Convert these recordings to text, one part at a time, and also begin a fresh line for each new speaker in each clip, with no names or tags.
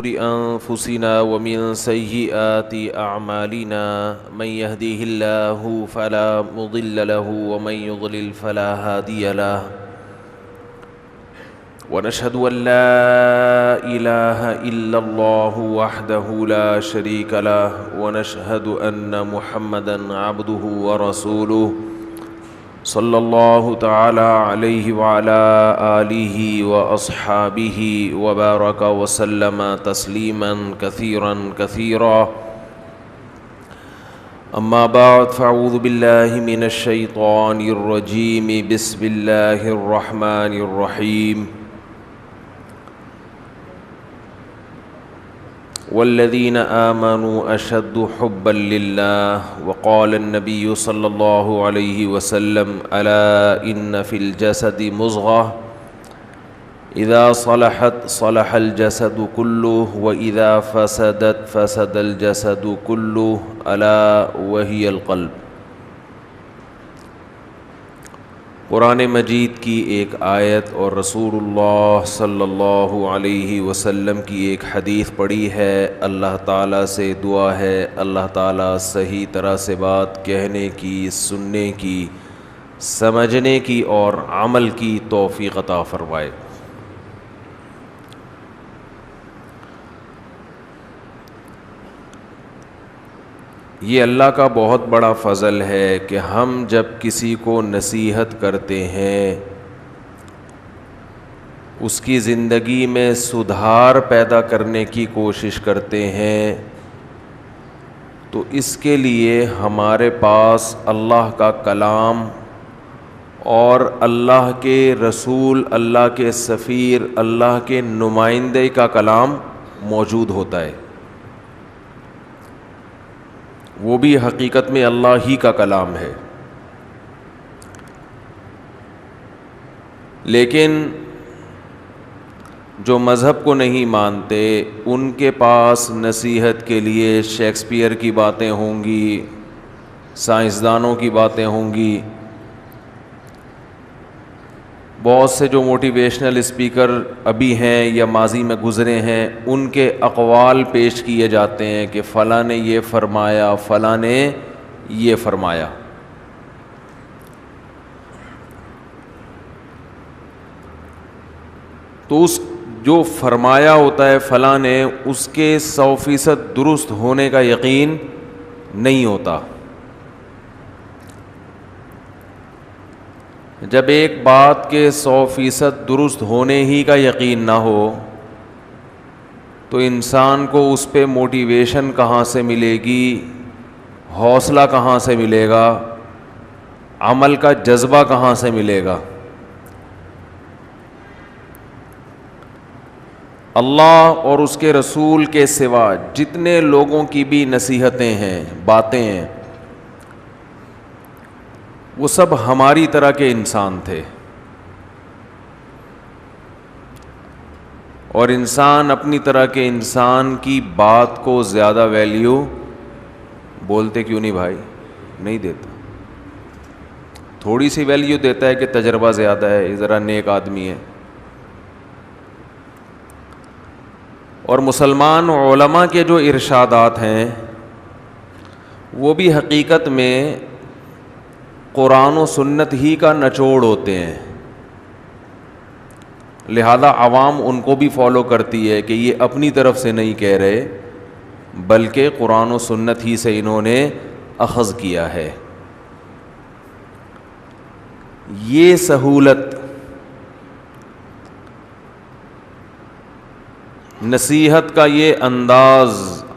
شرور أنفسنا ومن سيئات أعمالنا من يهديه الله فلا مضل له ومن يضلل فلا هادي له ونشهد أن لا إله إلا الله وحده لا شريك له ونشهد أن محمدًا عبده ورسوله صلی اللہ تعالی علیہ وعلى آلہ وأصحابہ وبارک وسلم تسلیما کثیرا کثیرا اما بعد فاعوذ باللہ من الشیطان الرجیم بسم اللہ الرحمن الرحیم والذین آمنوا اشد حبا للہ وقال النبی صلی اللہ علیہ وسلم الا ان فی الجسد مضغة اذا صلحت صلح الجسد كله واذا فسدت فسد الجسد كله الا وهي القلب۔ قرآن مجید کی ایک آیت اور رسول اللہ صلی اللہ علیہ وسلم کی ایک حدیث پڑھی ہے۔ اللہ تعالیٰ سے دعا ہے اللہ تعالیٰ صحیح طرح سے بات کہنے کی، سننے کی، سمجھنے کی اور عمل کی توفیق عطا فرمائے۔ یہ اللہ کا بہت بڑا فضل ہے کہ ہم جب کسی کو نصیحت کرتے ہیں، اس کی زندگی میں سدھار پیدا کرنے کی کوشش کرتے ہیں، تو اس کے لیے ہمارے پاس اللہ کا کلام اور اللہ کے رسول، اللہ کے سفیر، اللہ کے نمائندے کا کلام موجود ہوتا ہے۔ وہ بھی حقیقت میں اللہ ہی کا کلام ہے، لیکن جو مذہب کو نہیں مانتے ان کے پاس نصیحت کے لیے شیکسپیئر کی باتیں ہوں گی، سائنسدانوں کی باتیں ہوں گی، بہت سے جو موٹیویشنل اسپیکر ابھی ہیں یا ماضی میں گزرے ہیں ان کے اقوال پیش کیے جاتے ہیں کہ فلاں نے یہ فرمایا، فلاں نے یہ فرمایا۔ تو اس جو فرمایا ہوتا ہے فلاں نے، اس کے 100% درست ہونے کا یقین نہیں ہوتا۔ جب ایک بات کے 100% درست ہونے ہی کا یقین نہ ہو تو انسان کو اس پہ موٹیویشن کہاں سے ملے گی، حوصلہ کہاں سے ملے گا، عمل کا جذبہ کہاں سے ملے گا؟ اللہ اور اس کے رسول کے سوا جتنے لوگوں کی بھی نصیحتیں ہیں، باتیں ہیں، وہ سب ہماری طرح کے انسان تھے، اور انسان اپنی طرح کے انسان کی بات کو زیادہ ویلیو بولتے کیوں نہیں بھائی؟ نہیں دیتا۔ تھوڑی سی ویلیو دیتا ہے کہ تجربہ زیادہ ہے، یہ ذرا نیک آدمی ہے۔ اور مسلمان علماء کے جو ارشادات ہیں وہ بھی حقیقت میں قرآن و سنت ہی کا نچوڑ ہوتے ہیں، لہذا عوام ان کو بھی فالو کرتی ہے کہ یہ اپنی طرف سے نہیں کہہ رہے بلکہ قرآن و سنت ہی سے انہوں نے اخذ کیا ہے۔ یہ سہولت نصیحت کا، یہ انداز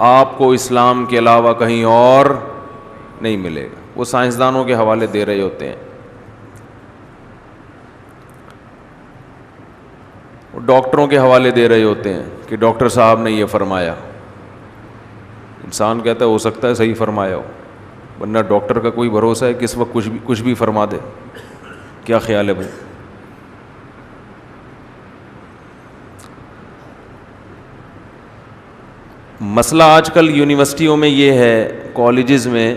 آپ کو اسلام کے علاوہ کہیں اور نہیں ملے گا۔ وہ سائنسدانوں کے حوالے دے رہے ہوتے ہیں، وہ ڈاکٹروں کے حوالے دے رہے ہوتے ہیں کہ ڈاکٹر صاحب نے یہ فرمایا۔ انسان کہتا ہے ہو سکتا ہے صحیح فرمایا ہو، ورنہ ڈاکٹر کا کوئی بھروسہ ہے کس وقت کچھ بھی فرما دے؟ کیا خیال ہے بھائی؟ مسئلہ آج کل یونیورسٹیوں میں یہ ہے، کالجز میں،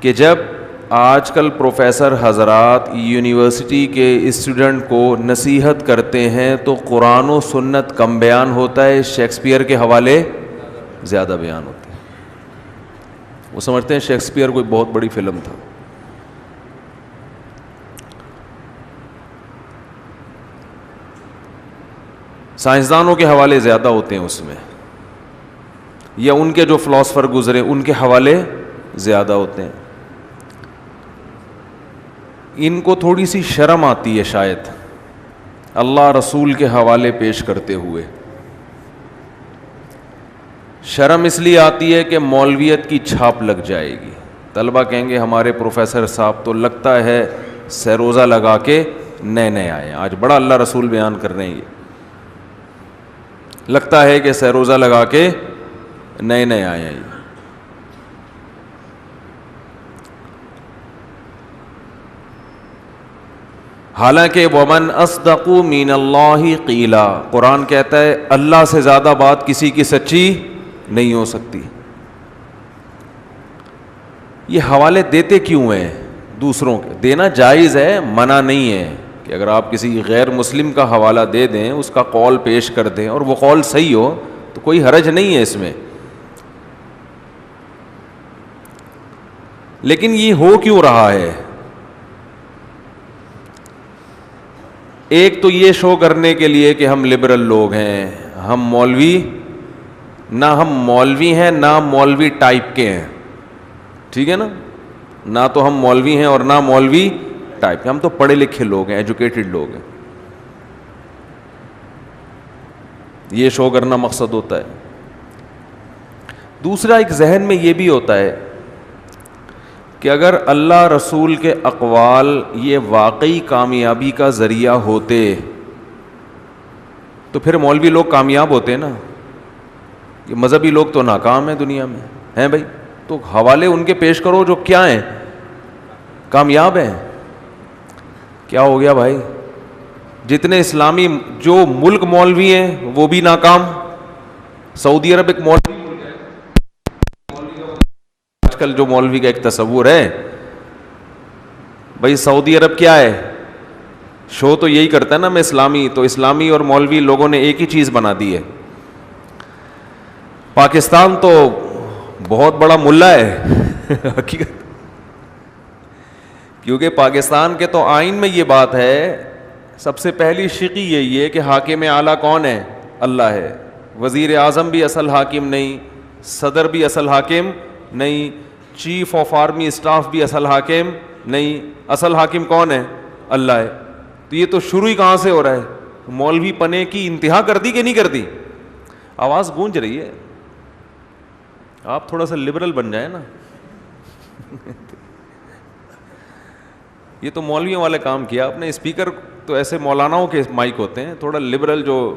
کہ جب آج کل پروفیسر حضرات یونیورسٹی کے اسٹوڈنٹ کو نصیحت کرتے ہیں تو قرآن و سنت کم بیان ہوتا ہے, شیکسپیئر کے حوالے زیادہ بیان ہوتے ہیں. وہ سمجھتے ہیں شیکسپیئر کوئی بہت بڑی فلم تھا. سائنسدانوں کے حوالے زیادہ ہوتے ہیں اس میں, یا ان کے جو فلاسفر گزرے ان کے حوالے زیادہ ہوتے ہیں. ان کو تھوڑی سی شرم آتی ہے شاید اللہ رسول کے حوالے پیش کرتے ہوئے. شرم اس لیے آتی ہے کہ مولویت کی چھاپ لگ جائے گی. طلبہ کہیں گے ہمارے پروفیسر صاحب تو لگتا ہے سروزہ لگا کے نئے نئے آئے ہیں, آج بڑا اللہ رسول بیان کر رہے ہیں, یہ لگتا ہے کہ سروزہ لگا کے نئے نئے آئے ہیں. حالانکہ ومن اصدق من اللہ قیلا, قرآن کہتا ہے اللہ سے زیادہ بات کسی کی سچی نہیں ہو سکتی. یہ حوالے دیتے کیوں ہیں دوسروں کے؟ دینا جائز ہے, منع نہیں ہے کہ اگر آپ کسی غیر مسلم کا حوالہ دے دیں, اس کا قول پیش کر دیں اور وہ قول صحیح ہو تو کوئی حرج نہیں ہے اس میں. لیکن یہ ہو کیوں رہا ہے؟ ایک تو یہ شو کرنے کے لیے کہ ہم لبرل لوگ ہیں, ہم مولوی نہ ہم مولوی ہیں نہ مولوی ٹائپ کے ہیں, ٹھیک ہے نا, نہ تو ہم مولوی ہیں اور نہ مولوی ٹائپ کے, ہم تو پڑھے لکھے لوگ ہیں, ایجوکیٹڈ لوگ ہیں. یہ شو کرنا مقصد ہوتا ہے. دوسرا ایک ذہن میں یہ بھی ہوتا ہے کہ اگر اللہ رسول کے اقوال یہ واقعی کامیابی کا ذریعہ ہوتے تو پھر مولوی لوگ کامیاب ہوتے نا. یہ مذہبی لوگ تو ناکام ہیں دنیا میں ہیں بھائی, تو حوالے ان کے پیش کرو جو کیا ہیں, کامیاب ہیں. کیا ہو گیا بھائی؟ جتنے اسلامی جو ملک مولوی ہیں وہ بھی ناکام. سعودی عرب ایک مولوی, آج کل جو مولوی کا ایک تصور ہے بھائی, سعودی عرب کیا ہے, شو تو یہی کرتا ہے نا میں اسلامی, تو اسلامی اور مولوی لوگوں نے ایک ہی چیز بنا دی ہے. پاکستان تو بہت بڑا ملا ہے حقیقت, کیونکہ پاکستان کے تو آئین میں یہ بات ہے, سب سے پہلی شقی یہی ہے کہ حاکم اعلیٰ کون ہے؟ اللہ ہے. وزیر اعظم بھی اصل حاکم نہیں, صدر بھی اصل حاکم نہیں, چیف آف آرمی اسٹاف بھی اصل حاکم نہیں, اصل حاکم کون ہے؟ اللہ ہے. تو یہ تو شروع ہی کہاں سے ہو رہا ہے؟ مولوی پنے کی انتہا کر دی کہ نہیں کر دی؟ آواز گونج رہی ہے, آپ تھوڑا سا لبرل بن جائیں نا. یہ تو مولویوں والے کام کیا آپ نے, اسپیکر تو ایسے مولاناؤں کے مائک ہوتے ہیں, تھوڑا لبرل جو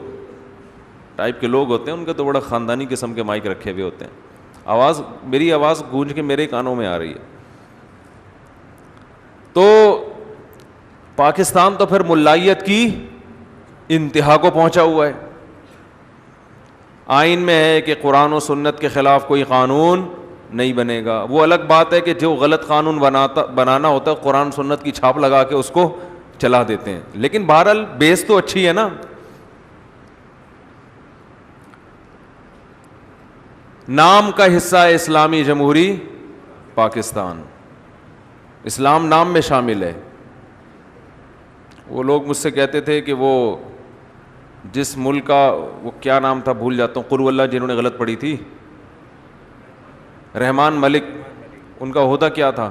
ٹائپ کے لوگ ہوتے ہیں ان کے تو بڑا خاندانی قسم کے مائک رکھے ہوئے ہوتے ہیں. آواز, میری آواز گونج کے میرے کانوں میں آ رہی ہے. تو پاکستان تو پھر ملائیت کی انتہا کو پہنچا ہوا ہے. آئین میں ہے کہ قرآن و سنت کے خلاف کوئی قانون نہیں بنے گا. وہ الگ بات ہے کہ جو غلط قانون بنانا ہوتا ہے قرآن سنت کی چھاپ لگا کے اس کو چلا دیتے ہیں, لیکن بہرحال بیس تو اچھی ہے نا. نام کا حصہ ہے اسلامی جمہوری پاکستان, اسلام نام میں شامل ہے. وہ لوگ مجھ سے کہتے تھے کہ وہ جس ملک کا, وہ کیا نام تھا بھول جاتا ہوں, قل ہو اللہ جنہوں نے غلط پڑھی تھی, رحمان ملک, ان کا عہدہ کیا تھا؟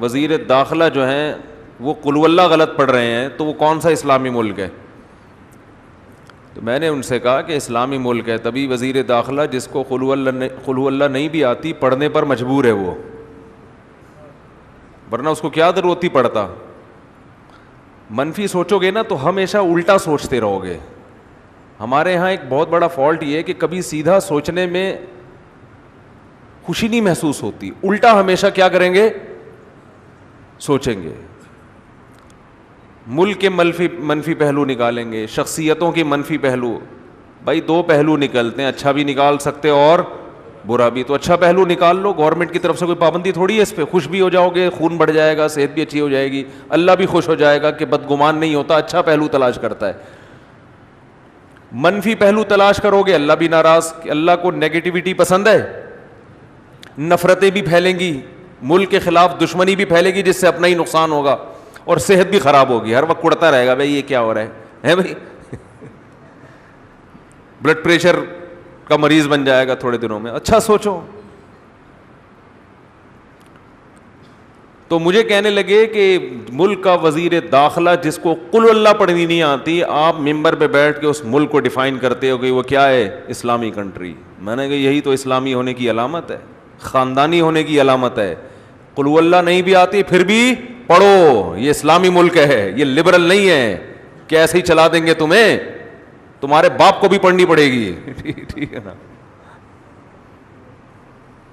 وزیر داخلہ جو ہیں وہ قل ہو اللہ غلط پڑھ رہے ہیں, تو وہ کون سا اسلامی ملک ہے؟ تو میں نے ان سے کہا کہ اسلامی ملک ہے تبھی وزیر داخلہ جس کو قل ہو اللہ نہیں بھی آتی پڑھنے پر مجبور ہے وہ, ورنہ اس کو کیا ضرورت تھی پڑھتا. منفی سوچو گے نا تو ہمیشہ الٹا سوچتے رہو گے. ہمارے ہاں ایک بہت بڑا فالٹ یہ ہے کہ کبھی سیدھا سوچنے میں خوشی نہیں محسوس ہوتی, الٹا ہمیشہ کیا کریں گے؟ سوچیں گے. ملک کے منفی پہلو نکالیں گے, شخصیتوں کے منفی پہلو. بھائی دو پہلو نکلتے ہیں, اچھا بھی نکال سکتے اور برا بھی. تو اچھا پہلو نکال لو. گورنمنٹ کی طرف سے کوئی پابندی تھوڑی ہے اس پہ. خوش بھی ہو جاؤ گے, خون بڑھ جائے گا, صحت بھی اچھی ہو جائے گی, اللہ بھی خوش ہو جائے گا کہ بدگمان نہیں ہوتا, اچھا پہلو تلاش کرتا ہے. منفی پہلو تلاش کرو گے, اللہ بھی ناراض. کہ اللہ کو نیگیٹیوٹی پسند ہے, نفرتیں بھی پھیلیں گی, ملک کے خلاف دشمنی بھی پھیلے گی جس سے اپنا ہی نقصان ہوگا, اور صحت بھی خراب ہوگی. ہر وقت اڑتا رہے گا بھائی یہ کیا ہو رہا ہے بھائی. بلڈ پریشر کا مریض بن جائے گا تھوڑے دنوں میں. اچھا سوچو. تو مجھے کہنے لگے کہ ملک کا وزیر داخلہ جس کو قل اللہ پڑھنی نہیں آتی, آپ ممبر پہ بیٹھ کے اس ملک کو ڈیفائن کرتے ہو کہ وہ کیا ہے, اسلامی کنٹری. میں نے کہا یہی تو اسلامی ہونے کی علامت ہے, خاندانی ہونے کی علامت ہے. قل اللہ نہیں بھی آتی پھر بھی پڑھو, یہ اسلامی ملک ہے, یہ لبرل نہیں ہے کہ ایسے ہی چلا دیں گے تمہیں, تمہارے باپ کو بھی پڑھنی پڑے گی. ٹھیک ہے نا.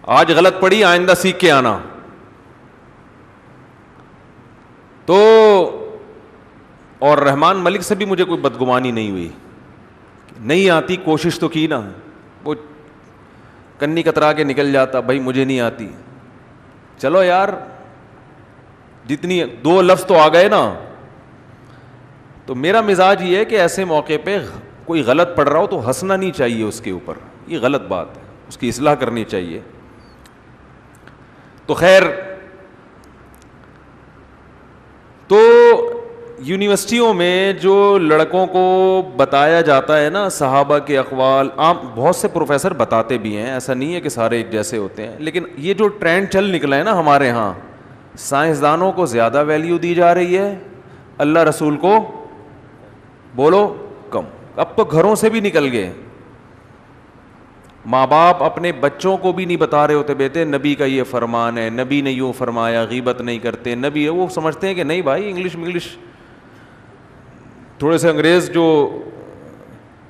آج غلط پڑھی, آئندہ سیکھ کے آنا. تو اور رحمان ملک سے بھی مجھے کوئی بدگمانی نہیں ہوئی. نہیں آتی, کوشش تو کی نا. وہ کنی کترا کے نکل جاتا, بھائی مجھے نہیں آتی. چلو یار, جتنی 2 لفظ تو آ گئے نا. تو میرا مزاج یہ ہے کہ ایسے موقع پہ کوئی غلط پڑھ رہا ہو تو ہنسنا نہیں چاہیے اس کے اوپر, یہ غلط بات ہے, اس کی اصلاح کرنی چاہیے. تو خیر, تو یونیورسٹیوں میں جو لڑکوں کو بتایا جاتا ہے نا صحابہ کے اقوال, عام بہت سے پروفیسر بتاتے بھی ہیں, ایسا نہیں ہے کہ سارے ایک جیسے ہوتے ہیں, لیکن یہ جو ٹرینڈ چل نکلا ہے نا ہمارے ہاں, سائنسدانوں کو زیادہ ویلیو دی جا رہی ہے, اللہ رسول کو بولو کم. اب تو گھروں سے بھی نکل گئے. ماں باپ اپنے بچوں کو بھی نہیں بتا رہے ہوتے, بیٹے نبی کا یہ فرمان ہے, نبی نے یوں فرمایا, غیبت نہیں کرتے, نبی ہے. وہ سمجھتے ہیں کہ نہیں بھائی انگلش تھوڑے سے انگریز جو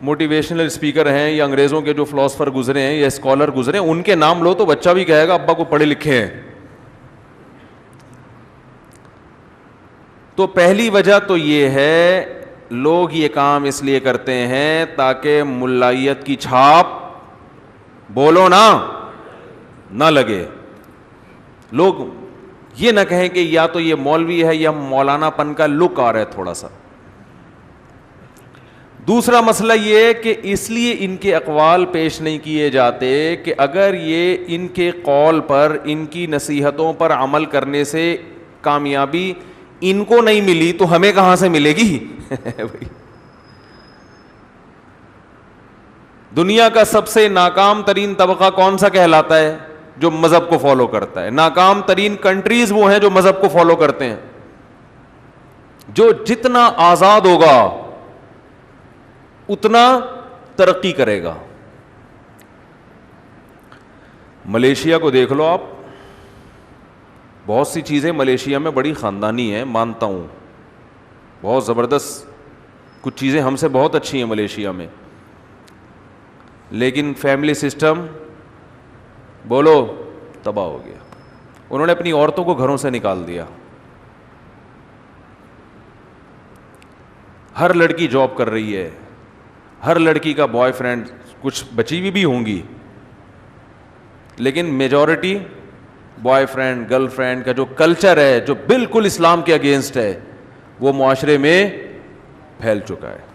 موٹیویشنل اسپیکر ہیں یا انگریزوں کے جو فلاسفر گزرے ہیں یا اسکالر گزرے ہیں ان کے نام لو تو بچہ بھی کہے گا ابا کو پڑھے لکھے ہیں. تو پہلی وجہ تو یہ ہے, لوگ یہ کام اس لیے کرتے ہیں تاکہ ملائیت کی چھاپ بولو نہ لگے. لوگ یہ نہ کہیں کہ یا تو یہ مولوی ہے یا مولانا پن کا لک آ رہا ہے تھوڑا سا. دوسرا مسئلہ یہ کہ اس لیے ان کے اقوال پیش نہیں کیے جاتے کہ اگر یہ ان کے قول پر, ان کی نصیحتوں پر عمل کرنے سے کامیابی ان کو نہیں ملی تو ہمیں کہاں سے ملے گی. دنیا کا سب سے ناکام ترین طبقہ کون سا کہلاتا ہے؟ جو مذہب کو فالو کرتا ہے. ناکام ترین کنٹریز وہ ہیں جو مذہب کو فالو کرتے ہیں. جو جتنا آزاد ہوگا اتنا ترقی کرے گا. ملیشیا کو دیکھ لو آپ, بہت سی چیزیں ملیشیا میں بڑی خاندانی ہیں, مانتا ہوں, بہت زبردست کچھ چیزیں ہم سے بہت اچھی ہیں ملیشیا میں, لیکن فیملی سسٹم بولو تباہ ہو گیا. انہوں نے اپنی عورتوں کو گھروں سے نکال دیا. ہر لڑکی جاب کر رہی ہے, ہر لڑکی کا بوائے فرینڈ, کچھ بچی ہوئی بھی ہوں گی, لیکن majority boy friend girl friend کا جو کلچر ہے جو بالکل اسلام کے اگینسٹ ہے وہ معاشرے میں پھیل چکا ہے.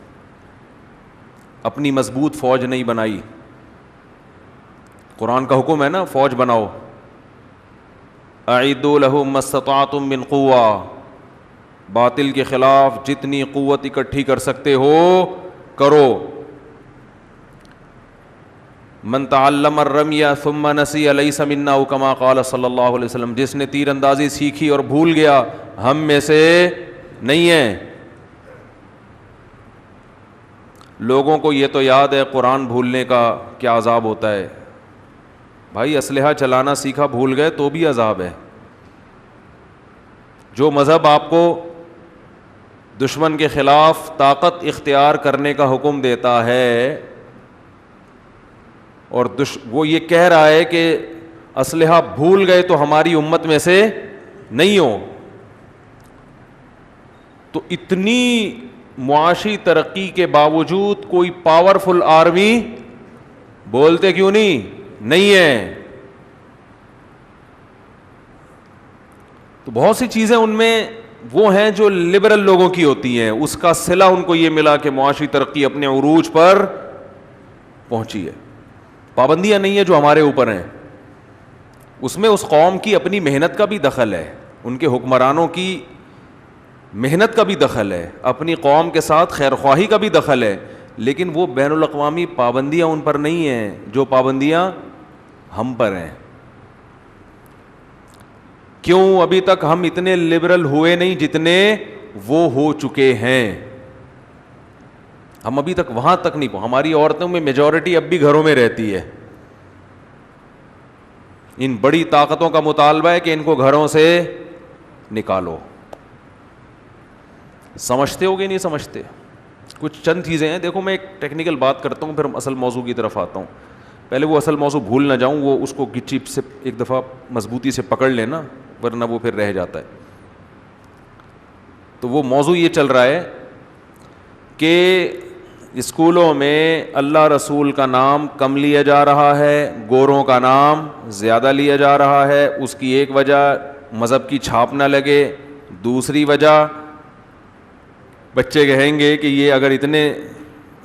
اپنی مضبوط فوج نہیں بنائی. قرآن کا حکم ہے نا فوج بناؤ, اعدوا لهم ما استطعتم من قوہ, باطل کے خلاف جتنی قوت اکٹھی کر سکتے ہو کرو. من تعلم الرمی ثم نسی لیس منا کما قال صلی اللہ علیہ وسلم, جس نے تیر اندازی سیکھی اور بھول گیا ہم میں سے نہیں ہے. لوگوں کو یہ تو یاد ہے قرآن بھولنے کا کیا عذاب ہوتا ہے. بھائی اسلحہ چلانا سیکھا بھول گئے تو بھی عذاب ہے. جو مذہب آپ کو دشمن کے خلاف طاقت اختیار کرنے کا حکم دیتا ہے اور وہ یہ کہہ رہا ہے کہ اسلحہ بھول گئے تو ہماری امت میں سے نہیں ہو, تو اتنی معاشی ترقی کے باوجود کوئی پاورفل آرمی بولتے کیوں نہیں, نہیں ہے. تو بہت سی چیزیں ان میں وہ ہیں جو لبرل لوگوں کی ہوتی ہیں, اس کا صلہ ان کو یہ ملا کہ معاشی ترقی اپنے عروج پر پہنچی ہے. پابندیاں نہیں ہیں جو ہمارے اوپر ہیں, اس میں اس قوم کی اپنی محنت کا بھی دخل ہے, ان کے حکمرانوں کی محنت کا بھی دخل ہے, اپنی قوم کے ساتھ خیرخواہی کا بھی دخل ہے, لیکن وہ بین الاقوامی پابندیاں ان پر نہیں ہیں جو پابندیاں ہم پر ہیں. کیوں ابھی تک ہم اتنے لبرل ہوئے نہیں جتنے وہ ہو چکے ہیں؟ ہم ابھی تک وہاں تک نہیں پہنچے. ہماری عورتوں میں میجورٹی اب بھی گھروں میں رہتی ہے. ان بڑی طاقتوں کا مطالبہ ہے کہ ان کو گھروں سے نکالو. سمجھتے ہو کہ نہیں سمجھتے؟ کچھ چند چیزیں ہیں. دیکھو میں ایک ٹیکنیکل بات کرتا ہوں, پھر اصل موضوع کی طرف آتا ہوں. پہلے وہ اصل موضوع بھول نہ جاؤں, وہ اس کو گچی سے ایک دفعہ مضبوطی سے پکڑ لینا, ورنہ وہ پھر رہ جاتا ہے. تو وہ موضوع یہ چل رہا ہے کہ اسکولوں میں اللہ رسول کا نام کم لیا جا رہا ہے, گوروں کا نام زیادہ لیا جا رہا ہے. اس کی ایک وجہ مذہب کی چھاپ نہ لگے, دوسری وجہ بچے کہیں گے کہ یہ اگر اتنے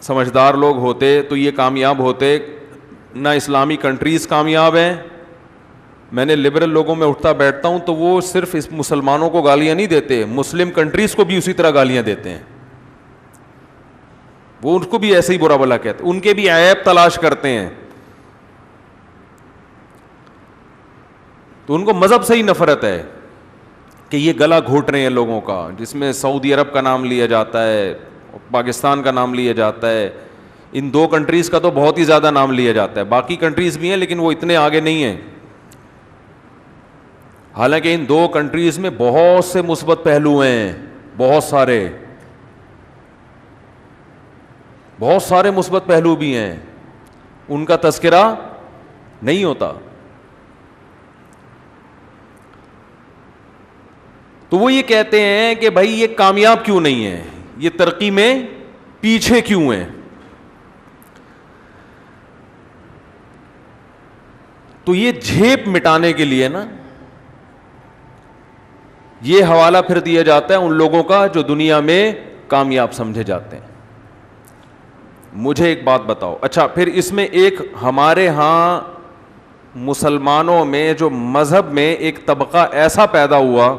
سمجھدار لوگ ہوتے تو یہ کامیاب ہوتے. نہ اسلامی کنٹریز کامیاب ہیں. میں نے لبرل لوگوں میں اٹھتا بیٹھتا ہوں تو وہ صرف اس مسلمانوں کو گالیاں نہیں دیتے, مسلم کنٹریز کو بھی اسی طرح گالیاں دیتے ہیں. وہ ان کو بھی ایسے ہی برا بلا کہتے, ان کے بھی عیب تلاش کرتے ہیں. تو ان کو مذہب سے ہی نفرت ہے کہ یہ گلا گھوٹ رہے ہیں لوگوں کا, جس میں سعودی عرب کا نام لیا جاتا ہے, پاکستان کا نام لیا جاتا ہے. ان دو کنٹریز کا تو بہت ہی زیادہ نام لیا جاتا ہے, باقی کنٹریز بھی ہیں لیکن وہ اتنے آگے نہیں ہیں. حالانکہ ان دو کنٹریز میں بہت سے مثبت پہلو ہیں, بہت سارے مثبت پہلو بھی ہیں, ان کا تذکرہ نہیں ہوتا. تو وہ یہ کہتے ہیں کہ بھائی یہ کامیاب کیوں نہیں ہے, یہ ترقی میں پیچھے کیوں ہیں. تو یہ جھیپ مٹانے کے لیے نا یہ حوالہ پھر دیا جاتا ہے ان لوگوں کا جو دنیا میں کامیاب سمجھے جاتے ہیں. مجھے ایک بات بتاؤ, اچھا پھر اس میں ایک ہمارے ہاں مسلمانوں میں جو مذہب میں ایک طبقہ ایسا پیدا ہوا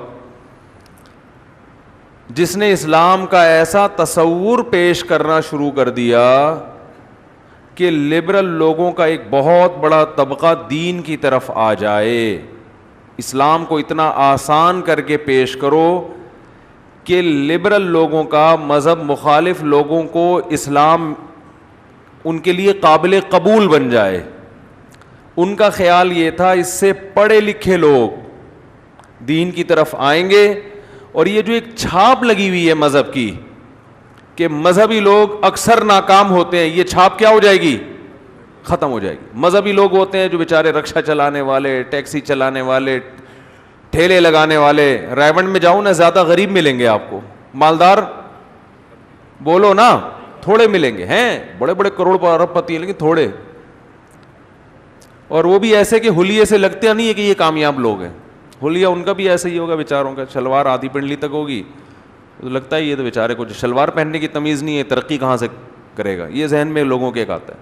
جس نے اسلام کا ایسا تصور پیش کرنا شروع کر دیا کہ لبرل لوگوں کا ایک بہت بڑا طبقہ دین کی طرف آ جائے. اسلام کو اتنا آسان کر کے پیش کرو کہ لبرل لوگوں کا, مذہب مخالف لوگوں کو اسلام ان کے لیے قابل قبول بن جائے. ان کا خیال یہ تھا اس سے پڑھے لکھے لوگ دین کی طرف آئیں گے, اور یہ جو ایک چھاپ لگی ہوئی ہے مذہب کی کہ مذہبی لوگ اکثر ناکام ہوتے ہیں, یہ چھاپ کیا ہو جائے گی؟ ختم ہو جائے گی. مذہبی لوگ ہوتے ہیں جو بیچارے رکشا چلانے والے, ٹیکسی چلانے والے, ٹھیلے لگانے والے. رائے میں جاؤ نا, زیادہ غریب ملیں گے آپ کو, مالدار بولو نا تھوڑے ملیں گے. ہیں بڑے بڑے کروڑ ارب پتی ہیں لیکن تھوڑے, اور وہ بھی ایسے کہ حلیے سے لگتے نہیں ہے کہ یہ کامیاب لوگ ہیں. حلیہ ان کا بھی ایسا ہی ہوگا بیچاروں کا, شلوار آدھی پنڈلی تک ہوگی تو لگتا ہے یہ تو بیچارے کو شلوار پہننے کی تمیز نہیں ہے, ترقی کہاں سے کرے گا. یہ ذہن میں لوگوں کے ایک آتا ہے,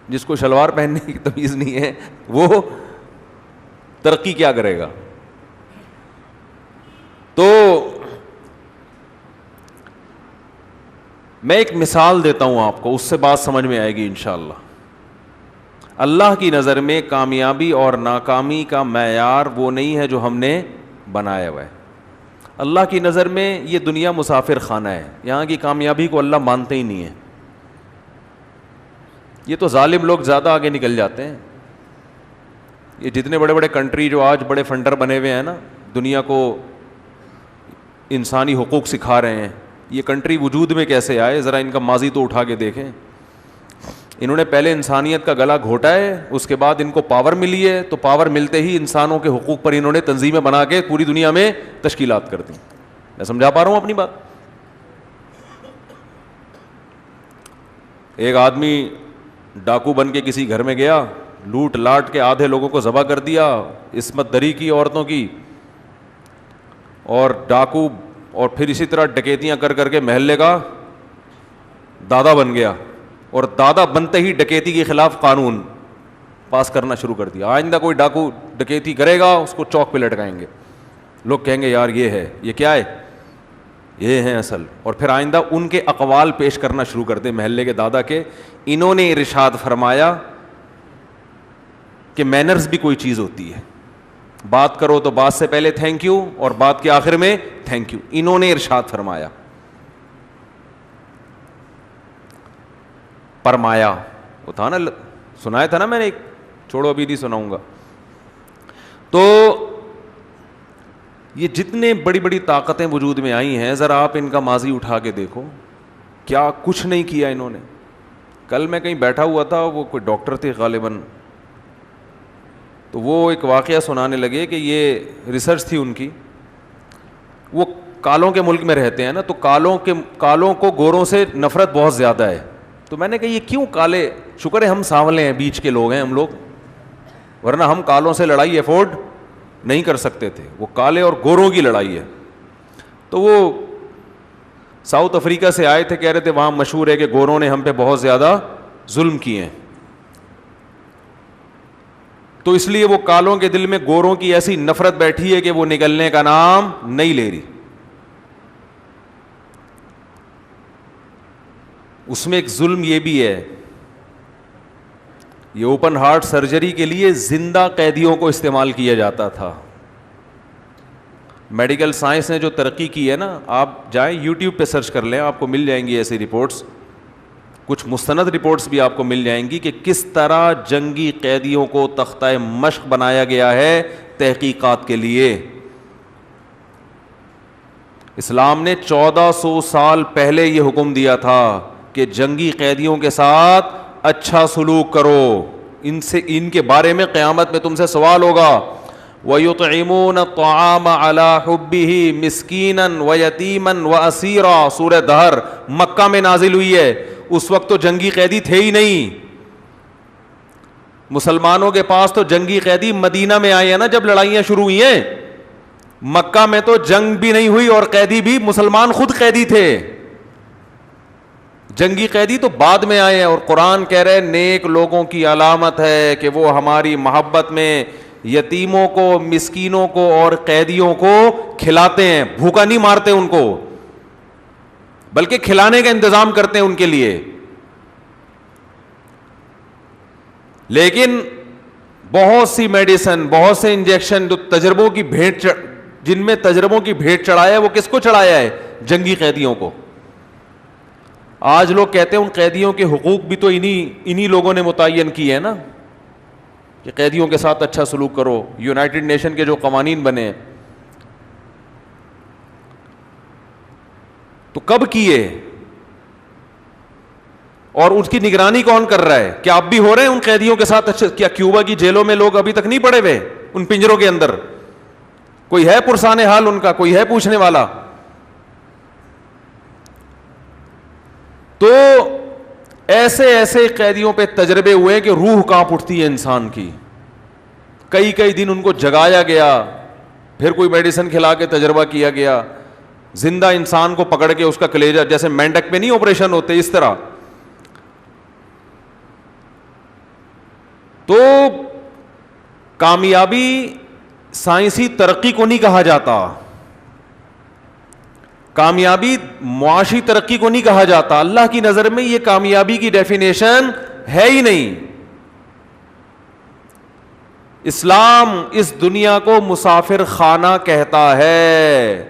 جس کو شلوار پہننے کی تمیز نہیں ہے وہ ترقی کیا کرے گا. تو میں ایک مثال دیتا ہوں آپ کو, اس سے بات سمجھ میں آئے گی انشاءاللہ. اللہ کی نظر میں کامیابی اور ناکامی کا معیار وہ نہیں ہے جو ہم نے بنایا ہوا ہے. اللہ کی نظر میں یہ دنیا مسافر خانہ ہے, یہاں کی کامیابی کو اللہ مانتے ہی نہیں ہے. یہ تو ظالم لوگ زیادہ آگے نکل جاتے ہیں. یہ جتنے بڑے بڑے کنٹری جو آج بڑے فنڈر بنے ہوئے ہیں نا, دنیا کو انسانی حقوق سکھا رہے ہیں, یہ کنٹری وجود میں کیسے آئے؟ ذرا ان کا ماضی تو اٹھا کے دیکھیں. انہوں نے پہلے انسانیت کا گلا گھوٹا ہے, اس کے بعد ان کو پاور ملی ہے, تو پاور ملتے ہی انسانوں کے حقوق پر انہوں نے تنظیمیں بنا کے پوری دنیا میں تشکیلات کر دی. میں سمجھا پا رہا ہوں اپنی بات؟ ایک آدمی ڈاکو بن کے کسی گھر میں گیا, لوٹ لاٹ کے آدھے لوگوں کو ذبح کر دیا, عصمت دری کی عورتوں کی, اور ڈاکو, اور پھر اسی طرح ڈکیتیاں کر کر کے محلے کا دادا بن گیا, اور دادا بنتے ہی ڈکیتی کے خلاف قانون پاس کرنا شروع کر دیا. آئندہ کوئی ڈاکو ڈکیتی کرے گا اس کو چوک پہ لٹکائیں گے, لوگ کہیں گے یار یہ ہے, یہ کیا ہے, یہ ہیں اصل. اور پھر آئندہ ان کے اقوال پیش کرنا شروع کر دیں محلے کے دادا کے, انہوں نے ارشاد فرمایا کہ مینرز بھی کوئی چیز ہوتی ہے, بات کرو تو بات سے پہلے تھینک یو اور بات کے آخر میں تھینک یو, انہوں نے ارشاد فرمایا. پرمایا وہ تھا نا, سنایا تھا نا میں نے ایک, چھوڑو ابھی نہیں سناؤں گا. تو یہ جتنے بڑی بڑی طاقتیں وجود میں آئی ہیں, ذرا آپ ان کا ماضی اٹھا کے دیکھو, کیا کچھ نہیں کیا انہوں نے. کل میں کہیں بیٹھا ہوا تھا, وہ کوئی ڈاکٹر تھے غالباً, تو وہ ایک واقعہ سنانے لگے کہ یہ ریسرچ تھی ان کی. وہ کالوں کے ملک میں رہتے ہیں نا, تو کالوں کو گوروں سے نفرت بہت زیادہ ہے. تو میں نے کہا یہ کیوں کالے, شکر ہے ہم سانولے ہیں, بیچ کے لوگ ہیں ہم لوگ, ورنہ ہم کالوں سے لڑائی افورڈ نہیں کر سکتے تھے. وہ کالے اور گوروں کی لڑائی ہے. تو وہ ساؤتھ افریقہ سے آئے تھے, کہہ رہے تھے وہاں مشہور ہے کہ گوروں نے ہم پہ بہت زیادہ ظلم کیے ہیں, تو اس لیے وہ کالوں کے دل میں گوروں کی ایسی نفرت بیٹھی ہے کہ وہ نکلنے کا نام نہیں لے رہی. اس میں ایک ظلم یہ بھی ہے, یہ اوپن ہارٹ سرجری کے لیے زندہ قیدیوں کو استعمال کیا جاتا تھا. میڈیکل سائنس نے جو ترقی کی ہے نا, آپ جائیں یوٹیوب پہ سرچ کر لیں, آپ کو مل جائیں گی ایسی رپورٹس, کچھ مستند رپورٹس بھی آپ کو مل جائیں گی کہ کس طرح جنگی قیدیوں کو تختہ مشق بنایا گیا ہے تحقیقات کے لیے. اسلام نے 1400 سال پہلے یہ حکم دیا تھا کہ جنگی قیدیوں کے ساتھ اچھا سلوک کرو, ان کے بارے میں قیامت میں تم سے سوال ہوگا. وَيُطْعِمُونَ الطَّعَامَ عَلَى حُبِّهِ مِسْكِينًا وَيَتِيمًا وَأَسِيرًا. سورہ دہر مکہ میں نازل ہوئی ہے, اس وقت تو جنگی قیدی تھے ہی نہیں. مسلمانوں کے پاس تو جنگی قیدی مدینہ میں آئے ہیں نا, جب لڑائیاں شروع ہوئی ہیں. مکہ میں تو جنگ بھی نہیں ہوئی اور قیدی بھی مسلمان خود قیدی تھے. جنگی قیدی تو بعد میں آئے ہیں, اور قرآن کہہ رہے نیک لوگوں کی علامت ہے کہ وہ ہماری محبت میں یتیموں کو, مسکینوں کو اور قیدیوں کو کھلاتے ہیں. بھوکا نہیں مارتے ان کو, بلکہ کھلانے کا انتظام کرتے ہیں ان کے لیے. لیکن بہت سی میڈیسن, بہت سے انجیکشن جو تجربوں کی بھیٹ, جن میں تجربوں کی بھیٹ چڑھایا ہے, وہ کس کو چڑھایا ہے؟ جنگی قیدیوں کو. آج لوگ کہتے ہیں ان قیدیوں کے حقوق بھی تو انہی لوگوں نے متعین کیے ہیں نا, کہ قیدیوں کے ساتھ اچھا سلوک کرو. یونائٹڈ نیشن کے جو قوانین بنے ہیں, تو کب کیے اور اس کی نگرانی کون کر رہا ہے؟ کیا اب بھی ہو رہے ہیں ان قیدیوں کے ساتھ اچھا؟ کیا کیوبا کی جیلوں میں لوگ ابھی تک نہیں پڑے ہوئے ان پنجروں کے اندر؟ کوئی ہے پرسان حال ان کا؟ کوئی ہے پوچھنے والا؟ تو ایسے ایسے قیدیوں پہ تجربے ہوئے کہ روح کانپ اٹھتی ہے انسان کی. کئی دن ان کو جگایا گیا, پھر کوئی میڈیسن کھلا کے تجربہ کیا گیا, زندہ انسان کو پکڑ کے اس کا کلیجہ, جیسے مینڈک پہ نہیں آپریشن ہوتے اس طرح. تو کامیابی سائنسی ترقی کو نہیں کہا جاتا, کامیابی معاشی ترقی کو نہیں کہا جاتا. اللہ کی نظر میں یہ کامیابی کی ڈیفینیشن ہے ہی نہیں. اسلام اس دنیا کو مسافر خانہ کہتا ہے,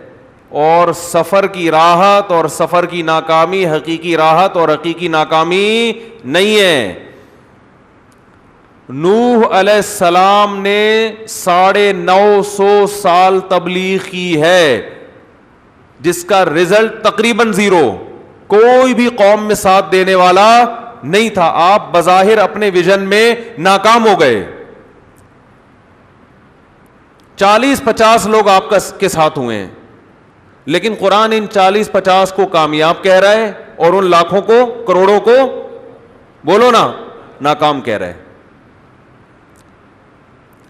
اور سفر کی راحت اور سفر کی ناکامی حقیقی راحت اور حقیقی ناکامی نہیں ہے. نوح علیہ السلام نے 950 سال تبلیغ کی ہے, جس کا رزلٹ تقریباً 0. کوئی بھی قوم میں ساتھ دینے والا نہیں تھا. آپ بظاہر اپنے ویژن میں ناکام ہو گئے. 40-50 لوگ آپ کے ساتھ ہوئے ہیں, لیکن قرآن ان 40-50 کو کامیاب کہہ رہا ہے, اور ان لاکھوں کو, کروڑوں کو, بولو نا, ناکام کہہ رہے.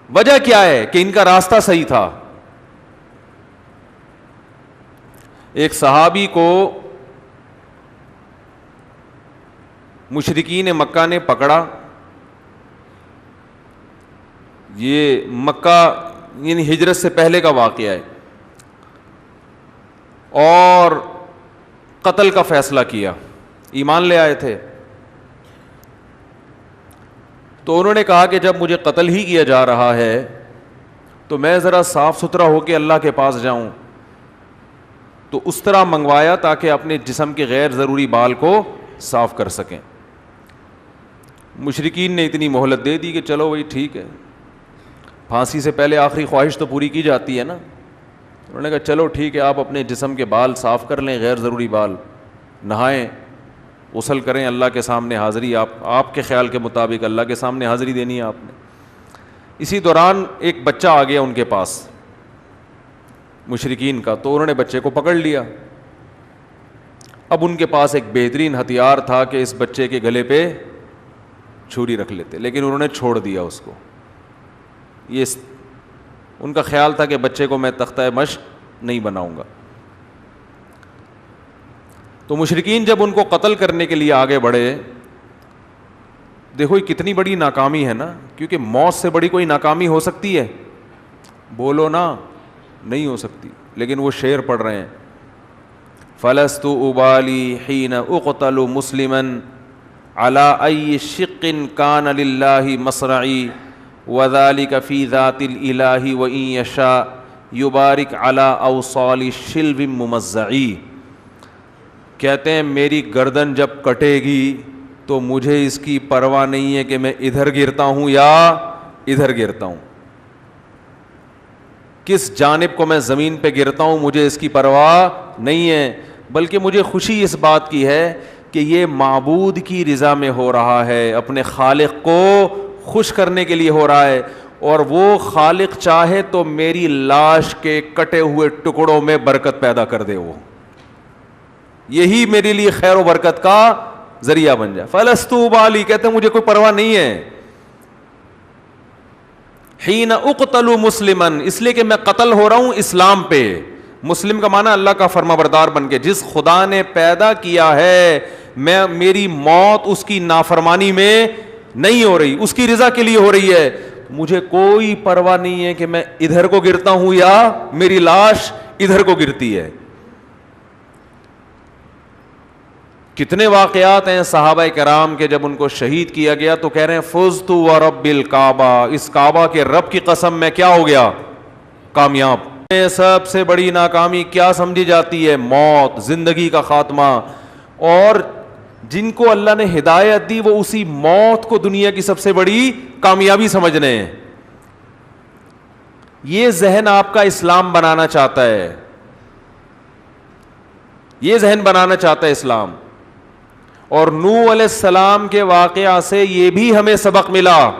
وجہ کیا ہے کہ ان کا راستہ صحیح تھا. ایک صحابی کو مشرکین مکہ نے پکڑا. یہ مکہ یعنی ہجرت سے پہلے کا واقعہ ہے, اور قتل کا فیصلہ کیا. ایمان لے آئے تھے. تو انہوں نے کہا کہ جب مجھے قتل ہی کیا جا رہا ہے تو میں ذرا صاف ستھرا ہو کے اللہ کے پاس جاؤں. تو اس طرح منگوایا تاکہ اپنے جسم کے غیر ضروری بال کو صاف کر سکیں. مشرکین نے اتنی مہلت دے دی کہ چلو بھائی ٹھیک ہے, پھانسی سے پہلے آخری خواہش تو پوری کی جاتی ہے نا. انہوں نے کہا چلو ٹھیک ہے, آپ اپنے جسم کے بال صاف کر لیں, غیر ضروری بال, نہائیں, غسل کریں, اللہ کے سامنے حاضری, آپ کے خیال کے مطابق اللہ کے سامنے حاضری دینی ہے آپ نے. اسی دوران ایک بچہ آ گیا ان کے پاس مشرکین کا, تو انہوں نے بچے کو پکڑ لیا. اب ان کے پاس ایک بہترین ہتھیار تھا کہ اس بچے کے گلے پہ چھری رکھ لیتے, لیکن انہوں نے چھوڑ دیا اس کو. یہ ان کا خیال تھا کہ بچے کو میں تختہ مشق نہیں بناؤں گا. تو مشرکین جب ان کو قتل کرنے کے لیے آگے بڑھے, دیکھو یہ کتنی بڑی ناکامی ہے نا, کیونکہ موت سے بڑی کوئی ناکامی ہو سکتی ہے؟ بولو نا, نہیں ہو سکتی. لیکن وہ شعر پڑھ رہے ہیں, فلست ابالی حین اقتل مسلما علی ای شق کان للہ مصرعی وذلک فی ذات الالہ وان یشاء یبارک علی اوصال شلو ممزعی. کہتے ہیں میری گردن جب کٹے گی تو مجھے اس کی پرواہ نہیں ہے کہ میں ادھر گرتا ہوں یا ادھر گرتا ہوں, کس جانب کو میں زمین پہ گرتا ہوں مجھے اس کی پرواہ نہیں ہے, بلکہ مجھے خوشی اس بات کی ہے کہ یہ معبود کی رضا میں ہو رہا ہے, اپنے خالق کو خوش کرنے کے لیے ہو رہا ہے, اور وہ خالق چاہے تو میری لاش کے کٹے ہوئے ٹکڑوں میں برکت پیدا کر دے, وہ یہی میرے لیے خیر و برکت کا ذریعہ بن جائے. فلست ابالی, کہتے ہیں مجھے کوئی پرواہ نہیں ہے. حین اقتل مسلما, اس لیے کہ میں قتل ہو رہا ہوں اسلام پہ. مسلم کا معنی اللہ کا فرما بردار بن کے, جس خدا نے پیدا کیا ہے میری موت اس کی نافرمانی میں نہیں ہو رہی, اس کی رضا کے لیے ہو رہی ہے. مجھے کوئی پرواہ نہیں ہے کہ میں ادھر کو گرتا ہوں یا میری لاش ادھر کو گرتی ہے. کتنے واقعات ہیں صحابہ کرام کے جب ان کو شہید کیا گیا تو کہہ رہے ہیں فزت ورب الکعبہ, اس کعبہ کے رب کی قسم میں کیا ہو گیا, کامیاب. سب سے بڑی ناکامی کیا سمجھی جاتی ہے؟ موت, زندگی کا خاتمہ. اور جن کو اللہ نے ہدایت دی وہ اسی موت کو دنیا کی سب سے بڑی کامیابی سمجھ رہے ہیں. یہ ذہن آپ کا اسلام بنانا چاہتا ہے, یہ ذہن بنانا چاہتا ہے اسلام. اور نوح علیہ السلام کے واقعہ سے یہ بھی ہمیں سبق ملا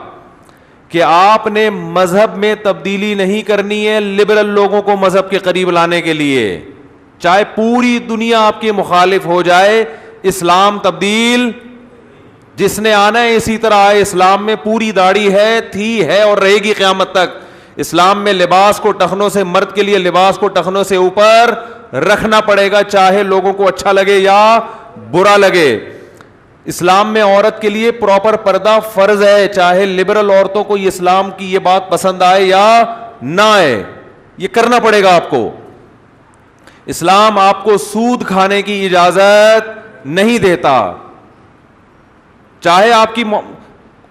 کہ آپ نے مذہب میں تبدیلی نہیں کرنی ہے لبرل لوگوں کو مذہب کے قریب لانے کے لیے. چاہے پوری دنیا آپ کے مخالف ہو جائے, اسلام تبدیل جس نے آنا ہے اسی طرح آئے. اسلام میں پوری داڑھی ہے, تھی, ہے اور رہے گی قیامت تک. اسلام میں لباس کو ٹخنوں سے, مرد کے لیے لباس کو ٹخنوں سے اوپر رکھنا پڑے گا, چاہے لوگوں کو اچھا لگے یا برا لگے. اسلام میں عورت کے لیے پراپر پردہ فرض ہے, چاہے لبرل عورتوں کو یہ اسلام کی یہ بات پسند آئے یا نہ آئے, یہ کرنا پڑے گا آپ کو. اسلام آپ کو سود کھانے کی اجازت نہیں دیتا, چاہے آپ کی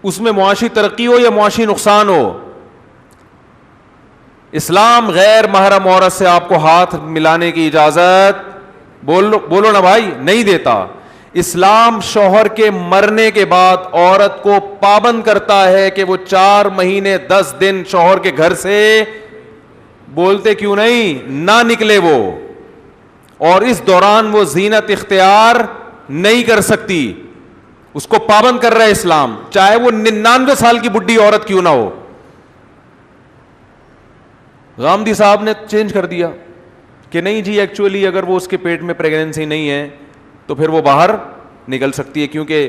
اس میں معاشی ترقی ہو یا معاشی نقصان ہو. اسلام غیر محرم عورت سے آپ کو ہاتھ ملانے کی اجازت بولو نا بھائی نہیں دیتا. اسلام شوہر کے مرنے کے بعد عورت کو پابند کرتا ہے کہ وہ 4 مہینے 10 دن شوہر کے گھر سے بولتے کیوں نہیں نہ نکلے وہ, اور اس دوران وہ زینت اختیار نہیں کر سکتی, اس کو پابند کر رہا ہے اسلام, چاہے وہ 99 سال کی بڈھی عورت کیوں نہ ہو. غامدی صاحب نے چینج کر دیا کہ نہیں جی ایکچولی اگر وہ اس کے پیٹ میں پریگننسی نہیں ہے تو پھر وہ باہر نکل سکتی ہے, کیونکہ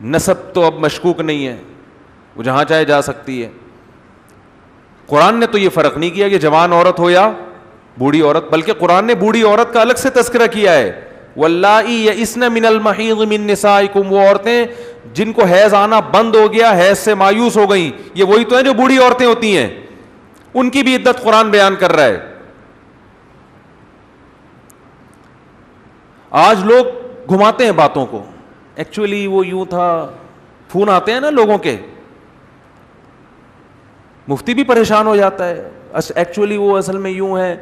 نسب تو اب مشکوک نہیں ہے, وہ جہاں چاہے جا سکتی ہے. قرآن نے تو یہ فرق نہیں کیا کہ جوان عورت ہو یا بوڑھی عورت, بلکہ قرآن نے بوڑھی عورت کا الگ سے تذکرہ کیا ہے. واللائی یئسن من المحیض من نسائکم, وہ عورتیں جن کو حیض آنا بند ہو گیا, حیض سے مایوس ہو گئیں, یہ وہی تو ہیں جو بوڑھی عورتیں ہوتی ہیں, ان کی بھی عدت قرآن بیان کر رہا ہے. آج لوگ گھماتے ہیں باتوں کو, ایکچولی وہ یوں تھا, فون آتے ہیں نا لوگوں کے, مفتی بھی پریشان ہو جاتا ہے, ایکچولی وہ اصل میں یوں ہے,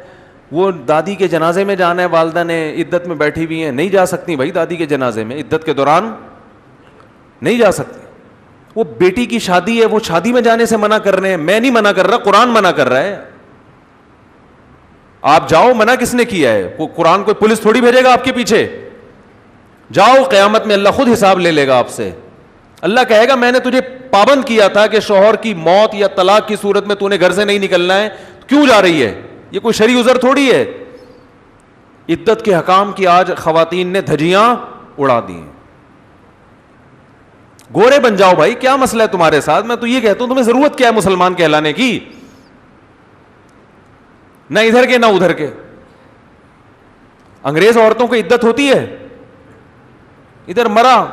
وہ دادی کے جنازے میں جانا ہے, والدہ نے عدت میں بیٹھی ہوئی ہیں, نہیں جا سکتی بھائی دادی کے جنازے میں, عدت کے دوران نہیں جا سکتی. وہ بیٹی کی شادی ہے, وہ شادی میں جانے سے منع کر رہے ہیں, میں نہیں منع کر رہا, قرآن منع کر رہا ہے. آپ جاؤ, منع کس نے کیا ہے؟ قرآن کوئی پولیس تھوڑی بھیجے گا آپ کے پیچھے, جاؤ, قیامت میں اللہ خود حساب لے لے گا آپ سے. اللہ کہے گا میں نے تجھے پابند کیا تھا کہ شوہر کی موت یا طلاق کی صورت میں تو نے گھر سے نہیں نکلنا ہے, کیوں جا رہی ہے؟ یہ کوئی شرعی عذر تھوڑی ہے. عدت کے حکام کی آج خواتین نے دھجیاں اڑا دی ہیں. گورے بن جاؤ بھائی, کیا مسئلہ ہے تمہارے ساتھ؟ میں تو یہ کہتا ہوں تمہیں ضرورت کیا ہے مسلمان کہلانے کی؟ نہ ادھر کے نہ ادھر کے. انگریز عورتوں کو عدت ہوتی ہے, ادھر مرا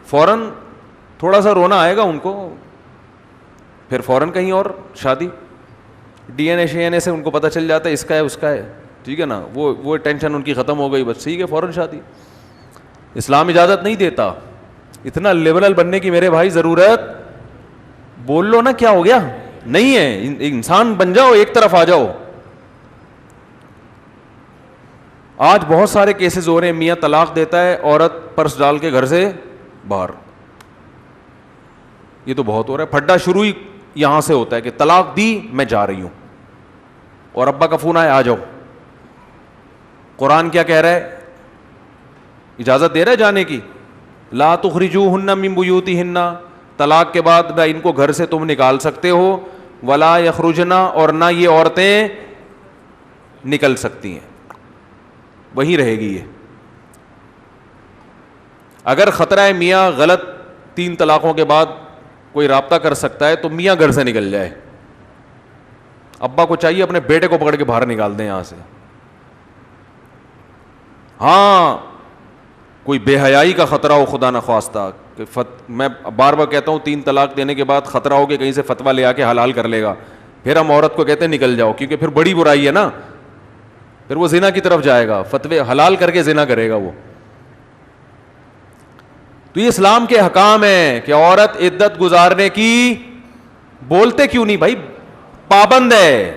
فوراً تھوڑا سا رونا آئے گا ان کو, پھر فوراً کہیں اور شادی, ڈی این اے شی این اے سے ان کو پتہ چل جاتا ہے اس کا ہے اس کا ہے, ٹھیک ہے نا, وہ ٹینشن ان کی ختم ہو گئی, بس ٹھیک ہے فوراً شادی. اسلام اجازت نہیں دیتا اتنا لبرل بننے کی میرے بھائی, ضرورت بول لو نا کیا ہو گیا, نہیں ہے, انسان بن جاؤ, ایک طرف آ جاؤ. آج بہت سارے کیسز ہو رہے ہیں, میاں طلاق دیتا ہے, عورت پرس ڈال کے گھر سے باہر. یہ تو بہت ہو رہا ہے. پھڈا شروع ہی یہاں سے ہوتا ہے کہ طلاق دی, میں جا رہی ہوں, اور ابا کا فون آیا آ جاؤ. قرآن کیا کہہ رہا ہے؟ اجازت دے رہا ہے جانے کی. لا تخرجوہن من بیوتہن, طلاق کے بعد نہ ان کو گھر سے تم نکال سکتے ہو, ولا یخرجنا, اور نہ یہ عورتیں نکل سکتی ہیں, وہی رہے گی. یہ اگر خطرہ ہے میاں غلط 3 طلاقوں کے بعد کوئی رابطہ کر سکتا ہے تو میاں گھر سے نکل جائے. ابا کو چاہیے اپنے بیٹے کو پکڑ کے باہر نکال دیں یہاں سے. ہاں کوئی بے حیائی کا خطرہ ہو خدا نخواستہ, کہ میں بار بار کہتا ہوں 3 طلاق دینے کے بعد خطرہ ہو کہ کہیں سے فتویٰ لے آ کے حلال کر لے گا, پھر ہم عورت کو کہتے ہیں نکل جاؤ, کیونکہ پھر بڑی برائی ہے نا, پھر وہ زنا کی طرف جائے گا, فتوے حلال کر کے زنا کرے گا وہ. تو یہ اسلام کے حکام ہیں کہ عورت عدت گزارنے کی, بولتے کیوں نہیں بھائی, پابند ہے.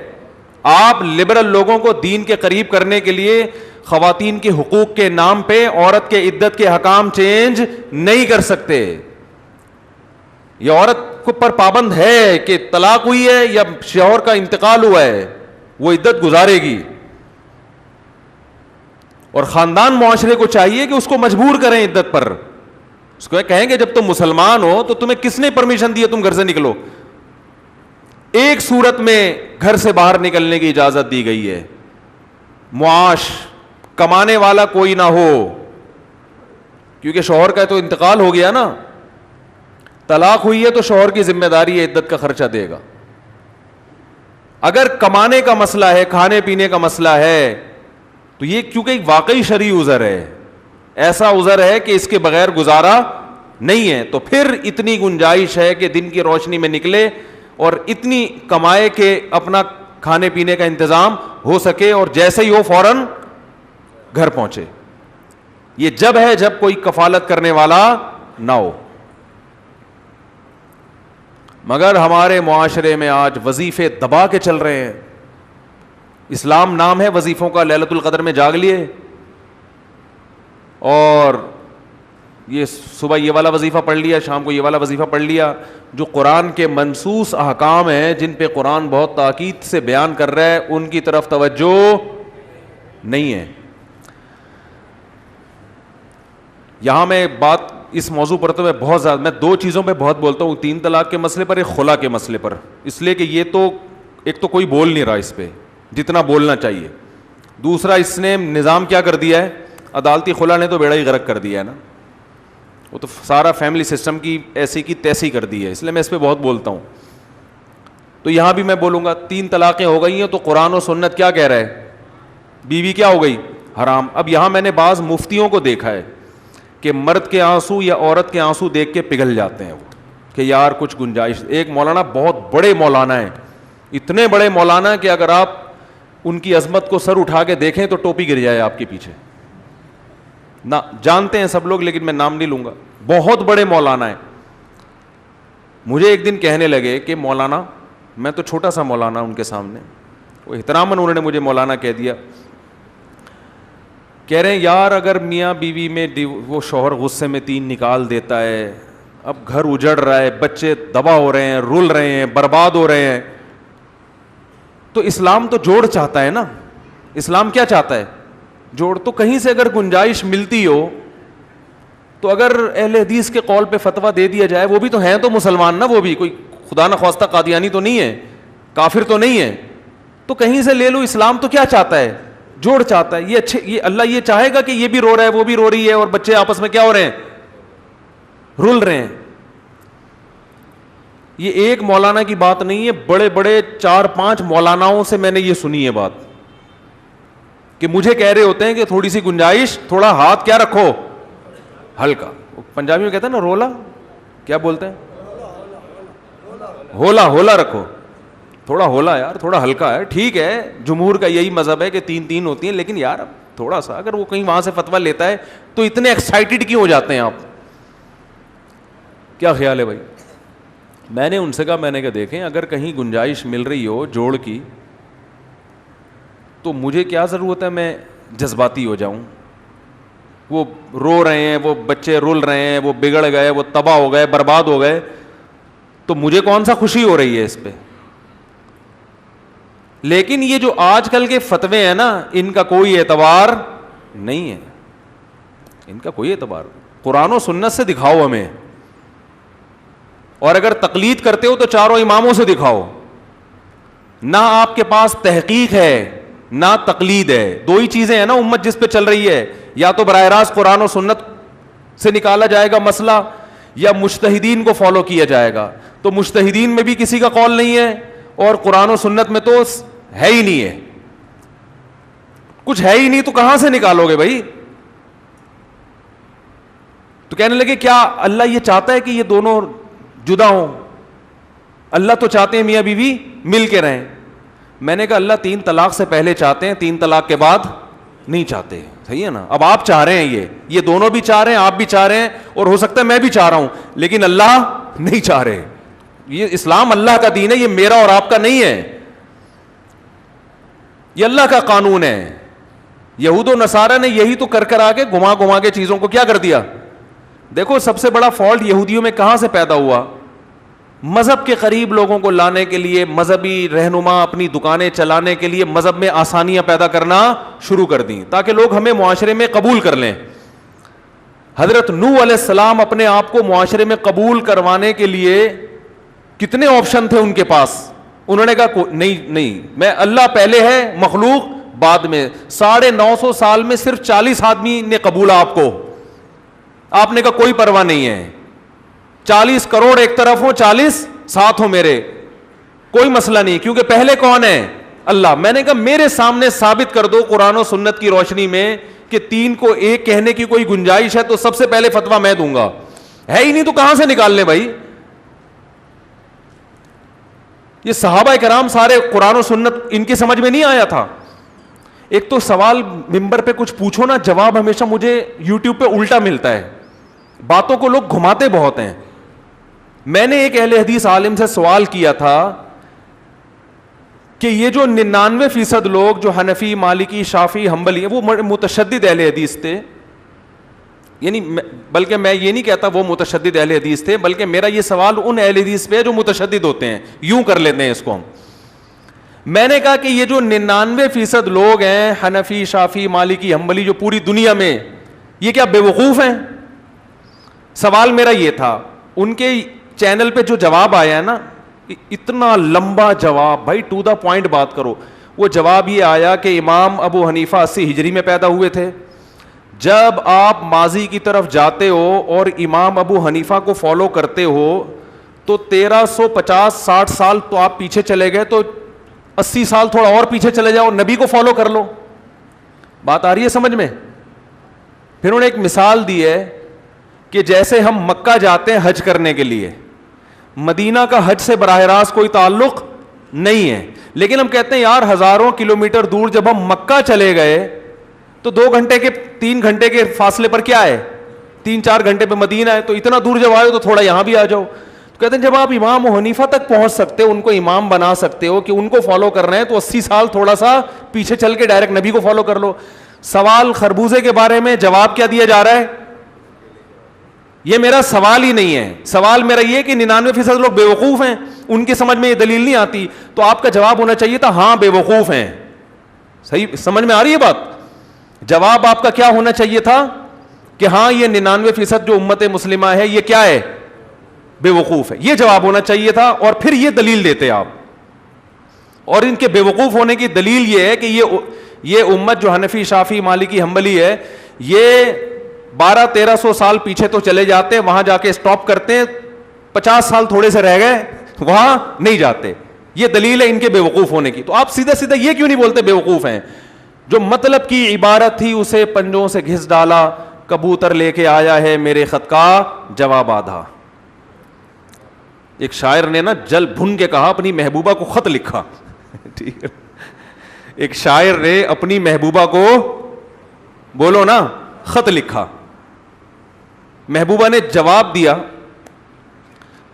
آپ لبرل لوگوں کو دین کے قریب کرنے کے لیے خواتین کے حقوق کے نام پہ عورت کے عدت کے حکام چینج نہیں کر سکتے. یہ عورت کو پر پابند ہے کہ طلاق ہوئی ہے یا شوہر کا انتقال ہوا ہے, وہ عدت گزارے گی. اور خاندان معاشرے کو چاہیے کہ اس کو مجبور کریں عدت پر. اس کو کہیں گے جب تم مسلمان ہو تو تمہیں کس نے پرمیشن دی ہے تم گھر سے نکلو؟ ایک صورت میں گھر سے باہر نکلنے کی اجازت دی گئی ہے, معاش, کمانے والا کوئی نہ ہو, کیونکہ شوہر کا تو انتقال ہو گیا نا. طلاق ہوئی ہے تو شوہر کی ذمہ داری ہے, عدت کا خرچہ دے گا. اگر کمانے کا مسئلہ ہے, کھانے پینے کا مسئلہ ہے, تو یہ کیونکہ ایک واقعی شرعی عذر ہے, ایسا عذر ہے کہ اس کے بغیر گزارا نہیں ہے, تو پھر اتنی گنجائش ہے کہ دن کی روشنی میں نکلے اور اتنی کمائے کہ اپنا کھانے پینے کا انتظام ہو سکے, اور جیسے ہی ہو فوراً گھر پہنچے. یہ جب ہے جب کوئی کفالت کرنے والا نہ ہو. مگر ہمارے معاشرے میں آج وظیفے دبا کے چل رہے ہیں. اسلام نام ہے وظیفوں کا, لیلۃ القدر میں جاگ لیے, اور یہ صبح یہ والا وظیفہ پڑھ لیا, شام کو یہ والا وظیفہ پڑھ لیا. جو قرآن کے منصوص احکام ہیں جن پہ قرآن بہت تاکید سے بیان کر رہا ہے, ان کی طرف توجہ نہیں ہے. یہاں میں بات اس موضوع پر تو میں بہت زیادہ, میں 2 چیزوں پہ بہت بولتا ہوں, 3 طلاق کے مسئلے پر, ایک خلا کے مسئلے پر, اس لیے کہ یہ تو ایک تو کوئی بول نہیں رہا اس پہ جتنا بولنا چاہیے. دوسرا اس نے نظام کیا کر دیا ہے, عدالتی خلا نے تو بیڑا ہی غرق کر دیا ہے نا. وہ تو سارا فیملی سسٹم کی ایسی کی تیسی کر دی ہے, اس لیے میں اس پہ بہت بولتا ہوں. تو یہاں بھی میں بولوں گا 3 طلاقیں ہو گئی ہیں تو قرآن و سنت کیا کہہ رہا ہے؟ بیوی کیا ہو گئی؟ حرام. اب یہاں میں نے بعض مفتیوں کو دیکھا ہے کہ مرد کے آنسو یا عورت کے آنسو دیکھ کے پگھل جاتے ہیں وہ کہ یار کچھ گنجائش. ایک مولانا بہت بڑے مولانا ہیں, اتنے بڑے مولانا کہ اگر آپ ان کی عظمت کو سر اٹھا کے دیکھیں تو ٹوپی گر جائے آپ کے پیچھے. نہ جانتے ہیں سب لوگ لیکن میں نام نہیں لوں گا, بہت بڑے مولانا ہیں. مجھے ایک دن کہنے لگے کہ مولانا, میں تو چھوٹا سا مولانا ان کے سامنے, وہ احتراماً انہوں نے مجھے مولانا کہہ دیا, کہہ رہے ہیں یار اگر میاں بیوی میں وہ شوہر غصے میں 3 نکال دیتا ہے, اب گھر اجڑ رہا ہے, بچے دبا ہو رہے ہیں, رول رہے ہیں, برباد ہو رہے ہیں, تو اسلام تو جوڑ چاہتا ہے نا. اسلام کیا چاہتا ہے؟ جوڑ. تو کہیں سے اگر گنجائش ملتی ہو تو اگر اہل حدیث کے قول پہ فتویٰ دے دیا جائے, وہ بھی تو ہیں تو مسلمان نا, وہ بھی کوئی خدا نہ خواستہ قادیانی تو نہیں ہے, کافر تو نہیں ہے, تو کہیں سے لے لو. اسلام تو کیا چاہتا ہے؟ جوڑ چاہتا ہے. یہ اچھے, یہ اللہ یہ چاہے گا کہ یہ بھی رو رہا ہے وہ بھی رو رہی ہے اور بچے آپس میں کیا ہو رہے ہیں؟ رول رہے ہیں. یہ ایک مولانا کی بات نہیں ہے, بڑے بڑے 4-5 مولاناؤں سے میں نے یہ سنی ہے بات کہ مجھے کہہ رہے ہوتے ہیں کہ تھوڑی سی گنجائش, تھوڑا ہاتھ کیا رکھو ہلکا. پنجابی میں کہتے ہیں نا رولا, کیا بولتے ہیں؟ ہولا. ہولا رکھو, تھوڑا ہولا یار, تھوڑا ہلکا ہے. ٹھیک ہے, جمہور کا یہی مذہب ہے کہ 3 ہوتی ہیں, لیکن یار اب تھوڑا سا اگر وہ کہیں وہاں سے فتویٰ لیتا ہے تو اتنے ایکسائٹیڈ کیوں ہو جاتے ہیں آپ؟ کیا خیال ہے بھائی؟ میں نے ان سے کہا, میں نے کہا دیکھیں اگر کہیں گنجائش مل رہی ہو جوڑ کی تو مجھے کیا ضرورت ہے میں جذباتی ہو جاؤں؟ وہ رو رہے ہیں, وہ بچے رول رہے ہیں, وہ بگڑ گئے, وہ تباہ ہو گئے, برباد ہو گئے, تو مجھے کون سا خوشی ہو رہی ہے اس پہ؟ لیکن یہ جو آج کل کے فتوے ہیں نا, ان کا کوئی اعتبار نہیں ہے, ان کا کوئی اعتبار. قرآن و سنت سے دکھاؤ ہمیں, اور اگر تقلید کرتے ہو تو 4 اماموں سے دکھاؤ. نہ آپ کے پاس تحقیق ہے نہ تقلید ہے, 2 ہی چیزیں ہیں نا امت جس پہ چل رہی ہے. یا تو براہ راست قرآن و سنت سے نکالا جائے گا مسئلہ, یا مجتہدین کو فالو کیا جائے گا. تو مجتہدین میں بھی کسی کا قول نہیں ہے, اور قرآن و سنت میں تو ہے ہی نہیں ہے, کچھ ہے ہی نہیں, تو کہاں سے نکالو گے بھائی؟ تو کہنے لگے کیا اللہ یہ چاہتا ہے کہ یہ دونوں جدا ہوں؟ اللہ تو چاہتے ہیں میاں بیوی مل کے رہیں. میں نے کہا اللہ 3 طلاق سے پہلے چاہتے ہیں, 3 طلاق کے بعد نہیں چاہتے. صحیح ہے نا؟ اب آپ چاہ رہے ہیں, یہ دونوں بھی چاہ رہے ہیں, آپ بھی چاہ رہے ہیں, اور ہو سکتا ہے میں بھی چاہ رہا ہوں, لیکن اللہ نہیں چاہ رہے. یہ اسلام اللہ کا دین ہے, یہ میرا اور آپ کا نہیں ہے, یہ اللہ کا قانون ہے. یہود و نصارہ نے یہی تو کر آ کے گھما کے چیزوں کو کیا کر دیا. دیکھو سب سے بڑا فالٹ یہودیوں میں کہاں سے پیدا ہوا؟ مذہب کے قریب لوگوں کو لانے کے لیے, مذہبی رہنما اپنی دکانیں چلانے کے لیے مذہب میں آسانیاں پیدا کرنا شروع کر دیں تاکہ لوگ ہمیں معاشرے میں قبول کر لیں. حضرت نوح علیہ السلام اپنے آپ کو معاشرے میں قبول کروانے کے لیے کتنے آپشن تھے ان کے پاس. انہوں نے کہا نہیں, میں اللہ پہلے ہے, مخلوق بعد میں. 950 سال میں صرف 40 آدمی نے قبولا آپ کو. آپ نے کہا کوئی پرواہ نہیں ہے, 40 کروڑ ایک طرف ہو, 40 ساتھ ہو میرے, کوئی مسئلہ نہیں, کیونکہ پہلے کون ہے؟ اللہ. میں نے کہا میرے سامنے ثابت کر دو قرآن و سنت کی روشنی میں کہ 3 کو 1 کہنے کی کوئی گنجائش ہے تو سب سے پہلے فتویٰ میں دوں گا. ہے ہی نہیں تو کہاں سے نکال لیں بھائی؟ یہ صحابہ کرام سارے قرآن و سنت ان کی سمجھ میں نہیں آیا تھا. ایک تو سوال ممبر پہ کچھ پوچھو نا, جواب ہمیشہ مجھے یوٹیوب پہ الٹا ملتا ہے, باتوں کو لوگ گھماتے بہت ہیں. میں نے ایک اہل حدیث عالم سے سوال کیا تھا کہ یہ جو 99% لوگ جو حنفی, مالکی, شافعی, حنبلی ہیں, وہ متشدد اہل حدیث تھے. یعنی بلکہ میں یہ نہیں کہتا وہ متشدد اہل حدیث تھے, بلکہ میرا یہ سوال ان اہل حدیث پہ جو متشدد ہوتے ہیں, یوں کر لیتے ہیں اس کو ہم. میں نے کہا کہ یہ جو 99% لوگ ہیں حنفی, شافعی, مالکی, حنبلی جو پوری دنیا میں, یہ کیا بے وقوف ہیں؟ سوال میرا یہ تھا. ان کے چینل پہ جو جواب آیا ہے نا, اتنا لمبا جواب, بھائی ٹو دا پوائنٹ بات کرو. وہ جواب یہ آیا کہ امام ابو حنیفہ 80 ہجری میں پیدا ہوئے تھے, جب آپ ماضی کی طرف جاتے ہو اور امام ابو حنیفہ کو فالو کرتے ہو تو 1350-60 سال تو آپ پیچھے چلے گئے, تو 80 سال تھوڑا اور پیچھے چلے جاؤ, نبی کو فالو کر لو. بات آ رہی ہے سمجھ میں؟ پھر انہوں نے ایک مثال دی ہے کہ جیسے ہم مکہ جاتے ہیں حج کرنے کے لیے, مدینہ کا حج سے براہ راست کوئی تعلق نہیں ہے, لیکن ہم کہتے ہیں یار ہزاروں کلومیٹر دور جب ہم مکہ چلے گئے تو 2 گھنٹے کے 3 گھنٹے کے فاصلے پر کیا ہے, 3-4 گھنٹے پہ مدینہ ہے, تو اتنا دور جب آئے تو تھوڑا یہاں بھی آ جاؤ. تو کہتے ہیں جب آپ امام حنیفہ تک پہنچ سکتے ہو, ان کو امام بنا سکتے ہو کہ ان کو فالو کر رہے ہیں, تو 80 سال تھوڑا سا پیچھے چل کے ڈائریکٹ نبی کو فالو کر لو. سوال خربوزے کے بارے میں جواب کیا دیا جا رہا ہے؟ یہ میرا سوال ہی نہیں ہے, سوال میرا یہ کہ 99% لوگ بیوقوف ہیں, ان کی سمجھ میں یہ دلیل نہیں آتی. تو آپ کا جواب ہونا چاہیے تھا ہاں بیوقوف ہیں. صحیح سمجھ میں آ رہی ہے بات؟ جواب آپ کا کیا ہونا چاہیے تھا کہ ہاں یہ 99% جو امت مسلمہ ہے یہ کیا ہے, بیوقوف ہے. یہ جواب ہونا چاہیے تھا, اور پھر یہ دلیل دیتے آپ. اور ان کے بیوقوف ہونے کی دلیل یہ ہے کہ یہ امت جو حنفی شافعی مالکی حنبلی ہے, یہ 1200-1300 سال پیچھے تو چلے جاتے ہیں, وہاں جا کے اسٹاپ کرتے ہیں, 50 سال تھوڑے سے رہ گئے, وہاں نہیں جاتے. یہ دلیل ہے ان کے بیوقوف ہونے کی. تو آپ سیدھا سیدھا یہ کیوں نہیں بولتے بیوقوف ہیں؟ جو مطلب کی عبارت تھی اسے پنجوں سے گھس ڈالا, کبوتر لے کے آیا ہے میرے خط کا جواب آدھا. ایک شاعر نے نا جل بھن کے کہا اپنی محبوبہ کو خط لکھا. ٹھیک ہے, ایک شاعر نے اپنی محبوبہ کو بولو نا خط لکھا. محبوبہ نے جواب دیا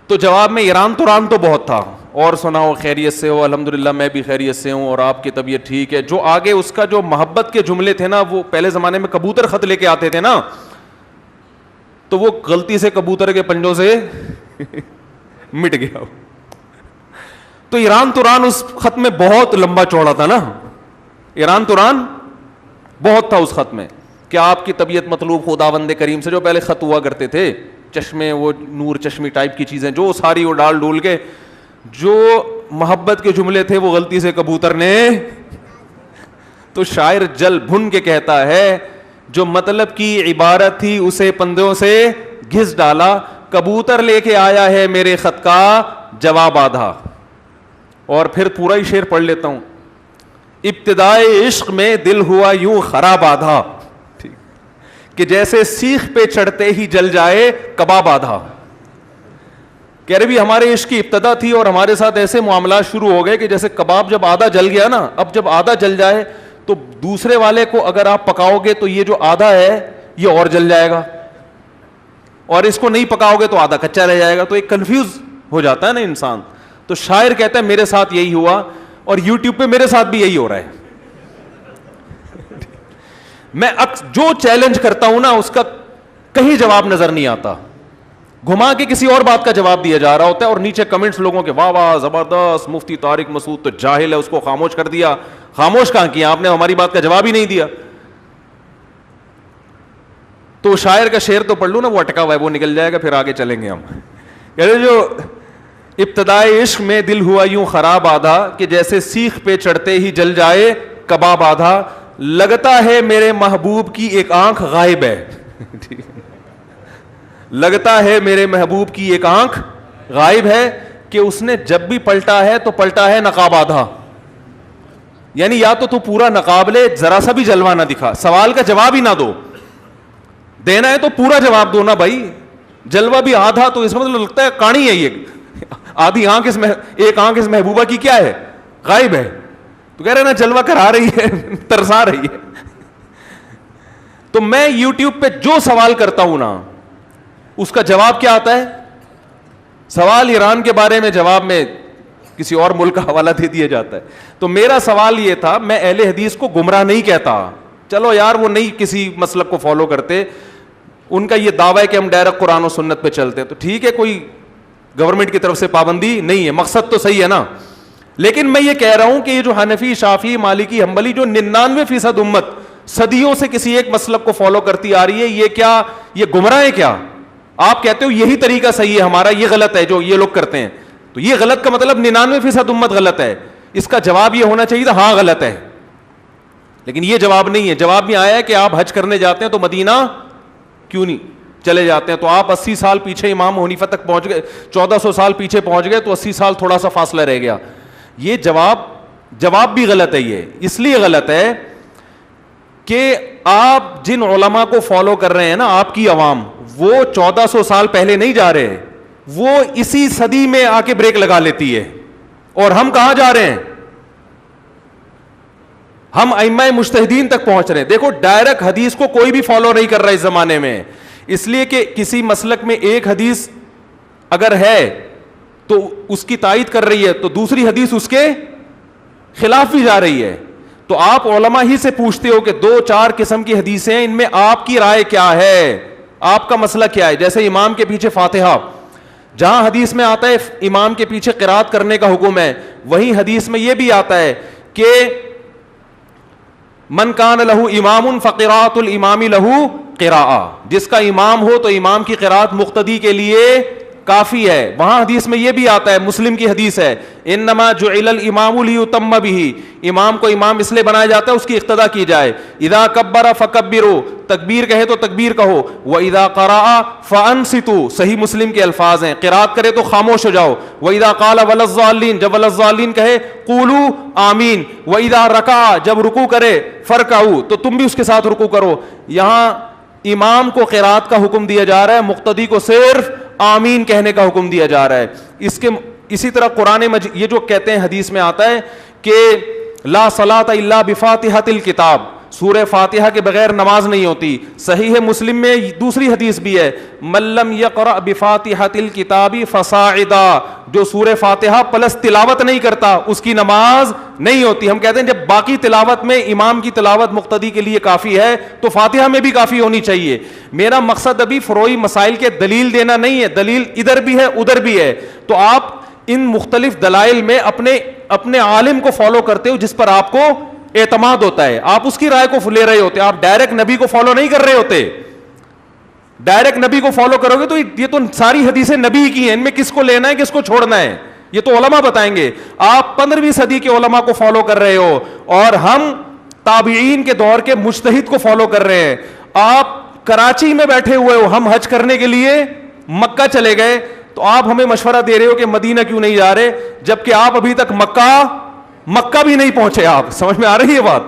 تو جواب میں ایران تو بہت تھا, اور سناؤ خیریت سے ہو؟ الحمدللہ میں بھی خیریت سے ہوں, اور آپ کی طبیعت ٹھیک ہے؟ جو آگے اس کا جو محبت کے جملے تھے نا, وہ پہلے زمانے میں کبوتر خط لے کے آتے تھے نا, تو وہ غلطی سے کبوتر کے پنجوں سے مٹ گیا. تو ایران اس خط میں بہت لمبا چوڑا تھا نا, ایران بہت تھا اس خط میں, کہ آپ کی طبیعت مطلوب خداوند کریم سے. جو پہلے خط ہوا کرتے تھے چشمے, وہ نور چشمی ٹائپ کی چیزیں, جو ساری وہ ڈال ڈول کے جو محبت کے جملے تھے وہ غلطی سے کبوتر نے. تو شاعر جل بھن کے کہتا ہے جو مطلب کی عبارت تھی اسے پندوں سے گھس ڈالا, کبوتر لے کے آیا ہے میرے خط کا جواب آدھا. اور پھر پورا ہی شعر پڑھ لیتا ہوں. ابتدائے عشق میں دل ہوا یوں خراب آدھا, کہ جیسے سیخ پہ چڑھتے ہی جل جائے کباب آدھا. کہہ رہے بھی ہمارے عشق کی ابتدا تھی اور ہمارے ساتھ ایسے معاملات شروع ہو گئے کہ جیسے کباب جب آدھا جل گیا نا, اب جب آدھا جل جائے تو دوسرے والے کو اگر آپ پکاؤ گے تو یہ جو آدھا ہے یہ اور جل جائے گا, اور اس کو نہیں پکاؤ گے تو آدھا کچا رہ جائے گا. تو ایک کنفیوز ہو جاتا ہے نا انسان. تو شاعر کہتا ہے میرے ساتھ یہی ہوا, اور یوٹیوب پہ میرے ساتھ بھی یہی ہو رہا ہے. میں جو چیلنج کرتا ہوں نا اس کا کہیں جواب نظر نہیں آتا, گھما کے کسی اور بات کا جواب دیا جا رہا ہوتا ہے, اور نیچے کمنٹس لوگوں کے واہ واہ زبردست, مفتی طارق مسعود تو جاہل ہے, اس کو خاموش کر دیا. خاموش کہاں کیا, آپ نے ہماری بات کا جواب ہی نہیں دیا. تو شاعر کا شعر تو پڑھ لوں نا, وہ اٹکا ہوا ہے, وہ نکل جائے گا, پھر آگے چلیں گے ہم. جو ابتدائے عشق میں دل ہوا یوں خراب آدھا, کہ جیسے سیخ پہ چڑھتے ہی جل جائے کباب آدھا. لگتا ہے میرے محبوب کی ایک آنکھ غائب ہے. لگتا ہے میرے محبوب کی ایک آنکھ غائب ہے, کہ اس نے جب بھی پلٹا ہے تو پلٹا ہے نقاب آدھا. یعنی یا تو پورا نقاب لے, ذرا سا بھی جلوہ نہ دکھا, سوال کا جواب ہی نہ دو. دینا ہے تو پورا جواب دو نا بھائی, جلوہ بھی آدھا تو اس مطلب لگتا ہے کہانی ہے, یہ آدھی آنکھ ایک آنکھ اس محبوبہ کی کیا ہے, غائب ہے. تو کہہ رہے نا جلوہ کرا رہی ہے, ترسا رہی ہے. تو میں یوٹیوب پہ جو سوال کرتا ہوں نا اس کا جواب کیا آتا ہے, سوال ایران کے بارے میں, جواب میں کسی اور ملک کا حوالہ دے دیا جاتا ہے. تو میرا سوال یہ تھا, میں اہل حدیث کو گمراہ نہیں کہتا, چلو یار وہ نہیں کسی مسلک کو فالو کرتے, ان کا یہ دعویٰ ہے کہ ہم ڈائریکٹ قرآن و سنت پہ چلتے ہیں, تو ٹھیک ہے, کوئی گورنمنٹ کی طرف سے پابندی نہیں ہے, مقصد تو صحیح ہے نا. لیکن میں یہ کہہ رہا ہوں کہ یہ جو حنفی شافعی مالکی حنبلی جو 99% امت صدیوں سے کسی ایک مسلک کو فالو کرتی آ رہی ہے, یہ کیا, یہ گمراہ ہے کیا؟ آپ کہتے ہو یہی طریقہ صحیح ہے ہمارا, یہ غلط ہے جو یہ لوگ کرتے ہیں. تو یہ غلط کا مطلب 99% امت غلط ہے. اس کا جواب یہ ہونا چاہیے تھا ہاں غلط ہے. لیکن یہ جواب نہیں ہے. جواب میں آیا ہے کہ آپ حج کرنے جاتے ہیں تو مدینہ کیوں نہیں چلے جاتے ہیں. تو آپ 80 سال پیچھے امام حنیفہ تک پہنچ گئے, 1400 سال پیچھے پہنچ گئے, تو 80 سال تھوڑا سا فاصلہ رہ گیا. یہ جواب بھی غلط ہے. یہ اس لیے غلط ہے کہ آپ جن علماء کو فالو کر رہے ہیں نا, آپ کی عوام, وہ 1400 سال پہلے نہیں جا رہے, وہ اسی صدی میں آ کے بریک لگا لیتی ہے. اور ہم کہاں جا رہے ہیں؟ ہم ائمہ مجتہدین تک پہنچ رہے ہیں. دیکھو ڈائریکٹ حدیث کو کوئی بھی فالو نہیں کر رہا اس زمانے میں, اس لیے کہ کسی مسلک میں ایک حدیث اگر ہے تو اس کی تائید کر رہی ہے, تو دوسری حدیث اس کے خلاف بھی جا رہی ہے. تو آپ علماء ہی سے پوچھتے ہو کہ 2-4 قسم کی حدیثیں, ان میں آپ کی رائے کیا ہے, آپ کا مسئلہ کیا ہے. جیسے امام کے پیچھے فاتحہ, جہاں حدیث میں آتا ہے امام کے پیچھے قرات کرنے کا حکم ہے, وہیں حدیث میں یہ بھی آتا ہے کہ من کان لہو امام فقراۃ الامام لہو قراءۃ, جس کا امام ہو تو امام کی قرات مقتدی کے لیے کافی ہے. وہاں حدیث میں یہ بھی آتا ہے, مسلم کی حدیث ہے, انما جعل الامام لیتم بہ, امام کو امام اس لیے بنایا جاتا ہے اس کی اقتداء کی جائے. اذا کبر فکبروا, تکبیر کہے تو تکبیر کہو. واذا قرأ فانصتوا, صحیح مسلم کے الفاظ ہیں, قرات کرے تو خاموش ہو جاؤ. واذا قال ولا الضالین, جب ولا الضالین کہے قولوا آمین. واذا رکع, جب رکوع کرے فرکعوا, تو تم بھی اس کے ساتھ رکوع کرو. یہاں امام کو قرات کا حکم دیا جا رہا ہے, مقتدی کو صرف آمین کہنے کا حکم دیا جا رہا ہے. اسی طرح قرآن مجید یہ جو کہتے ہیں حدیث میں آتا ہے کہ لا صلاۃ الا بفاتحۃ الکتاب, سورہ فاتحہ کے بغیر نماز نہیں ہوتی. صحیح مسلم میں دوسری حدیث بھی ہے, من لم یقرأ بفاتحۃ الکتاب فصاعدا, جو سورہ فاتحہ پلس تلاوت نہیں کرتا اس کی نماز نہیں ہوتی. ہم کہتے ہیں جب باقی تلاوت میں امام کی تلاوت مقتدی کے لیے کافی ہے تو فاتحہ میں بھی کافی ہونی چاہیے. میرا مقصد ابھی فروعی مسائل کے دلیل دینا نہیں ہے, دلیل ادھر بھی ہے ادھر بھی ہے. تو آپ ان مختلف دلائل میں اپنے عالم کو فالو کرتے ہو جس پر آپ کو اعتماد ہوتا ہے, آپ اس کی رائے کو لے رہے ہوتے, آپ ڈائریکٹ نبی کو فالو نہیں کر رہے ہوتے. ڈائریکٹ نبی کو فالو کرو گے تو یہ تو ساری حدیثیں نبی کی ہیں, ان میں کس کو لینا ہے کس کو چھوڑنا ہے یہ تو علماء بتائیں گے. آپ 15ویں صدی کے علماء کو فالو کر رہے ہو اور ہم تابعین کے دور کے مجتہد کو فالو کر رہے ہیں. آپ کراچی میں بیٹھے ہوئے ہو, ہم حج کرنے کے لیے مکہ چلے گئے, تو آپ ہمیں مشورہ دے رہے ہو کہ مدینہ کیوں نہیں جا رہے, جبکہ آپ ابھی تک مکہ بھی نہیں پہنچے. آپ سمجھ میں آ رہی ہے بات؟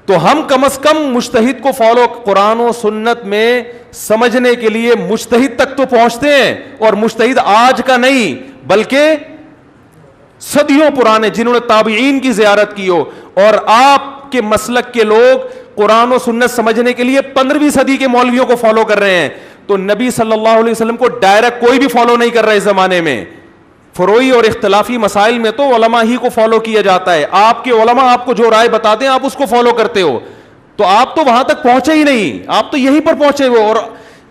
تو ہم کم از کم مجتہد کو فالو, قرآن و سنت میں سمجھنے کے لیے مجتہد تک تو پہنچتے ہیں, اور مجتہد آج کا نہیں بلکہ صدیوں پرانے جنہوں نے تابعین کی زیارت کی ہو. اور آپ کے مسلک کے لوگ قرآن و سنت سمجھنے کے لیے 15ویں صدی کے مولویوں کو فالو کر رہے ہیں. تو نبی صلی اللہ علیہ وسلم کو ڈائریکٹ کوئی بھی فالو نہیں کر رہا اس زمانے میں. فروعی اور اختلافی مسائل میں تو علماء ہی کو فالو کیا جاتا ہے. آپ کے علماء آپ کو جو رائے بتاتے ہیں آپ اس کو فالو کرتے ہو, تو آپ تو وہاں تک پہنچے ہی نہیں, آپ تو یہیں پر پہنچے ہوئے. اور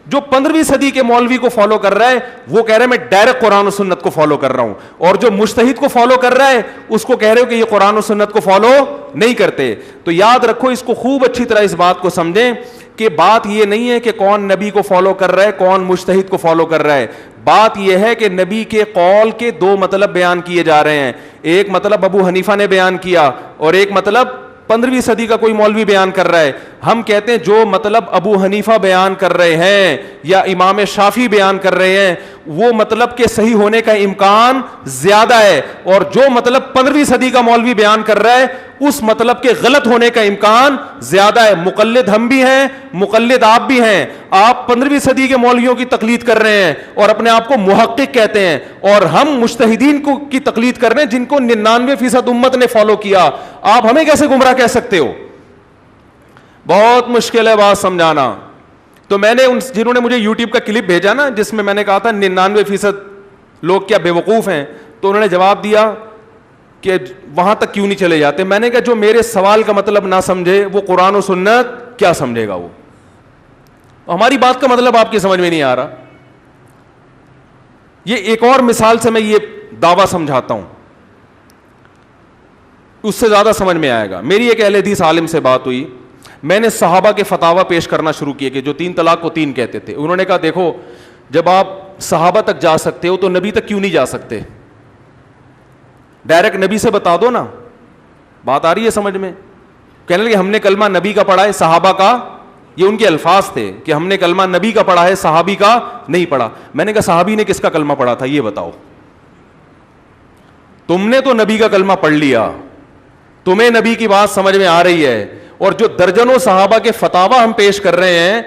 جو 15ویں صدی کے مولوی کو فالو کر رہا ہے وہ کہہ رہے ہیں میں ڈائریکٹ قرآن و سنت کو فالو کر رہا ہوں, اور جو مجتہد کو فالو کر رہا ہے اس کو کہہ رہے ہو کہ یہ قرآن و سنت کو فالو نہیں کرتے. تو یاد رکھو, اس کو خوب اچھی طرح اس بات کو سمجھیں کہ بات یہ نہیں ہے کہ کون نبی کو فالو کر رہا ہے کون مجتہد کو فالو کر رہا ہے. بات یہ ہے کہ نبی کے قول کے 2 مطلب بیان کیے جا رہے ہیں. ایک مطلب ابو حنیفہ نے بیان کیا اور ایک مطلب 15ویں صدی کا کوئی مولوی بیان کر رہا ہے. ہم کہتے ہیں جو مطلب ابو حنیفہ بیان کر رہے ہیں یا امام شافعی بیان کر رہے ہیں وہ مطلب کے صحیح ہونے کا امکان زیادہ ہے, اور جو مطلب 15ویں صدی کا مولوی بیان کر رہا ہے اس مطلب کے غلط ہونے کا امکان زیادہ ہے. مقلد ہم بھی ہیں, مقلد آپ بھی ہیں. آپ 15ویں صدی کے مولویوں کی تقلید کر رہے ہیں اور اپنے آپ کو محقق کہتے ہیں, اور ہم مجتہدین کی تقلید کر رہے ہیں جن کو 99% امت نے فالو کیا. آپ ہمیں کیسے گمراہ کہہ سکتے ہو؟ بہت مشکل ہے بات سمجھانا. تو میں نے جنہوں نے مجھے یوٹیوب کا کلپ بھیجا نا جس میں نے کہا تھا 99% لوگ کیا بے وقوف ہیں, تو انہوں نے جواب دیا کہ وہاں تک کیوں نہیں چلے جاتے. میں نے کہا جو میرے سوال کا مطلب نہ سمجھے وہ قرآن و سنت کیا سمجھے گا؟ وہ ہماری بات کا مطلب آپ کی سمجھ میں نہیں آ رہا. یہ ایک اور مثال سے میں یہ دعویٰ سمجھاتا ہوں, اس سے زیادہ سمجھ میں آئے گا. میری ایک اہل حدیث عالم سے بات ہوئی, میں نے صحابہ کے فتاویٰ پیش کرنا شروع کیے کہ جو 3 طلاق کو 3 کہتے تھے. انہوں نے کہا دیکھو جب آپ صحابہ تک جا سکتے ہو تو نبی تک کیوں نہیں جا سکتے؟ ڈائریکٹ نبی سے بتا دو نا. بات آ رہی ہے سمجھ میں؟
کہنے لگے ہم نے کلمہ نبی کا پڑھا ہے صحابہ کا, یہ ان کے الفاظ تھے کہ ہم نے کلمہ نبی کا پڑھا ہے صحابی کا نہیں پڑھا. میں نے کہا صحابی نے کس کا کلمہ پڑھا تھا یہ بتاؤ. تم نے تو نبی کا کلمہ پڑھ لیا, تمہیں نبی کی بات سمجھ میں آ رہی ہے, اور جو درجنوں صحابہ کے فتاوا ہم پیش کر رہے ہیں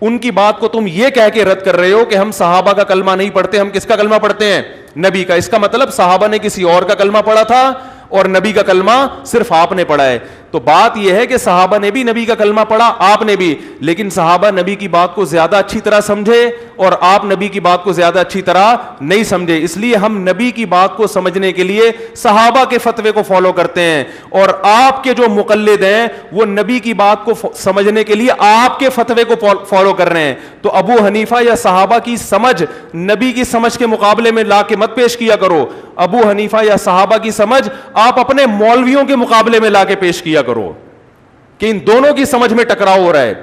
ان کی بات کو تم یہ کہہ کے رد کر رہے ہو کہ ہم صحابہ کا کلمہ نہیں پڑھتے, ہم کس کا کلمہ پڑھتے ہیں؟ نبی کا. اس کا مطلب صحابہ نے کسی اور کا کلمہ پڑھا تھا اور نبی کا کلمہ صرف آپ نے پڑھا ہے. تو بات یہ ہے کہ صحابہ نے بھی نبی کا کلمہ پڑھا, آپ نے بھی, لیکن صحابہ نبی کی بات کو زیادہ اچھی طرح سمجھے اور آپ نبی کی بات کو زیادہ اچھی طرح نہیں سمجھے. اس لیے ہم نبی کی بات کو سمجھنے کے لیے صحابہ کے فتوے کو فالو کرتے ہیں, اور آپ کے جو مقلد ہیں وہ نبی کی بات کو سمجھنے کے لیے آپ کے فتوے کو فالو کر رہے ہیں. تو ابو حنیفہ یا صحابہ کی سمجھ نبی کی سمجھ کے مقابلے میں لا کے مت پیش کیا کرو. ابو حنیفہ یا صحابہ کی سمجھ آپ اپنے مولویوں کے مقابلے میں لا کے پیش کیا کرو کہ ان دونوں کی سمجھ میں ٹکراؤ ہو رہا ہے.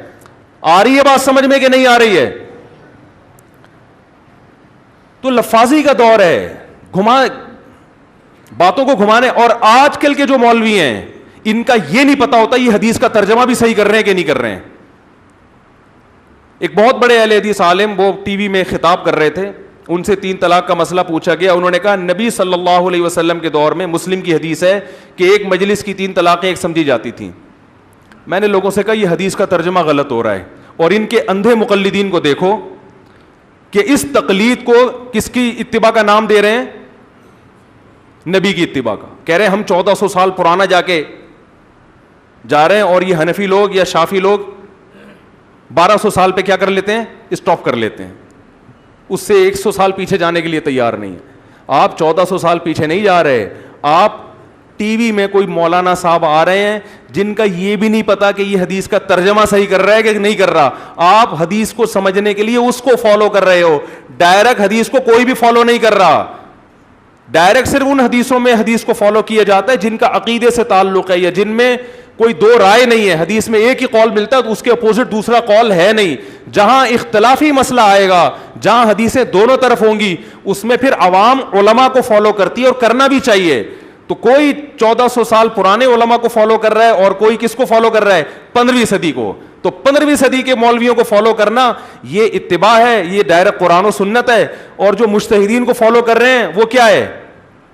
آ رہی ہے بات سمجھ میں کہ نہیں آ رہی ہے؟ تو لفاظی کا دور ہے, باتوں کو گھمانے. اور آج کل کے جو مولوی ہیں ان کا یہ نہیں پتا ہوتا یہ حدیث کا ترجمہ بھی صحیح کر رہے ہیں کہ نہیں کر رہے ہیں. ایک بہت بڑے اہل حدیث عالم وہ ٹی وی میں خطاب کر رہے تھے, ان سے 3 طلاق کا مسئلہ پوچھا گیا. انہوں نے کہا نبی صلی اللہ علیہ وسلم کے دور میں, مسلم کی حدیث ہے کہ ایک مجلس کی 3 طلاقیں ایک سمجھی جاتی تھیں. میں نے لوگوں سے کہا یہ حدیث کا ترجمہ غلط ہو رہا ہے, اور ان کے اندھے مقلدین کو دیکھو کہ اس تقلید کو کس کی اتباع کا نام دے رہے ہیں؟ نبی کی اتباع کا. کہہ رہے ہیں ہم 1400 سال پرانا جا رہے ہیں, اور یہ حنفی لوگ یا شافی لوگ 1200 سال پہ کیا کر لیتے ہیں؟ اسٹاپ کر لیتے ہیں, اس سے 100 سال پیچھے جانے کے لیے تیار نہیں ہے. آپ 1400 سال پیچھے نہیں جا رہے, آپ ٹی وی میں کوئی مولانا صاحب آ رہے ہیں جن کا یہ بھی نہیں پتا کہ یہ حدیث کا ترجمہ صحیح کر رہا ہے کہ نہیں کر رہا. آپ حدیث کو سمجھنے کے لیے اس کو فالو کر رہے ہو, ڈائریکٹ حدیث کو کوئی بھی فالو نہیں کر رہا. ڈائریکٹ صرف ان حدیثوں میں حدیث کو فالو کیا جاتا ہے جن کا عقیدے سے تعلق ہے یا جن میں کوئی 2 رائے نہیں ہے. حدیث میں ایک ہی قول ملتا ہے تو اس کے اپوزٹ دوسرا قول ہے نہیں. جہاں اختلافی مسئلہ آئے گا, جہاں حدیثیں دونوں طرف ہوں گی, اس میں پھر عوام علماء کو فالو کرتی ہے, اور کرنا بھی چاہیے. تو کوئی 1400 سال پرانے علماء کو فالو کر رہا ہے اور کوئی کس کو فالو کر رہا ہے؟ 15ویں صدی کو. تو 15ویں صدی کے مولویوں کو فالو کرنا یہ اتباع ہے, یہ ڈائریکٹ قرآن و سنت ہے. اور جو مجتہدین کو فالو کر رہے ہیں وہ کیا ہے؟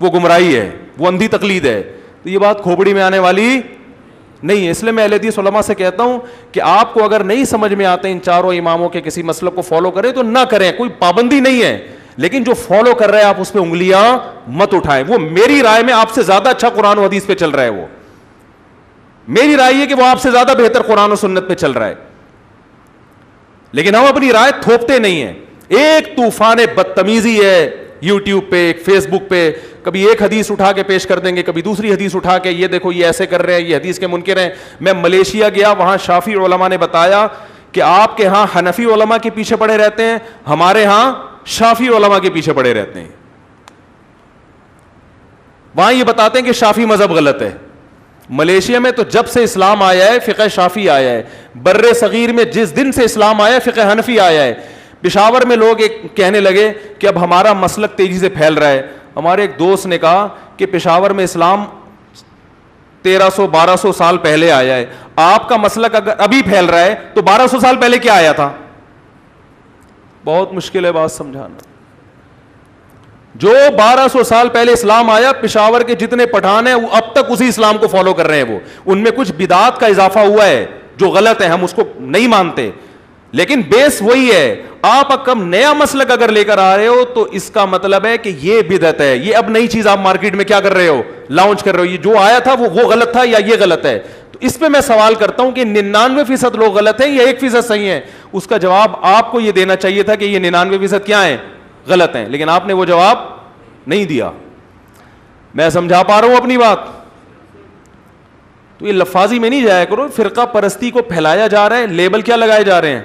وہ گمراہی ہے, وہ اندھی تقلید ہے. تو یہ بات کھوپڑی میں آنے والی نہیں ہے. اس لیے میں اہل حدیث علماء سے کہتا ہوں کہ آپ کو اگر نہیں سمجھ میں آتے ان 4 اماموں کے کسی مسلک کو فالو کریں تو نہ کریں, کوئی پابندی نہیں ہے, لیکن جو فالو کر رہے ہیں آپ اس پہ انگلیاں مت اٹھائیں. وہ میری رائے میں آپ سے زیادہ اچھا قرآن و حدیث پہ چل رہا ہے, وہ میری رائے ہے کہ وہ آپ سے زیادہ بہتر قرآن و سنت پہ چل رہا ہے, لیکن ہم اپنی رائے تھوپتے نہیں ہیں. ایک طوفان بدتمیزی ہے یوٹیوب پہ, فیس بک پہ, کبھی ایک حدیث اٹھا کے پیش کر دیں گے, کبھی دوسری حدیث اٹھا کے یہ دیکھو یہ ایسے کر رہے ہیں, یہ حدیث کے منکر ہیں. میں ملیشیا گیا, وہاں شافی علماء نے بتایا کہ آپ کے ہاں حنفی علماء کے پیچھے پڑے رہتے ہیں, ہمارے ہاں شافی علماء کے پیچھے پڑے رہتے ہیں. وہاں یہ بتاتے ہیں کہ شافی مذہب غلط ہے. ملیشیا میں تو جب سے اسلام آیا ہے فقہ شافی آیا ہے, بر صغیر میں جس دن سے اسلام آیا ہے فقہ حنفی آیا ہے. پشاور میں لوگ ایک کہنے لگے کہ اب ہمارا مسلک تیزی سے پھیل رہا ہے. ہمارے ایک دوست نے کہا کہ پشاور میں اسلام 1300-1200 سال پہلے آیا ہے, آپ کا مسلک اگر ابھی پھیل رہا ہے تو 1200 سال پہلے کیا آیا تھا؟ بہت مشکل ہے بات سمجھانا. جو 1200 سال پہلے اسلام آیا, پشاور کے جتنے پٹھان ہیں وہ اب تک اسی اسلام کو فالو کر رہے ہیں. وہ ان میں کچھ بدعات کا اضافہ ہوا ہے جو غلط ہے, ہم اس کو نہیں مانتے, لیکن بیس وہی ہے. آپ کم نیا مسلک اگر لے کر آ رہے ہو تو اس کا مطلب ہے کہ یہ بدعت ہے, یہ اب نئی چیز آپ مارکیٹ میں کیا کر رہے ہو؟ لانچ کر رہے ہو. یہ جو آیا تھا وہ غلط تھا یا یہ غلط ہے؟ تو اس پہ میں سوال کرتا ہوں کہ 99% لوگ غلط ہیں یا 1% صحیح ہیں؟ اس کا جواب آپ کو یہ دینا چاہیے تھا کہ یہ 99% کیا ہیں؟ غلط ہیں, لیکن آپ نے وہ جواب نہیں دیا. میں سمجھا پا رہا ہوں اپنی بات؟ تو یہ لفاظی میں نہیں جایا کرو. فرقہ پرستی کو پھیلایا جا رہا ہے, لیبل کیا لگائے جا رہے ہیں؟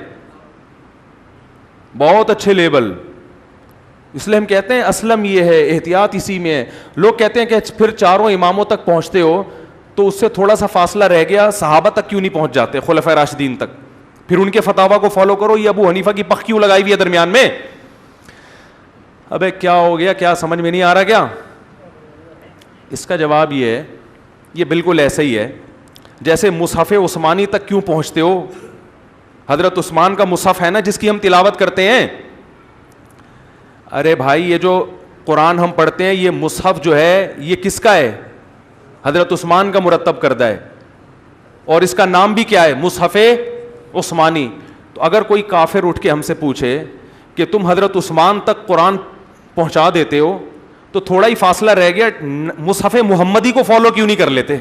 بہت اچھے لیبل. اس لیے ہم کہتے ہیں اسلم یہ ہے, احتیاط اسی میں ہے. لوگ کہتے ہیں کہ پھر 4 اماموں تک پہنچتے ہو تو اس سے تھوڑا سا فاصلہ رہ گیا, صحابہ تک کیوں نہیں پہنچ جاتے, خلفائے راشدین تک, پھر ان کے فتاوا کو فالو کرو. یہ ابو حنیفہ کی پخ کیوں لگائی ہوئی ہے درمیان میں؟ ابے کیا ہو گیا, کیا سمجھ میں نہیں آ رہا کیا؟ اس کا جواب یہ ہے, یہ بالکل ایسا ہی ہے. جیسے مصحف عثمانی تک کیوں پہنچتے ہو؟ حضرت عثمان کا مصحف ہے نا جس کی ہم تلاوت کرتے ہیں. ارے بھائی یہ جو قرآن ہم پڑھتے ہیں یہ مصحف جو ہے یہ کس کا ہے؟ حضرت عثمان کا مرتب کردہ ہے, اور اس کا نام بھی کیا ہے؟ مصحف عثمانی. تو اگر کوئی کافر اٹھ کے ہم سے پوچھے کہ تم حضرت عثمان تک قرآن پہنچا دیتے ہو تو تھوڑا ہی فاصلہ رہ گیا, مصحف محمدی کو فالو کیوں نہیں کر لیتے؟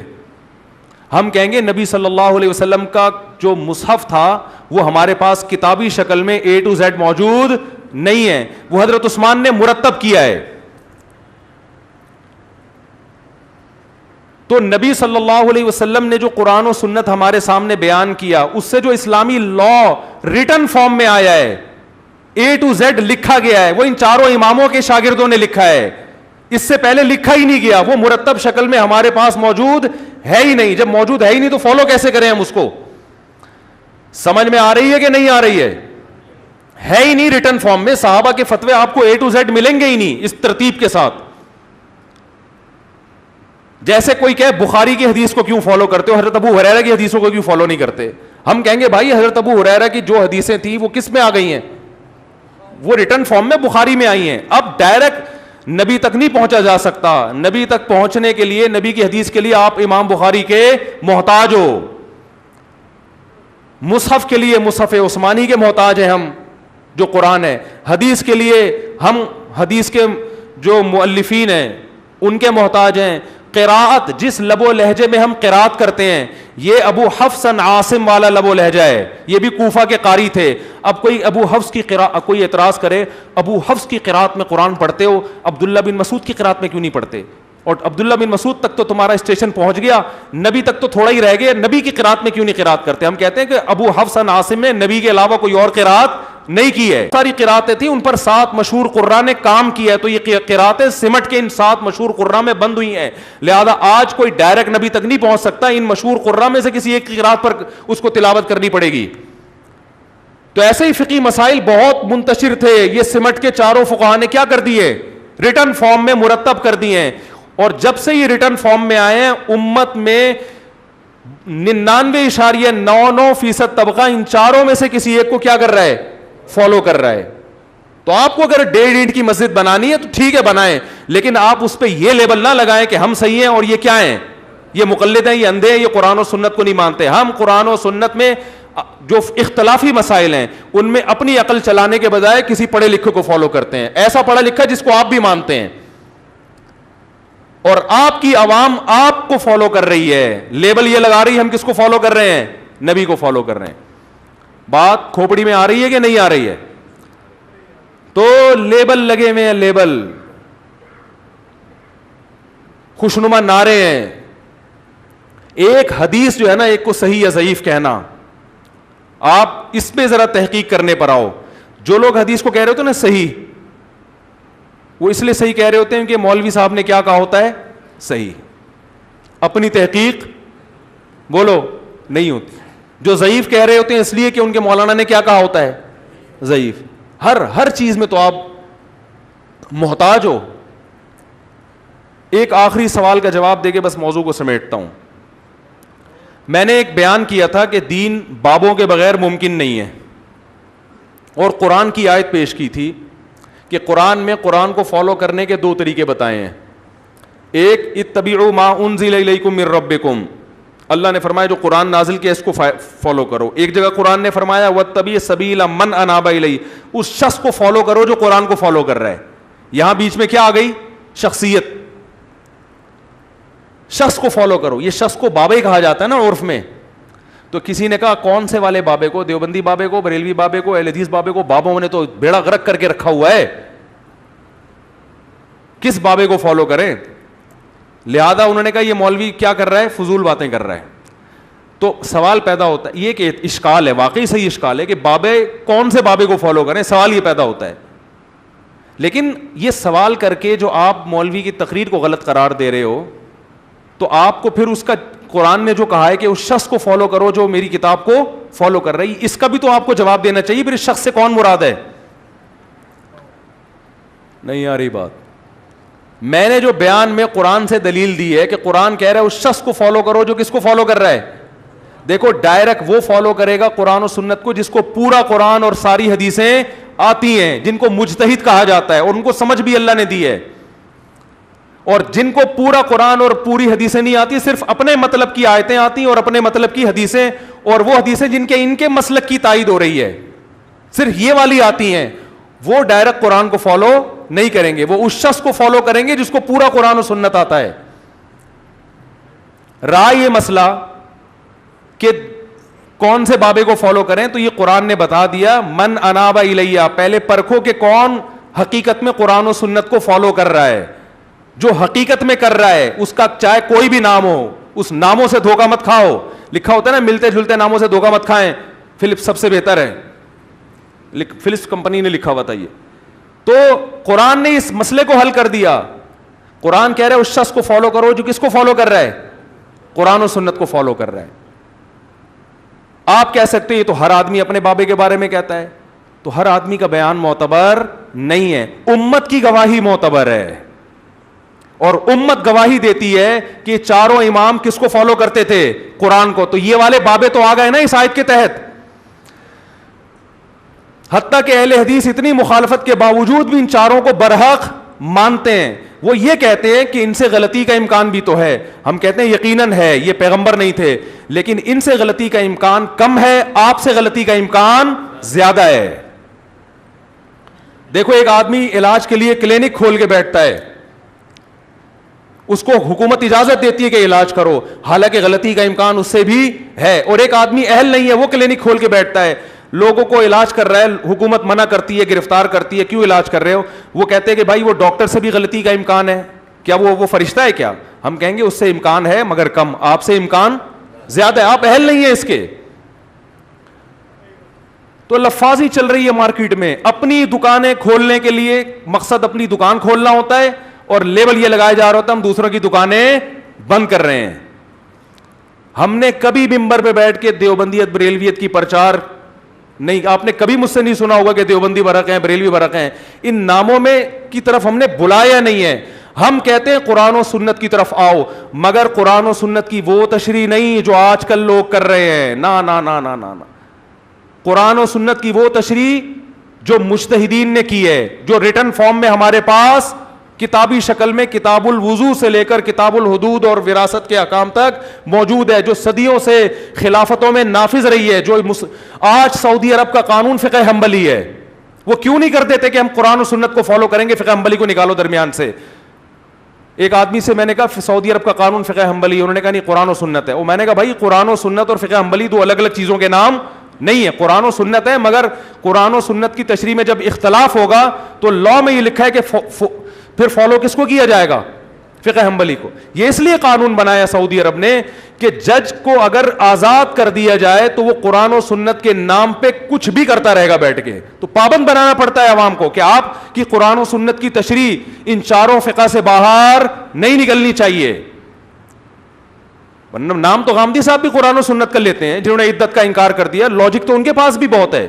ہم کہیں گے نبی صلی اللہ علیہ وسلم کا جو مصحف تھا وہ ہمارے پاس کتابی شکل میں A to Z موجود نہیں ہے, وہ حضرت عثمان نے مرتب کیا ہے. تو نبی صلی اللہ علیہ وسلم نے جو قرآن و سنت ہمارے سامنے بیان کیا, اس سے جو اسلامی لا ریٹن فارم میں آیا ہے, A to Z لکھا گیا ہے, وہ ان چاروں اماموں کے شاگردوں نے لکھا ہے, اس سے پہلے لکھا ہی نہیں گیا, وہ مرتب شکل میں ہمارے پاس موجود ہے ہی نہیں. جب موجود ہے ہی نہیں تو فالو کیسے کریں ہم اس کو؟ سمجھ میں آ رہی ہے کہ نہیں آ رہی ہے ہی نہیں ریٹن فارم میں. صحابہ کے فتوے آپ کو A to Z ملیں گے ہی نہیں اس ترتیب کے ساتھ. جیسے کوئی کہے بخاری کی حدیث کو کیوں فالو کرتے ہو, حضرت ابو ہریرہ کی حدیثوں کو کیوں فالو نہیں کرتے؟ ہم کہیں گے بھائی حضرت ابو ہریرہ کی جو حدیثیں تھیں وہ کس میں آ گئی ہیں؟ وہ ریٹن فارم میں بخاری میں آئی ہیں. اب ڈائریکٹ نبی تک نہیں پہنچا جا سکتا. نبی تک پہنچنے کے لیے, نبی کی حدیث کے لیے آپ امام بخاری کے محتاج ہو. مصحف کے لیے مصحف عثمانی کے محتاج ہیں ہم جو قرآن ہے. حدیث کے لیے ہم حدیث کے جو مؤلفین ہیں ان کے محتاج ہیں. قراءت, جس لب و لہجے میں ہم قراءت کرتے ہیں, یہ ابو حفص عاصم والا لب و لہجہ ہے, یہ بھی کوفہ کے قاری تھے. اب کوئی ابو حفص کی قراءت, کوئی اعتراض کرے ابو حفص کی قراءت میں قرآن پڑھتے ہو, عبداللہ بن مسعود کی قراءت میں کیوں نہیں پڑھتے؟ اور عبداللہ بن مسعود تک تو تمہارا اسٹیشن پہنچ گیا, نبی تک تو تھوڑا ہی رہ گیا, نبی کی قراءت میں کیوں نہیں قراءت کرتے؟ ہم کہتے ہیں کہ ابو حفص عاصم نے نبی کے علاوہ کوئی اور قراءت نہیں کی ہے. ساری قراءتیں تھیں, ان پر 7 مشہور قراء نے کام کیا ہے, تو یہ قراءتیں سمٹ کے ان 7 مشہور قراء میں بند ہوئی ہیں. لہذا آج کوئی ڈائریکٹ نبی تک نہیں پہنچ سکتا, ان مشہور قراء میں سے کسی ایک قراءت پر اس کو تلاوت کرنی پڑے گی. تو ایسے ہی فقہی مسائل بہت منتشر تھے, یہ سمٹ کے چاروں فقہا نے کیا کر دیے؟ ریٹن فارم میں مرتب کر دیے ہیں. اور جب سے یہ ریٹن فارم میں آئے ہیں, امت میں 99.99% طبقہ ان چاروں میں سے کسی ایک کو کیا کر رہا ہے؟ فالو کر رہا ہے. تو آپ کو اگر 1.5 اینٹ کی مسجد بنانی ہے تو ٹھیک ہے بنائیں, لیکن آپ اس پہ یہ لیبل نہ لگائیں کہ ہم صحیح ہیں اور یہ کیا ہیں, یہ مقلد ہیں, یہ اندھے ہیں, یہ قرآن و سنت کو نہیں مانتے. ہم قرآن و سنت میں جو اختلافی مسائل ہیں ان میں اپنی عقل چلانے کے بجائے کسی پڑھے لکھے کو فالو کرتے ہیں, ایسا پڑھا لکھا جس کو آپ بھی مانتے ہیں, اور آپ کی عوام آپ کو فالو کر رہی ہے. لیبل یہ لگا رہی ہے ہم کس کو فالو کر رہے ہیں؟ نبی کو فالو کر رہے ہیں. بات کھوپڑی میں آ رہی ہے کہ نہیں آ رہی ہے؟ تو لیبل لگے ہوئے ہیں, لیبل, خوشنما نعرے ہیں. ایک حدیث جو ہے نا, ایک کو صحیح یا ضعیف کہنا, آپ اس پہ ذرا تحقیق کرنے پر آؤ. جو لوگ حدیث کو کہہ رہے ہوتے ہیں نا صحیح, وہ اس لیے صحیح کہہ رہے ہوتے ہیں کہ مولوی صاحب نے کیا کہا ہوتا ہے؟ صحیح. اپنی تحقیق بولو نہیں ہوتی. جو ضعیف کہہ رہے ہوتے ہیں اس لیے کہ ان کے مولانا نے کیا کہا ہوتا ہے؟ ضعیف. ہر چیز میں تو آپ محتاج ہو. ایک آخری سوال کا جواب دے کے بس موضوع کو سمیٹتا ہوں. میں نے ایک بیان کیا تھا کہ دین بابوں کے بغیر ممکن نہیں ہے, اور قرآن کی آیت پیش کی تھی کہ قرآن میں قرآن کو فالو کرنے کے 2 طریقے بتائے ہیں. ایک اتبعوا ما انزل الیکم من ربکم, اللہ نے فرمایا جو قرآن نازل کیا اس کو فالو کرو. ایک جگہ قرآن نے فرمایا واتبع سبیل من اناب الی, اس شخص کو فالو کرو جو قرآن کو فالو کر رہا ہے. یہاں بیچ میں کیا آ گئی؟ شخصیت. شخص کو فالو کرو. یہ شخص کو بابے کہا جاتا ہے نا عرف میں. تو کسی نے کہا کون سے والے بابے کو؟ دیوبندی بابے کو, بریلوی بابے کو, اہل حدیث بابے کو؟ بابوں نے تو بیڑا غرق کر کے رکھا ہوا ہے, کس بابے کو فالو کریں؟ لہذا انہوں نے کہا یہ مولوی کیا کر رہا ہے؟ فضول باتیں کر رہا ہے. تو سوال پیدا ہوتا ہے یہ کہ اشکال ہے, واقعی صحیح اشکال ہے کہ بابے کون سے بابے کو فالو کریں, سوال یہ پیدا ہوتا ہے. لیکن یہ سوال کر کے جو آپ مولوی کی تقریر کو غلط قرار دے رہے ہو, تو آپ کو پھر اس کا قرآن نے جو کہا ہے کہ اس شخص کو فالو کرو جو میری کتاب کو فالو کر رہی, اس کا بھی تو آپ کو جواب دینا چاہیے. پھر اس شخص سے کون مراد ہے؟ نہیں آ رہی بات. میں نے جو بیان میں قرآن سے دلیل دی ہے کہ قرآن کہہ رہا ہے اس شخص کو فالو کرو جو کس کو فالو کر رہا ہے؟ دیکھو ڈائریکٹ وہ فالو کرے گا قرآن و سنت کو جس کو پورا قرآن اور ساری حدیثیں آتی ہیں, جن کو مجتہد کہا جاتا ہے اور ان کو سمجھ بھی اللہ نے دی ہے. اور جن کو پورا قرآن اور پوری حدیثیں نہیں آتی, صرف اپنے مطلب کی آیتیں آتی ہیں اور اپنے مطلب کی حدیثیں, اور وہ حدیثیں جن کے ان کے مسلک کی تائید ہو رہی ہے, صرف یہ والی آتی ہیں, وہ ڈائریکٹ قرآن کو فالو نہیں کریں گے. وہ اس شخص کو فالو کریں گے جس کو پورا قرآن و سنت آتا ہے. رہا یہ مسئلہ کہ کون سے بابے کو فالو کریں, تو یہ قرآن نے بتا دیا, من انابا الیہ, پہلے پرکھو کہ کون حقیقت میں قرآن و سنت کو فالو کر رہا ہے. جو حقیقت میں کر رہا ہے اس کا چاہے کوئی بھی نام ہو, اس ناموں سے دھوکہ مت کھاؤ. لکھا ہوتا ہے نا, ملتے جلتے ناموں سے دھوکہ مت کھائیں, فلپس سب سے بہتر ہے, فلپس کمپنی نے لکھا ہوا تھا یہ. تو قرآن نے اس مسئلے کو حل کر دیا. قرآن کہہ رہا ہے اس شخص کو فالو کرو جو کس کو فالو کر رہا ہے, قرآن و سنت کو فالو کر رہا ہے. آپ کہہ سکتے ہیں یہ تو ہر آدمی اپنے بابے کے بارے میں کہتا ہے, تو ہر آدمی کا بیان معتبر نہیں ہے, امت کی گواہی معتبر ہے. اور امت گواہی دیتی ہے کہ چاروں امام کس کو فالو کرتے تھے, قرآن کو. تو یہ والے بابے تو آ گئے نا اس آیت کے تحت. حتیٰ کہ اہل حدیث اتنی مخالفت کے باوجود بھی ان چاروں کو برحق مانتے ہیں. وہ یہ کہتے ہیں کہ ان سے غلطی کا امکان بھی تو ہے. ہم کہتے ہیں یقیناً ہے, یہ پیغمبر نہیں تھے, لیکن ان سے غلطی کا امکان کم ہے, آپ سے غلطی کا امکان زیادہ ہے. دیکھو ایک آدمی علاج کے لیے کلینک کھول کے بیٹھتا ہے, اس کو حکومت اجازت دیتی ہے کہ علاج کرو, حالانکہ غلطی کا امکان اس سے بھی ہے. اور ایک آدمی اہل نہیں ہے, وہ کلینک کھول کے بیٹھتا ہے, لوگوں کو علاج کر رہا ہے, حکومت منع کرتی ہے, گرفتار کرتی ہے, کیوں علاج کر رہے ہو؟ وہ کہتے ہیں کہ بھائی وہ ڈاکٹر سے بھی غلطی کا امکان ہے, کیا وہ فرشتہ ہے کیا؟ ہم کہیں گے اس سے امکان ہے مگر کم, آپ سے امکان زیادہ ہے, آپ اہل نہیں ہیں اس کے. تو لفاظی چل رہی ہے مارکیٹ میں. اپنی دکانیں کھولنے کے لیے مقصد اپنی دکان کھولنا ہوتا ہے, اور لیبل یہ لگایا جا رہا ہوتا ہے ہم دوسروں کی دکانیں بند کر رہے ہیں. ہم نے کبھی ممبر پہ بیٹھ کے دیوبندیت بریلویت کی پرچار نہیں, آپ نے کبھی مجھ سے نہیں سنا ہوگا کہ دیوبندی برق ہیں, بریلوی برق ہیں. ان ناموں میں کی طرف ہم نے بلایا نہیں ہے. ہم کہتے ہیں قرآن و سنت کی طرف آؤ, مگر قرآن و سنت کی وہ تشریح نہیں جو آج کل لوگ کر رہے ہیں. نا نا نا نا نا, قرآن و سنت کی وہ تشریح جو مجتہدین نے کی ہے, جو ریٹن فارم میں ہمارے پاس کتابی شکل میں کتاب الوضو سے لے کر کتاب الحدود اور وراثت کے احکام تک موجود ہے, جو صدیوں سے خلافتوں میں نافذ رہی ہے. جو آج سعودی عرب کا قانون فقہ حنبلی ہے, وہ کیوں نہیں کر دیتے کہ ہم قرآن و سنت کو فالو کریں گے, فقہ حنبلی کو نکالو درمیان سے. ایک آدمی سے میں نے کہا سعودی عرب کا قانون فقہ حنبلی, انہوں نے کہا نہیں قرآن و سنت ہے. وہ میں نے کہا بھائی قرآن و سنت اور فقہ حنبلی دو الگ الگ چیزوں کے نام نہیں ہے, قرآن و سنت ہے, مگر قرآن و سنت کی تشریح میں جب اختلاف ہوگا تو لاء میں یہ لکھا ہے کہ پھر فالو کس کو کیا جائے گا, فقہ حنبلی کو. یہ اس لیے قانون بنایا سعودی عرب نے کہ جج کو اگر آزاد کر دیا جائے تو وہ قرآن و سنت کے نام پہ کچھ بھی کرتا رہے گا بیٹھ کے. تو پابند بنانا پڑتا ہے عوام کو کہ آپ کی قرآن و سنت کی تشریح ان چاروں فقہ سے باہر نہیں نکلنی چاہیے. نام تو غامدی صاحب بھی قرآن و سنت کر لیتے ہیں جنہوں نے عدت کا انکار کر دیا, لاجک تو ان کے پاس بھی بہت ہے.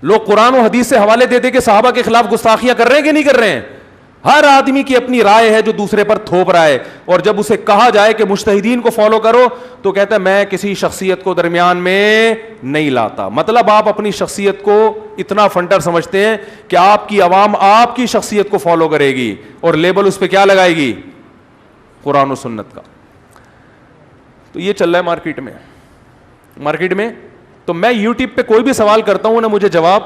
لوگ قرآن و حدیث سے حوالے دے دے کے صحابہ کے خلاف گستاخیاں کر رہے ہیں کہ نہیں کر رہے ہیں؟ ہر آدمی کی اپنی رائے ہے جو دوسرے پر تھوپ رہا ہے, اور جب اسے کہا جائے کہ مجتہدین کو فالو کرو تو کہتا ہے میں کسی شخصیت کو درمیان میں نہیں لاتا. مطلب آپ اپنی شخصیت کو اتنا فنٹر سمجھتے ہیں کہ آپ کی عوام آپ کی شخصیت کو فالو کرے گی, اور لیبل اس پہ کیا لگائے گی, قرآن و سنت کا. تو یہ چل رہا ہے مارکیٹ میں. تو میں یوٹیوب پہ کوئی بھی سوال کرتا ہوں نا, مجھے جواب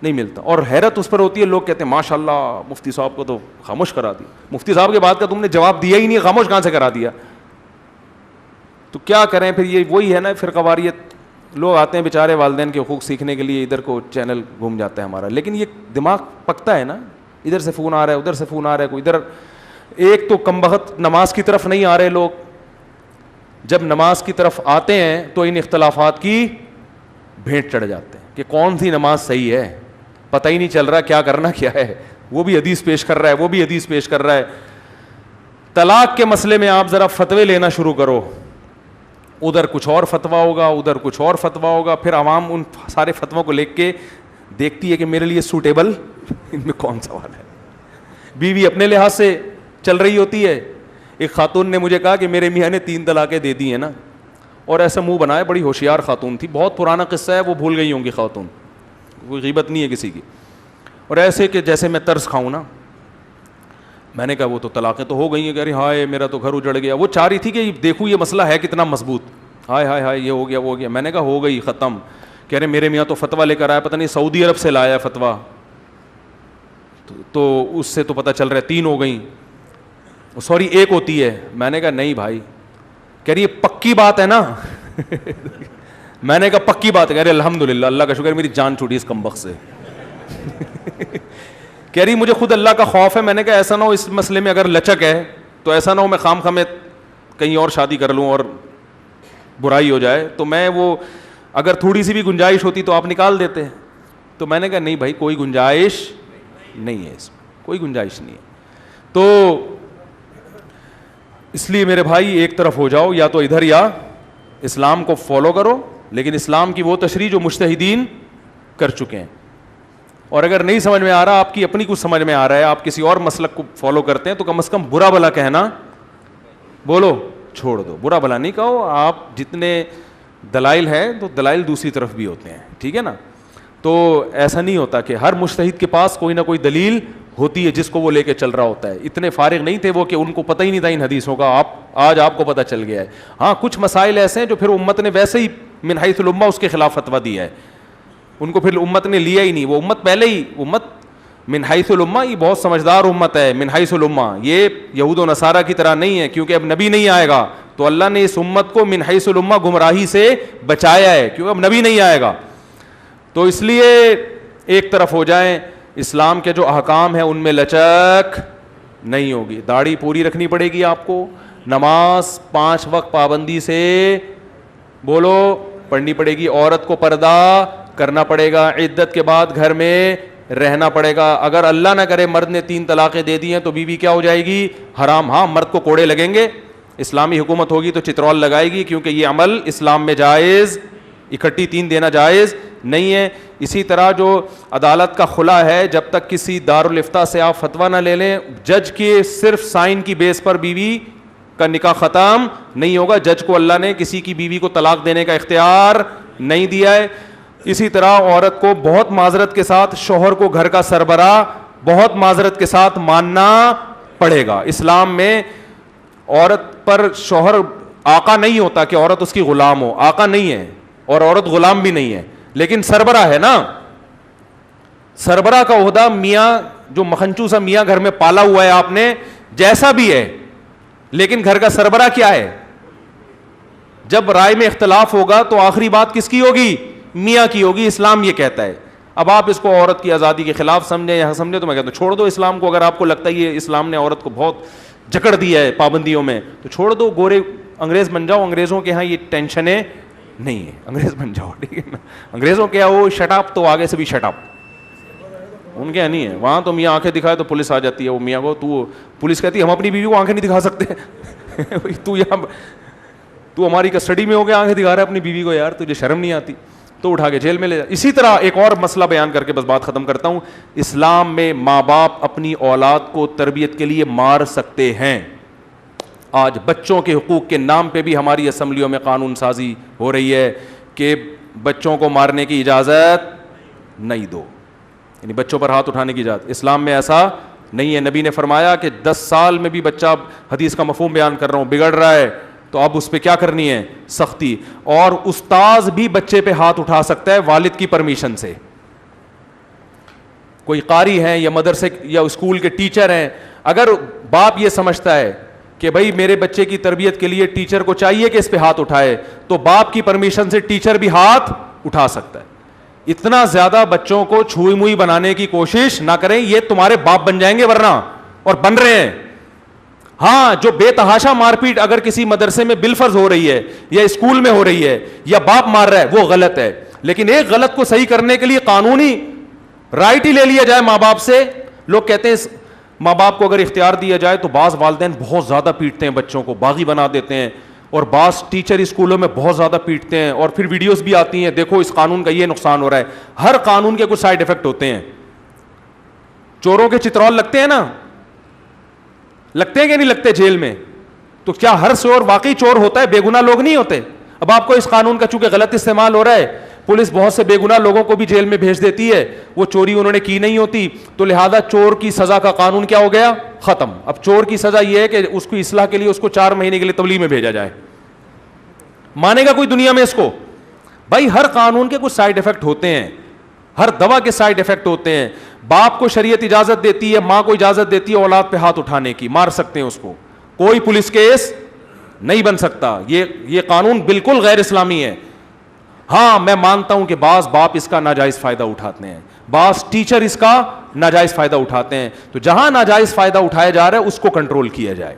نہیں ملتا, اور حیرت اس پر ہوتی ہے. لوگ کہتے ہیں ماشاء اللہ مفتی صاحب کو تو خاموش کرا دیا, مفتی صاحب کے بعد کا تم نے جواب دیا ہی نہیں, خاموش کہاں سے کرا دیا. تو کیا کریں پھر, یہ وہی ہے نا فرقہ واریت. لوگ آتے ہیں بیچارے والدین کے حقوق سیکھنے کے لیے, ادھر کو چینل گھوم جاتا ہے ہمارا, لیکن یہ دماغ پکتا ہے نا, ادھر سے فون آ رہا ہے, ادھر سے فون آ رہا ہے, کوئی ادھر. ایک تو کم بخت نماز کی طرف نہیں آ رہے لوگ, جب نماز کی طرف آتے ہیں تو ان اختلافات کی بھیٹ چڑھ جاتے ہیں کہ کون سی نماز صحیح ہے, پتہ ہی نہیں چل رہا کیا کرنا کیا ہے. وہ بھی حدیث پیش کر رہا ہے, وہ بھی حدیث پیش کر رہا ہے. طلاق کے مسئلے میں آپ ذرا فتوے لینا شروع کرو, ادھر کچھ اور فتویٰ ہوگا, ادھر کچھ اور فتویٰ ہوگا. پھر عوام ان سارے فتووں کو لکھ کے دیکھتی ہے کہ میرے لیے سوٹیبل ان میں کون سا والا ہے. بیوی اپنے لحاظ سے چل رہی ہوتی ہے. ایک خاتون نے مجھے کہا کہ میرے میاں نے 3 طلاقیں دے دی ہیں نا, اور ایسا منہ بنایا, بڑی ہوشیار خاتون تھی, بہت پرانا قصہ ہے, وہ بھول گئی ہوں گی خاتون, کوئی غیبت نہیں ہے کسی کی. اور ایسے کہ جیسے میں ترس کھاؤں نا, میں نے کہا وہ تو طلاقیں تو ہو گئی ہیں, کہہ رہی ہائے میرا تو گھر اجڑ گیا. وہ چاہ رہی تھی کہ دیکھوں یہ مسئلہ ہے کتنا مضبوط, ہائے ہائے ہائے یہ ہو گیا وہ ہو گیا. میں نے کہا ہو گئی ختم. کہہ رہے میرے میاں تو فتویٰ لے کر آیا, پتہ نہیں سعودی عرب سے لایا فتویٰ, تو اس سے تو پتہ چل رہا ہے 3 ہو گئیں, سوری 1 ہوتی ہے. میں نے کہا نہیں بھائی. کہہ رہی یہ پکی بات ہے نا. میں نے کہا پکی بات ہے. کہہ رہے الحمدللہ, اللہ کا شکر میری جان چھوٹی اس کمبخت سے. کہہ رہی مجھے خود اللہ کا خوف ہے. میں نے کہا ایسا نہ ہو اس مسئلے میں اگر لچک ہے تو ایسا نہ ہو میں خام خامے کہیں اور شادی کر لوں اور برائی ہو جائے. تو میں وہ اگر تھوڑی سی بھی گنجائش ہوتی تو آپ نکال دیتے. تو میں نے کہا نہیں بھائی کوئی گنجائش نہیں ہے, اس میں کوئی گنجائش نہیں ہے. تو اس لیے میرے بھائی ایک طرف ہو جاؤ, یا تو ادھر یا اسلام کو فالو کرو, لیکن اسلام کی وہ تشریح جو مجتہدین کر چکے ہیں. اور اگر نہیں سمجھ میں آ رہا, آپ کی اپنی کچھ سمجھ میں آ رہا ہے, آپ کسی اور مسلک کو فالو کرتے ہیں, تو کم از کم برا بھلا کہنا بولو چھوڑ دو. برا بھلا نہیں کہو. آپ جتنے دلائل ہیں تو دلائل دوسری طرف بھی ہوتے ہیں, ٹھیک ہے نا. تو ایسا نہیں ہوتا کہ ہر مجتہد کے پاس کوئی نہ کوئی دلیل ہوتی ہے جس کو وہ لے کے چل رہا ہوتا ہے. اتنے فارغ نہیں تھے وہ کہ ان کو پتہ ہی نہیں تھا ان حدیثوں کا, آج آپ کو پتہ چل گیا ہے. ہاں کچھ مسائل ایسے ہیں جو پھر امت نے ویسے ہی من حیث الامہ اس کے خلاف فتویٰ دیا ہے, ان کو پھر امت نے لیا ہی نہیں. وہ امت پہلے ہی امت من حیث الامہ یہ بہت سمجھدار امت ہے. من حیث الامہ یہ یہود و نصارہ کی طرح نہیں ہے, کیونکہ اب نبی نہیں آئے گا تو اللہ نے اس امت کو من حیث الامہ گمراہی سے بچایا ہے, کیونکہ اب نبی نہیں آئے گا. تو اس لیے ایک طرف ہو جائیں. اسلام کے جو احکام ہیں ان میں لچک نہیں ہوگی. داڑھی پوری رکھنی پڑے گی آپ کو, نماز 5 وقت پابندی سے بولو پڑھنی پڑے گی, عورت کو پردہ کرنا پڑے گا, عدت کے بعد گھر میں رہنا پڑے گا. اگر اللہ نہ کرے مرد نے 3 طلاقیں دے دی ہیں تو بیوی کیا ہو جائے گی؟ حرام. ہاں مرد کو کوڑے لگیں گے, اسلامی حکومت ہوگی تو چترول لگائے گی, کیونکہ یہ عمل اسلام میں جائز, اکٹھی 3 دینا جائز نہیں ہے. اسی طرح جو عدالت کا خلا ہے, جب تک کسی دارالافتاء سے آپ فتویٰ نہ لے لیں, جج کے صرف سائن کی بیس پر بیوی کا نکاح ختم نہیں ہوگا. جج کو اللہ نے کسی کی بیوی کو طلاق دینے کا اختیار نہیں دیا ہے. اسی طرح عورت کو بہت معذرت کے ساتھ شوہر کو گھر کا سربراہ بہت معذرت کے ساتھ ماننا پڑے گا. اسلام میں عورت پر شوہر آقا نہیں ہوتا کہ عورت اس کی غلام ہو, آقا نہیں ہے, اور عورت غلام بھی نہیں ہے, لیکن سربراہ ہے نا. سربراہ کا عہدہ میاں جو مکھنچو سا میاں گھر میں پالا ہوا ہے آپ نے, جیسا بھی ہے, لیکن گھر کا سربراہ کیا ہے؟ جب رائے میں اختلاف ہوگا تو آخری بات کس کی ہوگی؟ میاں کی ہوگی. اسلام یہ کہتا ہے. اب آپ اس کو عورت کی آزادی کے خلاف سمجھیں یا سمجھیں تو میں کہتا ہوں چھوڑ دو اسلام کو. اگر آپ کو لگتا ہے یہ اسلام نے عورت کو بہت جکڑ دیا ہے پابندیوں میں تو چھوڑ دو, گورے انگریز بن جاؤ. انگریزوں کے ہاں یہ ٹینشنیں نہیں ہے, انگریز بن جاؤ, ٹھیک ہے نا. انگریزوں کے وہ شٹ اپ تو آگے سے بھی شٹ اپ, ان کے نہیں ہے. وہاں تو میاں آنکھیں دکھائے تو پولیس آ جاتی ہے. وہ میاں کو تو پولیس کہتی ہے ہم اپنی بیوی کو آنکھیں نہیں دکھا سکتے. تو ہماری کسٹڈی میں ہو گیا, آنکھیں دکھا رہا ہے اپنی بیوی کو, یار تجھے شرم نہیں آتی, تو اٹھا کے جیل میں لے جا. اسی طرح ایک اور مسئلہ بیان کر کے بس بات ختم کرتا ہوں. اسلام میں ماں باپ اپنی اولاد کو تربیت کے لیے مار سکتے ہیں. آج بچوں کے حقوق کے نام پہ بھی ہماری اسمبلیوں میں قانون سازی ہو رہی ہے کہ بچوں کو مارنے کی اجازت نہیں دو, یعنی بچوں پر ہاتھ اٹھانے کی اجازت. اسلام میں ایسا نہیں ہے. نبی نے فرمایا کہ 10 سال میں بھی بچہ, حدیث کا مفہوم بیان کر رہا ہوں, بگڑ رہا ہے تو اب اس پہ کیا کرنی ہے؟ سختی. اور استاذ بھی بچے پہ ہاتھ اٹھا سکتا ہے والد کی پرمیشن سے. کوئی قاری ہیں یا مدرسے یا اسکول کے ٹیچر ہیں, اگر باپ یہ سمجھتا ہے کہ بھائی میرے بچے کی تربیت کے لیے ٹیچر کو چاہیے کہ اس پہ ہاتھ اٹھائے, تو باپ کی پرمیشن سے ٹیچر بھی ہاتھ اٹھا سکتا ہے. اتنا زیادہ بچوں کو چھوئی موئی بنانے کی کوشش نہ کریں, یہ تمہارے باپ بن جائیں گے ورنہ, اور بن رہے ہیں. ہاں جو بے تحاشا مار پیٹ اگر کسی مدرسے میں بالفرض ہو رہی ہے یا اسکول میں ہو رہی ہے یا باپ مار رہا ہے وہ غلط ہے, لیکن ایک غلط کو صحیح کرنے کے لیے قانونی رائٹ ہی لے لیا جائے ماں باپ سے. لوگ کہتے ہیں ماں باپ کو اگر اختیار دیا جائے تو بعض والدین بہت زیادہ پیٹتے ہیں بچوں کو, باغی بنا دیتے ہیں, اور بعض ٹیچر اسکولوں میں بہت زیادہ پیٹتے ہیں, اور پھر ویڈیوز بھی آتی ہیں دیکھو اس قانون کا یہ نقصان ہو رہا ہے. ہر قانون کے کچھ سائیڈ افیکٹ ہوتے ہیں. چوروں کے چترول لگتے ہیں نا, لگتے ہیں کہ نہیں لگتے جیل میں, تو کیا ہر چور واقعی چور ہوتا ہے؟ بے گناہ لوگ نہیں ہوتے. اب آپ کو اس قانون کا چونکہ غلط استعمال ہو رہا ہے, پولیس بہت سے بے گناہ لوگوں کو بھی جیل میں بھیج دیتی ہے, وہ چوری انہوں نے کی نہیں ہوتی, تو لہذا چور کی سزا کا قانون کیا ہو گیا, ختم. اب چور کی سزا یہ ہے کہ اس کی اصلاح کے لیے اس کو 4 مہینے کے لیے تبلیغ میں بھیجا جائے. مانے گا کوئی دنیا میں اس کو؟ بھائی ہر قانون کے کچھ سائیڈ افیکٹ ہوتے ہیں, ہر دوا کے سائیڈ افیکٹ ہوتے ہیں. باپ کو شریعت اجازت دیتی ہے, ماں کو اجازت دیتی ہے اولاد پہ ہاتھ اٹھانے کی, مار سکتے ہیں اس کو, کوئی پولیس کیس نہیں بن سکتا. یہ قانون بالکل غیر اسلامی ہے. ہاں میں مانتا ہوں کہ بعض باپ اس کا ناجائز فائدہ اٹھاتے ہیں, بعض ٹیچر اس کا ناجائز فائدہ اٹھاتے ہیں, تو جہاں ناجائز فائدہ اٹھایا جا رہا ہے اس کو کنٹرول کیا جائے.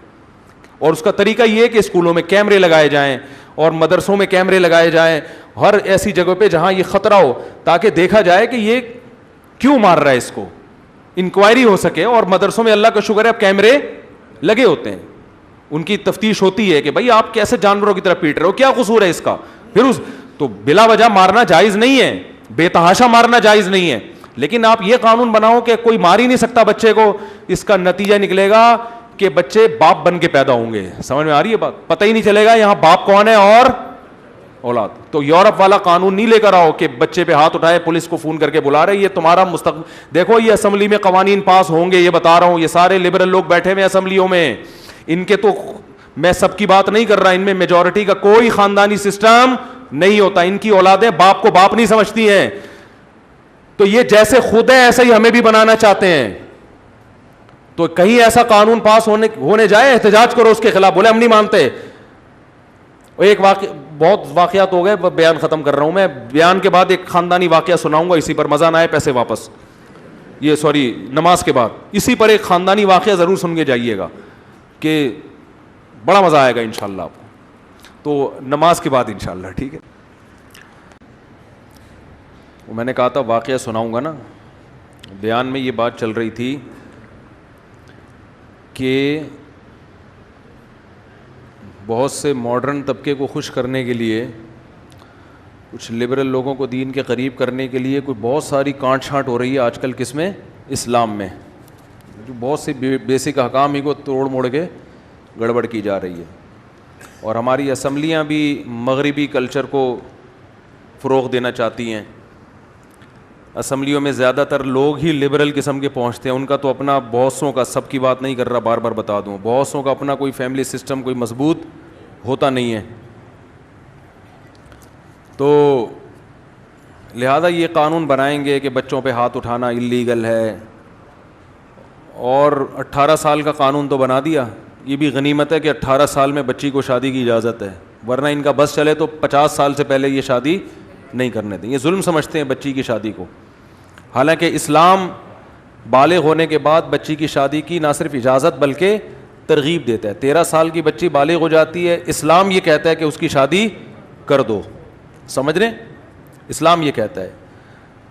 اور اس کا طریقہ یہ ہے کہ اسکولوں میں کیمرے لگائے جائیں اور مدرسوں میں کیمرے لگائے جائیں, ہر ایسی جگہ پہ جہاں یہ خطرہ ہو, تاکہ دیکھا جائے کہ یہ کیوں مار رہا ہے, اس کو انکوائری ہو سکے. اور مدرسوں میں اللہ کا شکر ہے اب کیمرے لگے ہوتے ہیں, ان کی تفتیش ہوتی ہے کہ بھائی آپ کیسے جانوروں کی طرح پیٹ رہے ہو, کیا قصور ہے اس کا. پھر تو بلا وجہ مارنا جائز نہیں ہے, بے تحاشا مارنا جائز نہیں ہے, لیکن آپ یہ قانون بناؤ کہ کوئی مار ہی نہیں سکتا بچے کو. اس کا نتیجہ نکلے گا کہ بچے باپ بن کے پیدا ہوں گے. سمجھ میں آ رہی ہے بات؟ پتہ ہی نہیں چلے گا یہاں باپ کون ہے اور اولاد. تو یورپ والا قانون نہیں لے کر آؤ کہ بچے پہ ہاتھ اٹھائے پولیس کو فون کر کے بلا رہے, یہ تمہارا مستقبل. دیکھو یہ اسمبلی میں قوانین پاس ہوں گے, یہ بتا رہا ہوں, یہ سارے لبرل لوگ بیٹھے ہوئے اسمبلیوں میں, ان کے تو میں سب کی بات نہیں کر رہا, ان میں میجورٹی کا کوئی خاندانی سسٹم نہیں ہوتا. ان کی اولادیں باپ کو باپ نہیں سمجھتی ہیں, تو یہ جیسے خود ہے ایسا ہی ہمیں بھی بنانا چاہتے ہیں. تو کہیں ایسا قانون پاس ہونے جائے, احتجاج کرو اس کے خلاف, بولے ہم نہیں مانتے. ایک بہت واقعات ہو گئے, بیان ختم کر رہا ہوں میں. بیان کے بعد ایک خاندانی واقعہ سناؤں گا, اسی پر مزہ نہ آئے پیسے واپس, یہ سوری نماز کے بعد اسی پر ایک خاندانی واقعہ ضرور سن کے جائیے گا کہ بڑا مزہ آئے گا انشاءاللہ آپ کو. تو نماز کے بعد انشاءاللہ, ٹھیک ہے. میں نے کہا تھا واقعہ سناؤں گا نا. بیان میں یہ بات چل رہی تھی کہ بہت سے ماڈرن طبقے کو خوش کرنے کے لیے, کچھ لبرل لوگوں کو دین کے قریب کرنے کے لیے کوئی بہت ساری کانٹ چھانٹ ہو رہی ہے آج کل. کس میں؟ اسلام میں. جو بہت سی بیسک احکام ہی کو توڑ موڑ کے گڑبڑ کی جا رہی ہے. اور ہماری اسمبلیاں بھی مغربی کلچر کو فروغ دینا چاہتی ہیں. اسمبلیوں میں زیادہ تر لوگ ہی لبرل قسم کے پہنچتے ہیں. ان کا تو اپنا بہت سوں کا, سب کی بات نہیں کر رہا, بار بار بتا دوں, بہت سوں کا اپنا کوئی فیملی سسٹم کوئی مضبوط ہوتا نہیں ہے. تو لہذا یہ قانون بنائیں گے کہ بچوں پہ ہاتھ اٹھانا اللیگل ہے, اور 18 سال کا قانون تو بنا دیا. یہ بھی غنیمت ہے کہ 18 سال میں بچی کو شادی کی اجازت ہے, ورنہ ان کا بس چلے تو 50 سال سے پہلے یہ شادی نہیں کرنے دیں. یہ ظلم سمجھتے ہیں بچی کی شادی کو. حالانکہ اسلام بالغ ہونے کے بعد بچی کی شادی کی نہ صرف اجازت بلکہ ترغیب دیتا ہے. 13 سال کی بچی بالغ ہو جاتی ہے, اسلام یہ کہتا ہے کہ اس کی شادی کر دو. سمجھ رہے ہیں؟ اسلام یہ کہتا ہے.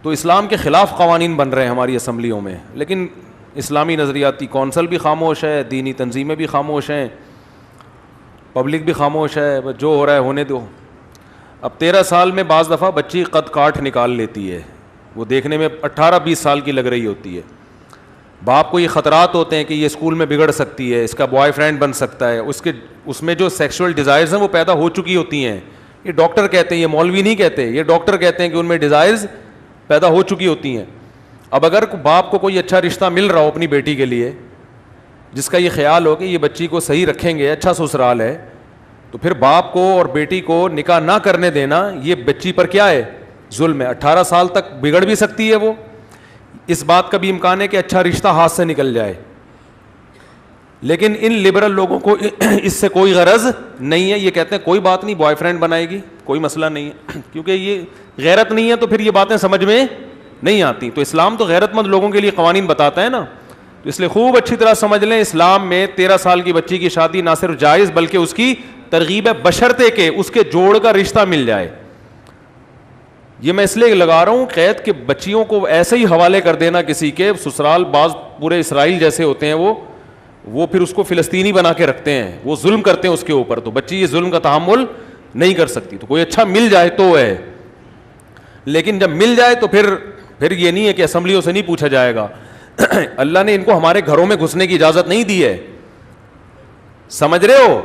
تو اسلام کے خلاف قوانین بن رہے ہیں ہماری اسمبلیوں میں, لیکن اسلامی نظریاتی کونسل بھی خاموش ہے, دینی تنظیمیں بھی خاموش ہیں, پبلک بھی خاموش ہے. جو ہو رہا ہے ہونے دو. اب 13 سال میں بعض دفعہ بچی قد کاٹ نکال لیتی ہے, وہ دیکھنے میں 18-20 سال کی لگ رہی ہوتی ہے. باپ کو یہ خطرات ہوتے ہیں کہ یہ اسکول میں بگڑ سکتی ہے, اس کا بوائے فرینڈ بن سکتا ہے, اس میں جو سیکشول ڈیزائرز ہیں وہ پیدا ہو چکی ہوتی ہیں. یہ ڈاکٹر کہتے ہیں, یہ مولوی نہیں کہتے, یہ ڈاکٹر کہتے ہیں کہ ان میں ڈیزائرز پیدا ہو چکی ہوتی ہیں. اب اگر باپ کو کوئی اچھا رشتہ مل رہا ہو اپنی بیٹی کے لیے, جس کا یہ خیال ہو کہ یہ بچی کو صحیح رکھیں گے, اچھا سسرال ہے, تو پھر باپ کو اور بیٹی کو نکاح نہ کرنے دینا یہ بچی پر کیا ہے؟ ظلم ہے. 18 سال تک بگڑ بھی سکتی ہے وہ. اس بات کا بھی امکان ہے کہ اچھا رشتہ ہاتھ سے نکل جائے. لیکن ان لبرل لوگوں کو اس سے کوئی غرض نہیں ہے. یہ کہتے ہیں کوئی بات نہیں, بوائے فرینڈ بنائے گی, کوئی مسئلہ نہیں ہے, کیونکہ یہ غیرت نہیں ہے تو پھر یہ باتیں سمجھ میں نہیں آتی. تو اسلام تو غیرت مند لوگوں کے لیے قوانین بتاتا ہے نا, تو اس لیے خوب اچھی طرح سمجھ لیں, اسلام میں 13 سال کی بچی کی شادی نہ صرف جائز بلکہ اس کی ترغیب ہے, بشرطے کہ اس کے جوڑ کا رشتہ مل جائے. یہ میں اس لیے لگا رہا ہوں قید کہ بچیوں کو ایسے ہی حوالے کر دینا کسی کے سسرال, بعض پورے اسرائیل جیسے ہوتے ہیں وہ پھر اس کو فلسطینی بنا کے رکھتے ہیں, وہ ظلم کرتے ہیں اس کے اوپر, تو بچی یہ ظلم کا تحمل نہیں کر سکتی. تو کوئی اچھا مل جائے تو ہے, لیکن جب مل جائے تو پھر یہ نہیں ہے کہ اسمبلیوں سے نہیں پوچھا جائے گا. اللہ نے ان کو ہمارے گھروں میں گھسنے کی اجازت نہیں دی ہے, سمجھ رہے ہو؟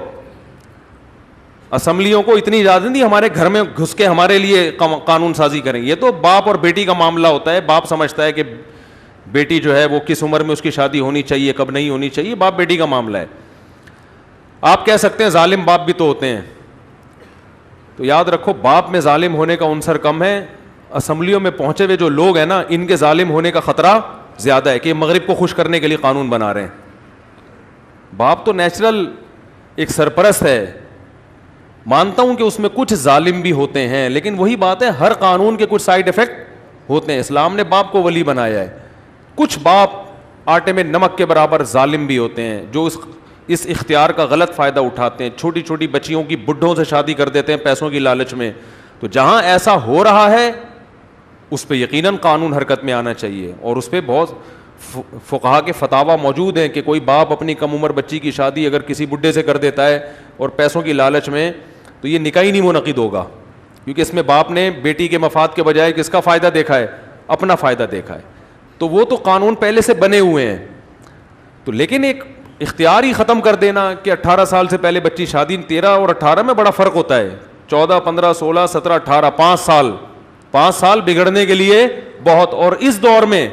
اسمبلیوں کو اتنی اجازت نہیں ہمارے گھر میں گھس کے ہمارے لیے قانون سازی کریں. یہ تو باپ اور بیٹی کا معاملہ ہوتا ہے. باپ سمجھتا ہے کہ بیٹی جو ہے وہ کس عمر میں اس کی شادی ہونی چاہیے, کب نہیں ہونی چاہیے, باپ بیٹی کا معاملہ ہے. آپ کہہ سکتے ہیں ظالم باپ بھی تو ہوتے ہیں, تو یاد رکھو باپ میں ظالم ہونے کا عنصر کم ہے. اسمبلیوں میں پہنچے ہوئے جو لوگ ہیں نا, ان کے ظالم ہونے کا خطرہ زیادہ ہے کہ یہ مغرب کو خوش کرنے کے لیے قانون بنا رہے ہیں. باپ تو نیچرل ایک سرپرست ہے, مانتا ہوں کہ اس میں کچھ ظالم بھی ہوتے ہیں, لیکن وہی بات ہے ہر قانون کے کچھ سائیڈ افیکٹ ہوتے ہیں. اسلام نے باپ کو ولی بنایا ہے. کچھ باپ آٹے میں نمک کے برابر ظالم بھی ہوتے ہیں جو اس اختیار کا غلط فائدہ اٹھاتے ہیں. چھوٹی چھوٹی بچیوں کی بڈھوں سے شادی کر دیتے ہیں پیسوں کی لالچ میں. تو جہاں ایسا ہو رہا ہے اس پہ یقیناً قانون حرکت میں آنا چاہیے, اور اس پہ بہت فقہا کے فتاوی موجود ہیں کہ کوئی باپ اپنی کم عمر بچی کی شادی اگر کسی بڈھے سے کر دیتا ہے اور پیسوں کی لالچ میں, تو یہ نکاح ہی نہیں منعقد ہوگا, کیونکہ اس میں باپ نے بیٹی کے مفاد کے بجائے کس کا فائدہ دیکھا ہے, اپنا فائدہ دیکھا ہے. تو وہ تو قانون پہلے سے بنے ہوئے ہیں. تو لیکن ایک اختیار ہی ختم کر دینا کہ 18 سال سے پہلے بچی شادی, 13 اور 18 میں بڑا فرق ہوتا ہے. 14, 15, 16, 17, 18, 5 سال بگڑنے کے لیے بہت. اور اس دور میں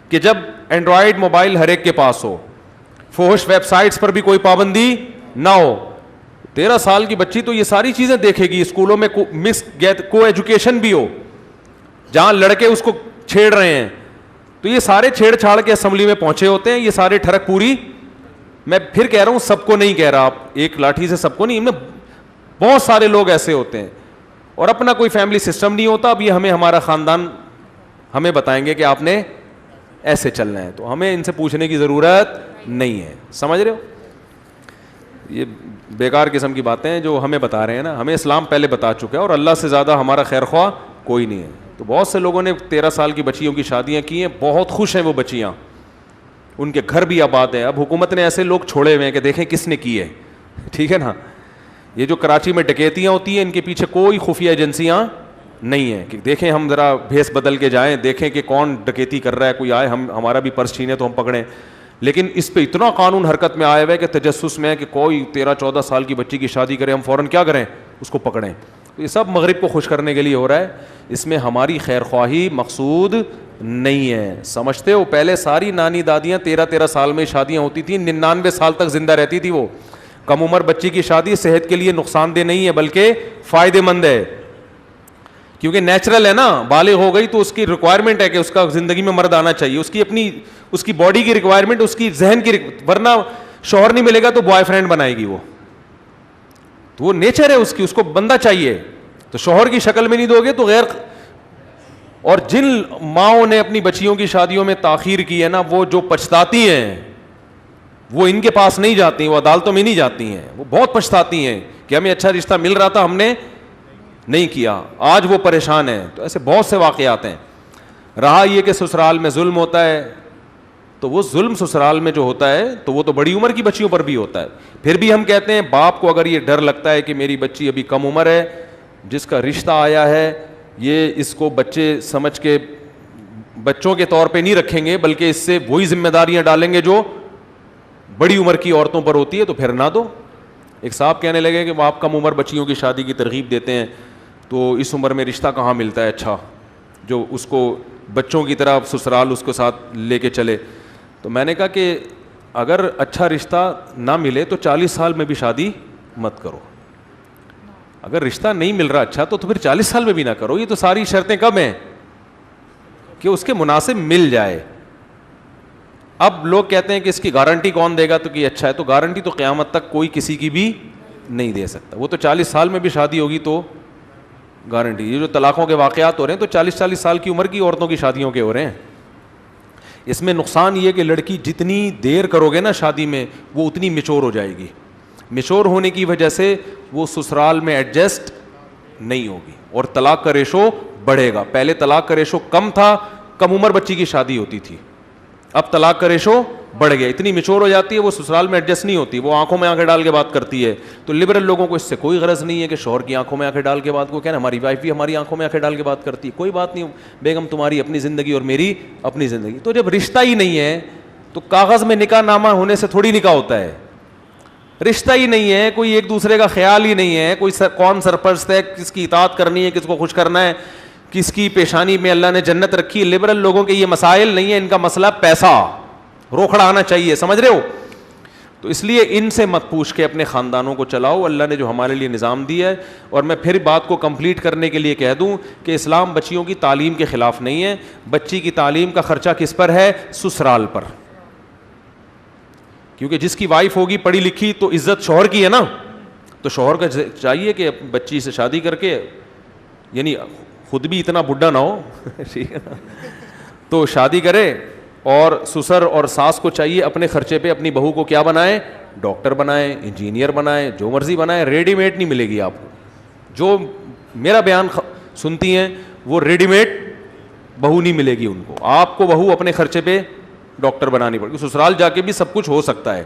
کہ جب اینڈرائڈ موبائل ہر ایک کے پاس ہو, فحش ویب سائٹس پر بھی کوئی پابندی نہ ہو, 13 سال کی بچی تو یہ ساری چیزیں دیکھے گی. اسکولوں میں کو ایجوکیشن بھی ہو جہاں لڑکے اس کو چھیڑ رہے ہیں, تو یہ سارے چھیڑ چھاڑ کے اسمبلی میں پہنچے ہوتے ہیں. یہ سارے ٹھڑک پوری, میں پھر کہہ رہا ہوں سب کو نہیں کہہ رہا, آپ ایک لاٹھی سے سب کو نہیں, بہت سارے لوگ ایسے ہوتے ہیں اور اپنا کوئی فیملی سسٹم نہیں ہوتا. اب یہ ہمارا خاندان ہمیں بتائیں گے کہ آپ نے ایسے چلنا ہے, تو ہمیں ان سے پوچھنے کی ضرورت نہیں ہے. سمجھ رہے ہو, یہ بیکار قسم کی باتیں ہیں جو ہمیں بتا رہے ہیں نا. ہمیں اسلام پہلے بتا چکا ہے اور اللہ سے زیادہ ہمارا خیر خواہ کوئی نہیں ہے. تو بہت سے لوگوں نے 13 سال کی بچیوں کی شادیاں کی ہیں, بہت خوش ہیں وہ بچیاں, ان کے گھر بھی آباد ہیں. اب حکومت نے ایسے لوگ چھوڑے ہوئے ہیں کہ دیکھیں کس نے کی ہے, ٹھیک ہے نا. یہ جو کراچی میں ڈکیتیاں ہوتی ہیں ان کے پیچھے کوئی خفیہ ایجنسیاں نہیں ہیں کہ دیکھیں ہم ذرا بھیس بدل کے جائیں, دیکھیں کہ کون ڈکیتی کر رہا ہے, کوئی آئے ہمارا بھی پرس چھینے تو ہم پکڑیں. لیکن اس پہ اتنا قانون حرکت میں آیا ہوا ہے کہ تجسس میں ہے کہ کوئی 13-14 سال کی بچی کی شادی کرے, ہم فوراً کیا کریں, اس کو پکڑیں. تو یہ سب مغرب کو خوش کرنے کے لیے ہو رہا ہے. اس میں ہماری خیر خواہی مقصود نہیں ہے. سمجھتے ہو پہلے ساری نانی دادیاں 13 سال میں شادیاں ہوتی تھیں, 99 سال تک زندہ رہتی تھی. وہ کم عمر بچی کی شادی صحت کے لیے نقصان دہ نہیں ہے بلکہ فائدے مند ہے, کیونکہ نیچرل ہے نا. بالغ ہو گئی تو اس کی ریکوائرمنٹ ہے کہ اس کا زندگی میں مرد آنا چاہیے, اس کی اپنی اس کی باڈی کی ریکوائرمنٹ, اس کی ذہن کی ورنہ شوہر نہیں ملے گا تو بوائے فرینڈ بنائے گی وہ, تو وہ نیچر ہے اس کی, اس کو بندہ چاہیے. تو شوہر کی شکل میں نہیں دو گے تو غیر. اور جن ماؤں نے اپنی بچیوں کی شادیوں میں تاخیر کی ہے نا, وہ جو پچھتاتی ہیں وہ ان کے پاس نہیں جاتی, وہ عدالتوں میں نہیں جاتی ہیں, وہ بہت پچھتاتی ہیں کہ ہمیں اچھا رشتہ مل رہا تھا ہم نے نہیں کیا, آج وہ پریشان ہیں. تو ایسے بہت سے واقعات ہیں. رہا یہ کہ سسرال میں ظلم ہوتا ہے, تو وہ ظلم سسرال میں جو ہوتا ہے تو وہ تو بڑی عمر کی بچیوں پر بھی ہوتا ہے. پھر بھی ہم کہتے ہیں باپ کو اگر یہ ڈر لگتا ہے کہ میری بچی ابھی کم عمر ہے, جس کا رشتہ آیا ہے یہ اس کو بچے سمجھ کے بچوں کے طور پہ نہیں رکھیں گے بلکہ اس سے وہی ذمہ داریاں ڈالیں گے جو بڑی عمر کی عورتوں پر ہوتی ہے, تو پھر نہ دو. ایک صاحب کہنے لگے کہ آپ کم عمر بچیوں کی شادی کی ترغیب دیتے ہیں, تو اس عمر میں رشتہ کہاں ملتا ہے اچھا جو اس کو بچوں کی طرح سسرال اس کو ساتھ لے کے چلے. تو میں نے کہا کہ اگر اچھا رشتہ نہ ملے تو 40 سال میں بھی شادی مت کرو. اگر رشتہ نہیں مل رہا اچھا تو پھر 40 سال میں بھی نہ کرو. یہ تو ساری شرطیں کب ہیں کہ اس کے مناسب مل جائے. اب لوگ کہتے ہیں کہ اس کی گارنٹی کون دے گا, تو کہ اچھا ہے, تو گارنٹی تو قیامت تک کوئی کسی کی بھی نہیں دے سکتا. وہ تو 40 سال میں بھی شادی ہوگی تو گارنٹی. یہ جو طلاقوں کے واقعات ہو رہے ہیں تو 40 سال کی عمر کی عورتوں کی شادیوں کے ہو رہے ہیں. اس میں نقصان یہ کہ لڑکی جتنی دیر کرو گے نا شادی میں وہ اتنی میچور ہو جائے گی. میچور ہونے کی وجہ سے وہ سسرال میں ایڈجسٹ نہیں ہوگی اور طلاق کا ریشو بڑھے گا. پہلے طلاق کا ریشو کم تھا, کم عمر بچی کی شادی ہوتی تھی, اب طلاق کا ریشو بڑھ گیا. اتنی میچور ہو جاتی ہے وہ سسرال میں ایڈجسٹ نہیں ہوتی, وہ آنکھوں میں آنکھیں ڈال کے بات کرتی ہے. تو لبرل لوگوں کو اس سے کوئی غرض نہیں ہے کہ شوہر کی آنکھوں میں آنکھیں ڈال کے بات کو, کہنا ہماری وائف بھی ہماری آنکھوں میں آنکھیں ڈال کے بات کرتی ہے, کوئی بات نہیں بیگم, تمہاری اپنی زندگی اور میری اپنی زندگی. تو جب رشتہ ہی نہیں ہے تو کاغذ میں نکاح نامہ ہونے سے تھوڑی نکاح ہوتا ہے. رشتہ ہی نہیں ہے, کوئی ایک دوسرے کا خیال ہی نہیں ہے, کوئی کون سرپرست ہے, کس کی اطاعت کرنی ہے, کس کو خوش کرنا ہے, کس کی پیشانی میں اللہ نے جنت رکھی. لبرل لوگوں کے یہ مسائل نہیں ہے, ان کا مسئلہ پیسہ, روکھڑا آنا چاہیے, سمجھ رہے ہو. تو اس لیے ان سے مت پوچھ کے اپنے خاندانوں کو چلاؤ, اللہ نے جو ہمارے لیے نظام دیا ہے. اور میں پھر بات کو کمپلیٹ کرنے کے لیے کہہ دوں کہ اسلام بچیوں کی تعلیم کے خلاف نہیں ہے. بچی کی تعلیم کا خرچہ کس پر ہے؟ سسرال پر. کیونکہ جس کی وائف ہوگی پڑھی لکھی تو عزت شوہر کی ہے نا, تو شوہر کا چاہیے کہ بچی سے شادی کر کے, یعنی خود بھی اتنا بڈھا نہ ہو تو شادی کرے, اور سسر اور ساس کو چاہیے اپنے خرچے پہ اپنی بہو کو کیا بنائیں؟ ڈاکٹر بنائیں, انجینئر بنائیں, جو مرضی بنائیں. ریڈی میڈ نہیں ملے گی آپ کو. جو میرا بیان سنتی ہیں وہ ریڈی میڈ بہو نہیں ملے گی ان کو. آپ کو بہو اپنے خرچے پہ ڈاکٹر بنانی پڑے گی. سسرال جا کے بھی سب کچھ ہو سکتا ہے.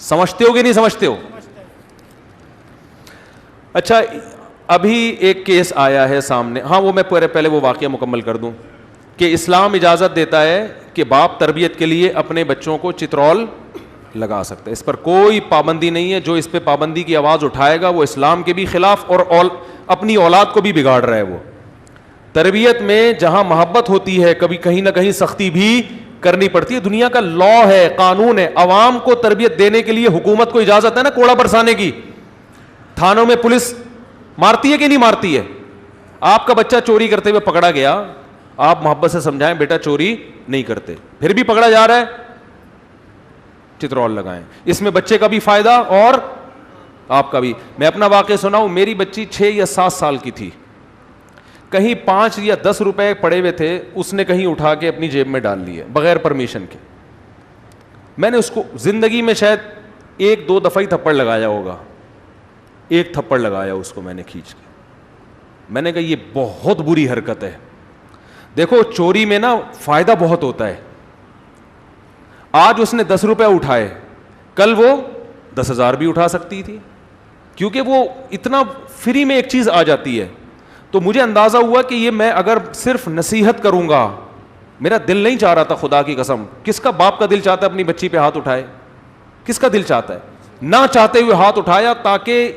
سمجھتے ہو کہ نہیں سمجھتے ہو؟ اچھا, ابھی ایک کیس آیا ہے سامنے, ہاں وہ میں پہلے وہ واقعہ مکمل کر دوں کہ اسلام اجازت دیتا ہے کہ باپ تربیت کے لیے اپنے بچوں کو چترول لگا سکتا ہے, اس پر کوئی پابندی نہیں ہے. جو اس پہ پابندی کی آواز اٹھائے گا وہ اسلام کے بھی خلاف اور اپنی اولاد کو بھی بگاڑ رہا ہے. وہ تربیت میں جہاں محبت ہوتی ہے کبھی کہیں نہ کہیں سختی بھی کرنی پڑتی ہے. دنیا کا لا ہے, قانون ہے. عوام کو تربیت دینے کے لیے حکومت کو اجازت ہے نا کوڑا برسانے کی. تھانوں میں پولیس مارتی ہے کہ نہیں مارتی ہے؟ آپ کا بچہ چوری کرتے ہوئے پکڑا گیا, آپ محبت سے سمجھائیں بیٹا چوری نہیں کرتے, پھر بھی پکڑا جا رہا ہے, چترول لگائیں. اس میں بچے کا بھی فائدہ اور آپ کا بھی. میں اپنا واقعہ سناؤں, میری بچی 6 یا 7 سال کی تھی, کہیں 5 یا 10 روپے پڑے ہوئے تھے, اس نے کہیں اٹھا کے اپنی جیب میں ڈال لیے بغیر پرمیشن کے. میں نے اس کو زندگی میں شاید 1-2 دفعہ ہی تھپڑ لگایا ہوگا, ایک تھپڑ لگایا اس کو میں نے کھینچ کے. میں نے کہا یہ بہت بری حرکت ہے. دیکھو چوری میں نا فائدہ بہت ہوتا ہے. آج اس نے 10 روپے اٹھائے, کل وہ 10,000 بھی اٹھا سکتی تھی, کیونکہ وہ اتنا فری میں ایک چیز آ جاتی ہے. تو مجھے اندازہ ہوا کہ یہ میں اگر صرف نصیحت کروں گا, میرا دل نہیں چاہ رہا تھا, خدا کی قسم. کس کا باپ کا دل چاہتا ہے اپنی بچی پہ ہاتھ اٹھائے؟ کس کا دل چاہتا ہے؟ نہ چاہتے ہوئے ہاتھ اٹھایا تاکہ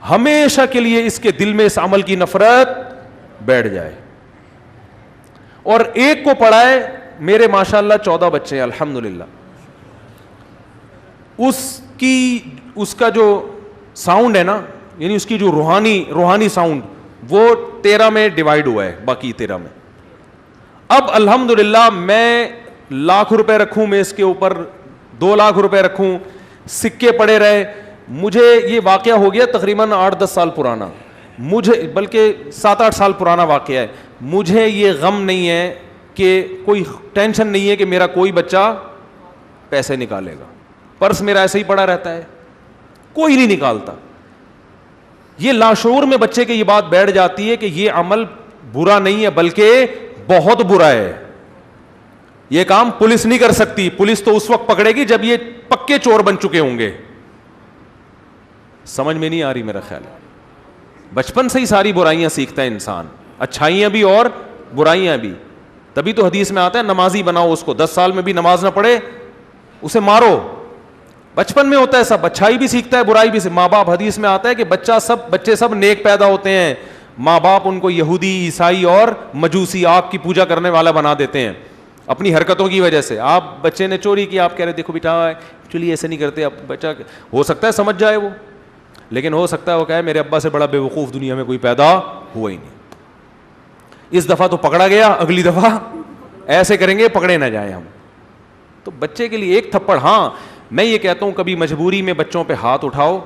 ہمیشہ کے لیے اس کے دل میں اس عمل کی نفرت بیٹھ جائے. اور ایک کو پڑھائے, میرے ماشاءاللہ 14 بچے ہیں الحمدللہ. اس کا جو ساؤنڈ ہے نا, یعنی اس کی جو روحانی ساؤنڈ, وہ 13 میں ڈیوائیڈ ہوا ہے, باقی 13 میں. اب الحمدللہ میں لاکھ روپے رکھوں میں اس کے اوپر, 2 لاکھ روپے رکھوں, سکے پڑے رہے. مجھے یہ واقعہ ہو گیا تقریباً 8-10 سال پرانا, مجھے بلکہ 7-8 سال پرانا واقعہ ہے. مجھے یہ غم نہیں ہے کہ کوئی ٹینشن نہیں ہے کہ میرا کوئی بچہ پیسے نکالے گا. پرس میرا ایسے ہی پڑا رہتا ہے, کوئی نہیں نکالتا. یہ لاشعور میں بچے کی یہ بات بیٹھ جاتی ہے کہ یہ عمل برا نہیں ہے بلکہ بہت برا ہے. یہ کام پولیس نہیں کر سکتی. پولیس تو اس وقت پکڑے گی جب یہ پکے چور بن چکے ہوں گے. سمجھ میں نہیں آ رہی میرا خیال ہے. بچپن سے ہی ساری برائیاں سیکھتا ہے انسان, اچھائیاں بھی اور برائیاں بھی. تبھی تو حدیث میں آتا ہے نمازی بناؤ اس کو, 10 سال میں بھی نماز نہ پڑھے اسے مارو. بچپن میں ہوتا ہے سب, اچھائی بھی سیکھتا ہے برائی بھی. ماں باپ, حدیث میں آتا ہے کہ بچے سب نیک پیدا ہوتے ہیں, ماں باپ ان کو یہودی, عیسائی اور مجوسی, آگ کی پوجا کرنے والا بنا دیتے ہیں اپنی حرکتوں کی وجہ سے. آپ بچے نے چوری کی, آپ کہہ رہے دیکھو بیٹا ایکچولی ایسے نہیں کرتے. اب بچہ ہو سکتا ہے سمجھ جائے وہ, لیکن ہو سکتا ہے وہ کہے میرے ابا سے بڑا بے وقوف دنیا میں کوئی پیدا ہوا ہی نہیں. اس دفعہ تو پکڑا گیا, اگلی دفعہ ایسے کریں گے پکڑے نہ جائیں ہم. تو بچے کے لیے ایک تھپڑ. ہاں میں یہ کہتا ہوں کبھی مجبوری میں بچوں پہ ہاتھ اٹھاؤ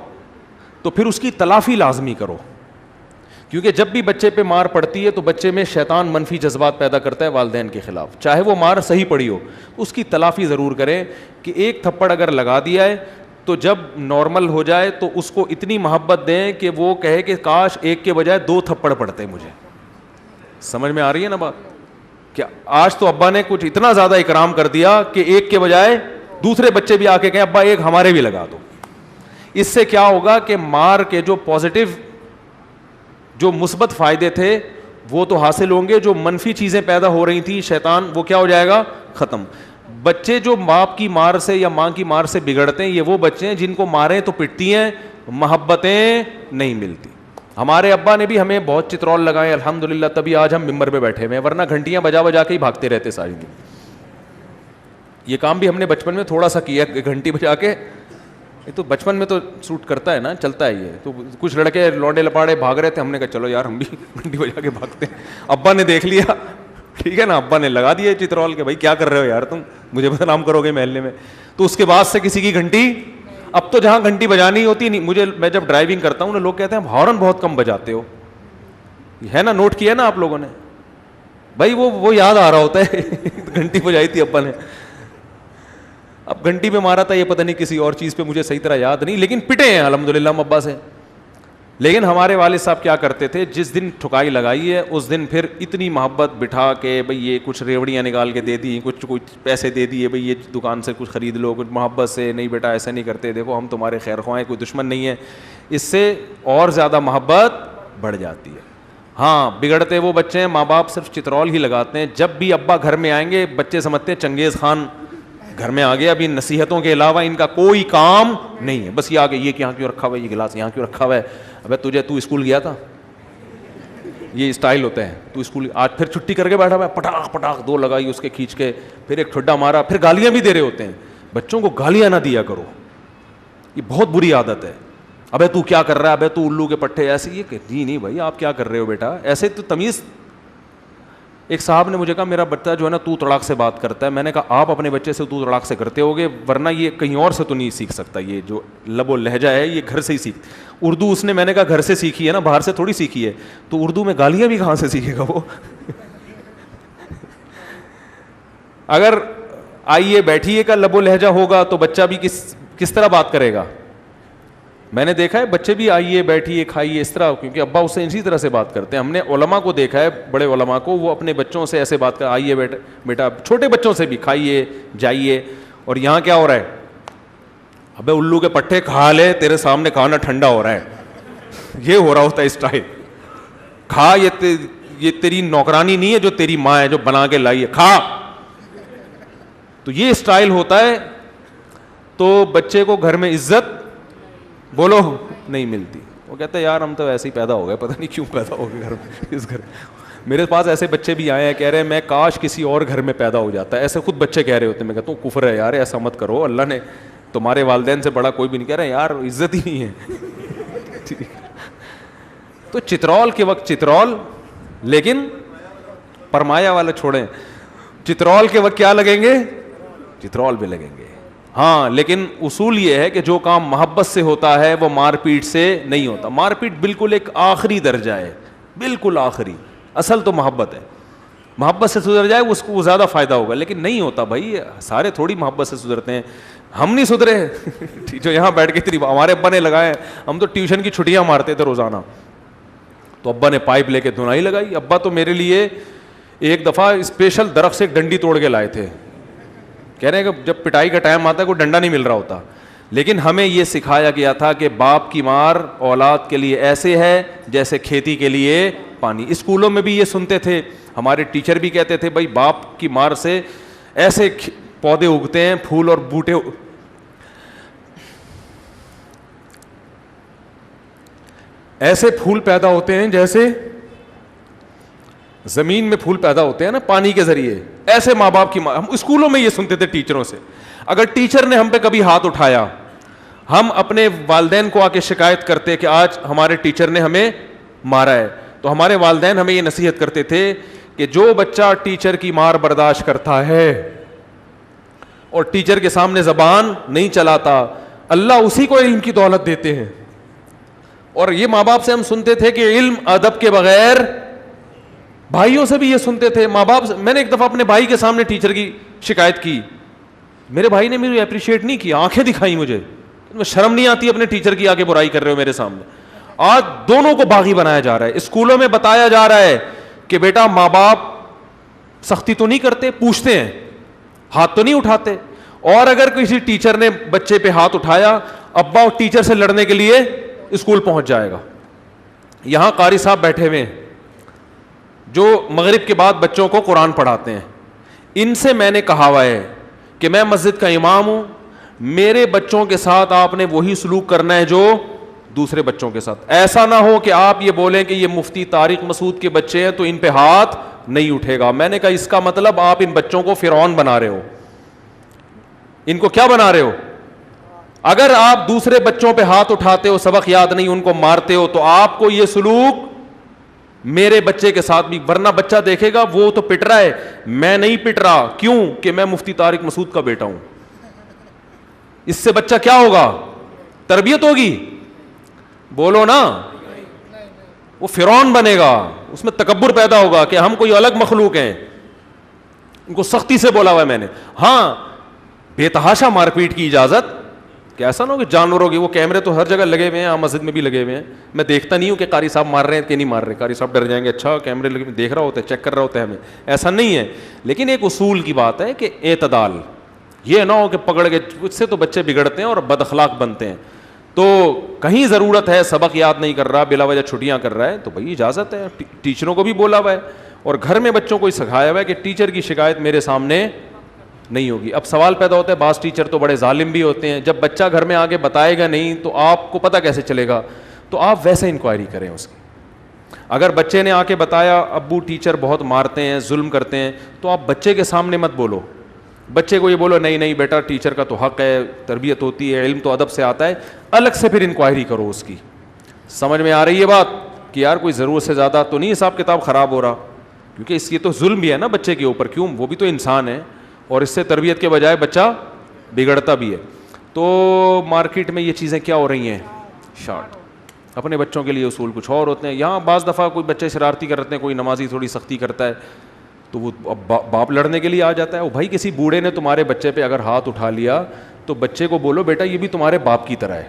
تو پھر اس کی تلافی لازمی کرو, کیونکہ جب بھی بچے پہ مار پڑتی ہے تو بچے میں شیطان منفی جذبات پیدا کرتا ہے والدین کے خلاف, چاہے وہ مار صحیح پڑی ہو. اس کی تلافی ضرور کریں کہ ایک تھپڑ اگر لگا دیا ہے تو جب نارمل ہو جائے تو اس کو اتنی محبت دیں کہ وہ کہے کہ کاش ایک کے بجائے 2 تھپڑ پڑتے مجھے. سمجھ میں آ رہی ہے نا بات؟ کہ آج تو ابا نے کچھ اتنا زیادہ اکرام کر دیا کہ ایک کے بجائے دوسرے بچے بھی آ کے کہیں ابا ایک ہمارے بھی لگا دو. اس سے کیا ہوگا کہ مار کے جو پازیٹیو, جو مثبت فائدے تھے وہ تو حاصل ہوں گے, جو منفی چیزیں پیدا ہو رہی تھیں شیطان, وہ کیا ہو جائے گا؟ ختم. بچے جو باپ کی مار سے یا ماں کی مار سے بگڑتے ہیں یہ وہ بچے ہیں جن کو ماریں تو پٹتی ہیں, محبتیں نہیں ملتی. ہمارے ابا نے بھی ہمیں بہت چترول لگائے الحمدللہ, تبھی آج ہم ممبر پہ بیٹھے ہوئے ہیں, ورنہ گھنٹیاں بجا بجا کے ہی بھاگتے رہتے ساری دن. یہ کام بھی ہم نے بچپن میں تھوڑا سا کیا, گھنٹی بجا کے. یہ تو بچپن میں تو سوٹ کرتا ہے نا, چلتا ہے یہ تو. کچھ لڑکے لونڈے لپاڑے بھاگ رہے تھے, ہم نے کہا چلو یار ہم بھی گھنٹی بجا کے بھاگتے ہیں. ابا نے دیکھ لیا, ٹھیک ہے نا, ابا نے لگا دیا چترول کے, بھائی کیا کر رہے ہو یار تم, مجھے بدنام کرو گے محلے میں. تو اس کے بعد سے کسی کی گھنٹی, اب تو جہاں گھنٹی بجانی ہوتی نہیں, مجھے میں جب ڈرائیونگ کرتا ہوں نا لوگ کہتے ہیں ہارن بہت کم بجاتے ہو, ہے نا, نوٹ کیا نا آپ لوگوں نے, بھائی وہ یاد آ رہا ہوتا ہے گھنٹی بجائی تھی ابا نے. اب گھنٹی پہ مارا تھا یہ پتہ نہیں کسی اور چیز پہ, مجھے صحیح طرح یاد نہیں, لیکن پٹے ہیں الحمدللہ ہم ابا سے. لیکن ہمارے والد صاحب کیا کرتے تھے, جس دن ٹھکائی لگائی ہے اس دن پھر اتنی محبت بٹھا کے, بھئی یہ کچھ ریوڑیاں نکال کے دے دی, کچھ پیسے دے دیے, بھئی یہ دکان سے کچھ خرید لو, کچھ محبت سے, نہیں بیٹا ایسا نہیں کرتے, دیکھو ہم تمہارے خیر خواہ ہیں, کوئی دشمن نہیں ہے. اس سے اور زیادہ محبت بڑھ جاتی ہے. ہاں بگڑتے وہ بچے ہیں, ماں باپ صرف چترول ہی لگاتے ہیں. جب بھی ابا گھر میں آئیں گے بچے سمجھتے ہیں چنگیز خان گھر میں آ گیا, ابھی نصیحتوں کے علاوہ ان کا کوئی کام نہیں ہے. بس یہ آگے, یہ یہاں کیوں رکھا ہوا ہے, یہ گلاس یہاں کیوں رکھا ہوا ہے, ابے تو اسکول گیا تھا, یہ اسٹائل ہوتا ہے. تو اسکول آج پھر چھٹی کر کے بیٹھا ہوا ہے, پٹاخ پٹاخ دو لگائی اس کے کھینچ کے, پھر ایک ٹھڈا مارا, پھر گالیاں بھی دے رہے ہوتے ہیں. بچوں کو گالیاں نہ دیا کرو, یہ بہت بری عادت ہے. ابے تو کیا کر رہا ہے, ابے تو الو کے پٹھے ایسے, یہ کہتی نہیں بھائی آپ کیا کر رہے ہو بیٹا, ایسے تو تمیز. ایک صاحب نے مجھے کہا میرا بچہ جو ہے نا تو تڑاک سے بات کرتا ہے. میں نے کہا آپ اپنے بچے سے تو تڑاک سے کرتے ہوگے, ورنہ یہ کہیں اور سے تو نہیں سیکھ سکتا, یہ جو لب و لہجہ ہے یہ گھر سے ہی سیکھ. اردو اس نے, میں نے کہا گھر سے سیکھی ہے نا, باہر سے تھوڑی سیکھی ہے. تو اردو میں گالیاں بھی کہاں سے سیکھے گا وہ اگر آئیے بیٹھیے کا لب و لہجہ ہوگا تو بچہ بھی کس طرح بات کرے گا. میں نے دیکھا ہے بچے بھی آئیے بیٹھیے کھائیے اس طرح, کیونکہ ابا اس سے اسی طرح سے بات کرتے ہیں. ہم نے علماء کو دیکھا ہے, بڑے علماء کو, وہ اپنے بچوں سے ایسے بات کر, آئیے بیٹا, چھوٹے بچوں سے بھی کھائیے جائیے. اور یہاں کیا ہو رہا ہے, ابے الو کے پٹھے کھا لے, تیرے سامنے کھانا ٹھنڈا ہو رہا ہے, یہ ہو رہا ہوتا ہے اسٹائل. کھا, یہ تیری نوکرانی نہیں ہے جو تیری ماں ہے جو بنا کے لائی ہے, کھا. تو یہ اسٹائل ہوتا ہے. تو بچے کو گھر میں عزت بولو نہیں ملتی. وہ کہتا ہے یار ہم تو ایسے ہی پیدا ہو گئے, پتہ نہیں کیوں پیدا ہو گئے گھر میں, اس گھر. میرے پاس ایسے بچے بھی آئے ہیں, کہہ رہے ہیں میں کاش کسی اور گھر میں پیدا ہو جاتا ہے. ایسے خود بچے کہہ رہے ہوتے ہیں. میں کہتا ہوں کفر ہے یار, ایسا مت کرو, اللہ نے تمہارے والدین سے بڑا کوئی بھی نہیں. کہہ رہے ہیں یار عزت ہی نہیں ہے. تو چترول کے وقت چترول, لیکن پرمایا والا چھوڑیں. چترول کے وقت کیا لگیں گے, چترول بھی لگیں گے. ہاں لیکن اصول یہ ہے کہ جو کام محبت سے ہوتا ہے وہ مار پیٹ سے نہیں ہوتا. مار پیٹ بالکل ایک آخری درجہ ہے, بالکل آخری. اصل تو محبت ہے, محبت سے سدھر جائے اس کو وہ زیادہ فائدہ ہوگا. لیکن نہیں ہوتا بھائی, سارے تھوڑی محبت سے سدھرتے ہیں. ہم نہیں سدھرے جو یہاں بیٹھ کے ہمارے ابا نے لگائے, ہم تو ٹیوشن کی چھٹیاں مارتے تھے روزانہ. تو ابا نے پائپ لے کے دھنائی لگائی. ابا تو میرے لیے ایک دفعہ اسپیشل درخت سے ایک ڈنڈی توڑ کے لائے تھے. کہہ رہے ہیں کہ جب پٹائی کا ٹائم آتا ہے کوئی ڈنڈا نہیں مل رہا ہوتا. لیکن ہمیں یہ سکھایا گیا تھا کہ باپ کی مار اولاد کے لیے ایسے ہے جیسے کھیتی کے لیے پانی. اسکولوں میں بھی یہ سنتے تھے, ہمارے ٹیچر بھی کہتے تھے بھائی باپ کی مار سے ایسے پودے اگتے ہیں, پھول اور بوٹے, ایسے پھول پیدا ہوتے ہیں جیسے زمین میں پھول پیدا ہوتے ہیں نا پانی کے ذریعے, ایسے ماں باپ کی. ہم اسکولوں میں یہ سنتے تھے ٹیچروں سے. اگر ٹیچر نے ہم پہ کبھی ہاتھ اٹھایا, ہم اپنے والدین کو آ کے شکایت کرتے کہ آج ہمارے ٹیچر نے ہمیں مارا ہے, تو ہمارے والدین ہمیں یہ نصیحت کرتے تھے کہ جو بچہ ٹیچر کی مار برداشت کرتا ہے اور ٹیچر کے سامنے زبان نہیں چلاتا, اللہ اسی کو علم کی دولت دیتے ہیں. اور یہ ماں باپ سے ہم سنتے تھے کہ علم ادب کے بغیر, بھائیوں سے بھی یہ سنتے تھے ماں باپ. میں نے ایک دفعہ اپنے بھائی کے سامنے ٹیچر کی شکایت کی, میرے بھائی نے مجھے اپریشیٹ نہیں کیا, آنکھیں دکھائی مجھے. شرم نہیں آتی اپنے ٹیچر کی آگے برائی کر رہے ہو میرے سامنے. آج دونوں کو باغی بنایا جا رہا ہے. اسکولوں میں بتایا جا رہا ہے کہ بیٹا ماں باپ سختی تو نہیں کرتے, پوچھتے ہیں, ہاتھ تو نہیں اٹھاتے. اور اگر کسی ٹیچر نے بچے پہ ہاتھ اٹھایا, ابا ٹیچر سے لڑنے کے لیے اسکول پہنچ جائے گا. یہاں قاری صاحب بیٹھے ہوئے ہیں جو مغرب کے بعد بچوں کو قرآن پڑھاتے ہیں. ان سے میں نے کہا ہوا ہے کہ میں مسجد کا امام ہوں, میرے بچوں کے ساتھ آپ نے وہی سلوک کرنا ہے جو دوسرے بچوں کے ساتھ. ایسا نہ ہو کہ آپ یہ بولیں کہ یہ مفتی طارق مسعود کے بچے ہیں تو ان پہ ہاتھ نہیں اٹھے گا. میں نے کہا اس کا مطلب آپ ان بچوں کو فرعون بنا رہے ہو. ان کو کیا بنا رہے ہو؟ اگر آپ دوسرے بچوں پہ ہاتھ اٹھاتے ہو, سبق یاد نہیں, ان کو مارتے ہو, تو آپ کو یہ سلوک میرے بچے کے ساتھ بھی, ورنہ بچہ دیکھے گا وہ تو پٹ رہا ہے, میں نہیں پٹ رہا, کیوں کہ میں مفتی طارق مسعود کا بیٹا ہوں. اس سے بچہ کیا ہوگا؟ تربیت ہوگی؟ بولو نا, وہ فرعون بنے گا, اس میں تکبر پیدا ہوگا کہ ہم کوئی الگ مخلوق ہیں. ان کو سختی سے بولا ہوا ہے میں نے. ہاں, بے تحاشا مار پیٹ کی اجازت, کہ ایسا نہ ہو کہ جانوروں کی, وہ کیمرے تو ہر جگہ لگے ہوئے ہیں, مسجد میں بھی لگے ہوئے ہیں, میں دیکھتا نہیں ہوں کہ قاری صاحب مار رہے ہیں کہ نہیں مار رہے. قاری صاحب ڈر جائیں گے, اچھا کیمرے لگے, دیکھ رہا ہوتا ہے, چیک کر رہا ہوتا ہے, ہمیں ایسا نہیں ہے. لیکن ایک اصول کی بات ہے کہ اعتدال, یہ نہ ہو کہ پکڑ کے, اس سے تو بچے بگڑتے ہیں اور بد اخلاق بنتے ہیں. تو کہیں ضرورت ہے, سبق یاد نہیں کر رہا, بلا وجہ چھٹیاں کر رہا ہے, تو بھائی اجازت ہے, ٹیچروں کو بھی بولا ہوا ہے, اور گھر میں بچوں کو سکھایا ہوا ہے کہ ٹیچر کی شکایت میرے سامنے نہیں ہوگی. اب سوال پیدا ہوتا ہے, بعض ٹیچر تو بڑے ظالم بھی ہوتے ہیں, جب بچہ گھر میں آگے بتائے گا نہیں تو آپ کو پتہ کیسے چلے گا؟ تو آپ ویسے انکوائری کریں اس کی. اگر بچے نے آ کے بتایا ابو ٹیچر بہت مارتے ہیں, ظلم کرتے ہیں, تو آپ بچے کے سامنے مت بولو. بچے کو یہ بولو نہیں نہیں بیٹا ٹیچر کا تو حق ہے, تربیت ہوتی ہے, علم تو ادب سے آتا ہے. الگ سے پھر انکوائری کرو اس کی. سمجھ میں آ رہی ہے بات کہ یار کوئی ضرورت سے زیادہ تو نہیں حساب کتاب خراب ہو رہا, کیونکہ اس کی تو ظلم بھی ہے نا بچے کے اوپر, کیوں, وہ بھی تو انسان ہے, اور اس سے تربیت کے بجائے بچہ بگڑتا بھی ہے. تو مارکیٹ میں یہ چیزیں کیا ہو رہی ہیں؟ شارٹ. اپنے بچوں کے لیے اصول کچھ اور ہوتے ہیں. یہاں بعض دفعہ کوئی بچے شرارتی کرتے ہیں, کوئی نمازی تھوڑی سختی کرتا ہے, تو وہ باپ لڑنے کے لیے آ جاتا ہے. وہ بھائی کسی بوڑھے نے تمہارے بچے پہ اگر ہاتھ اٹھا لیا تو بچے کو بولو بیٹا یہ بھی تمہارے باپ کی طرح ہے,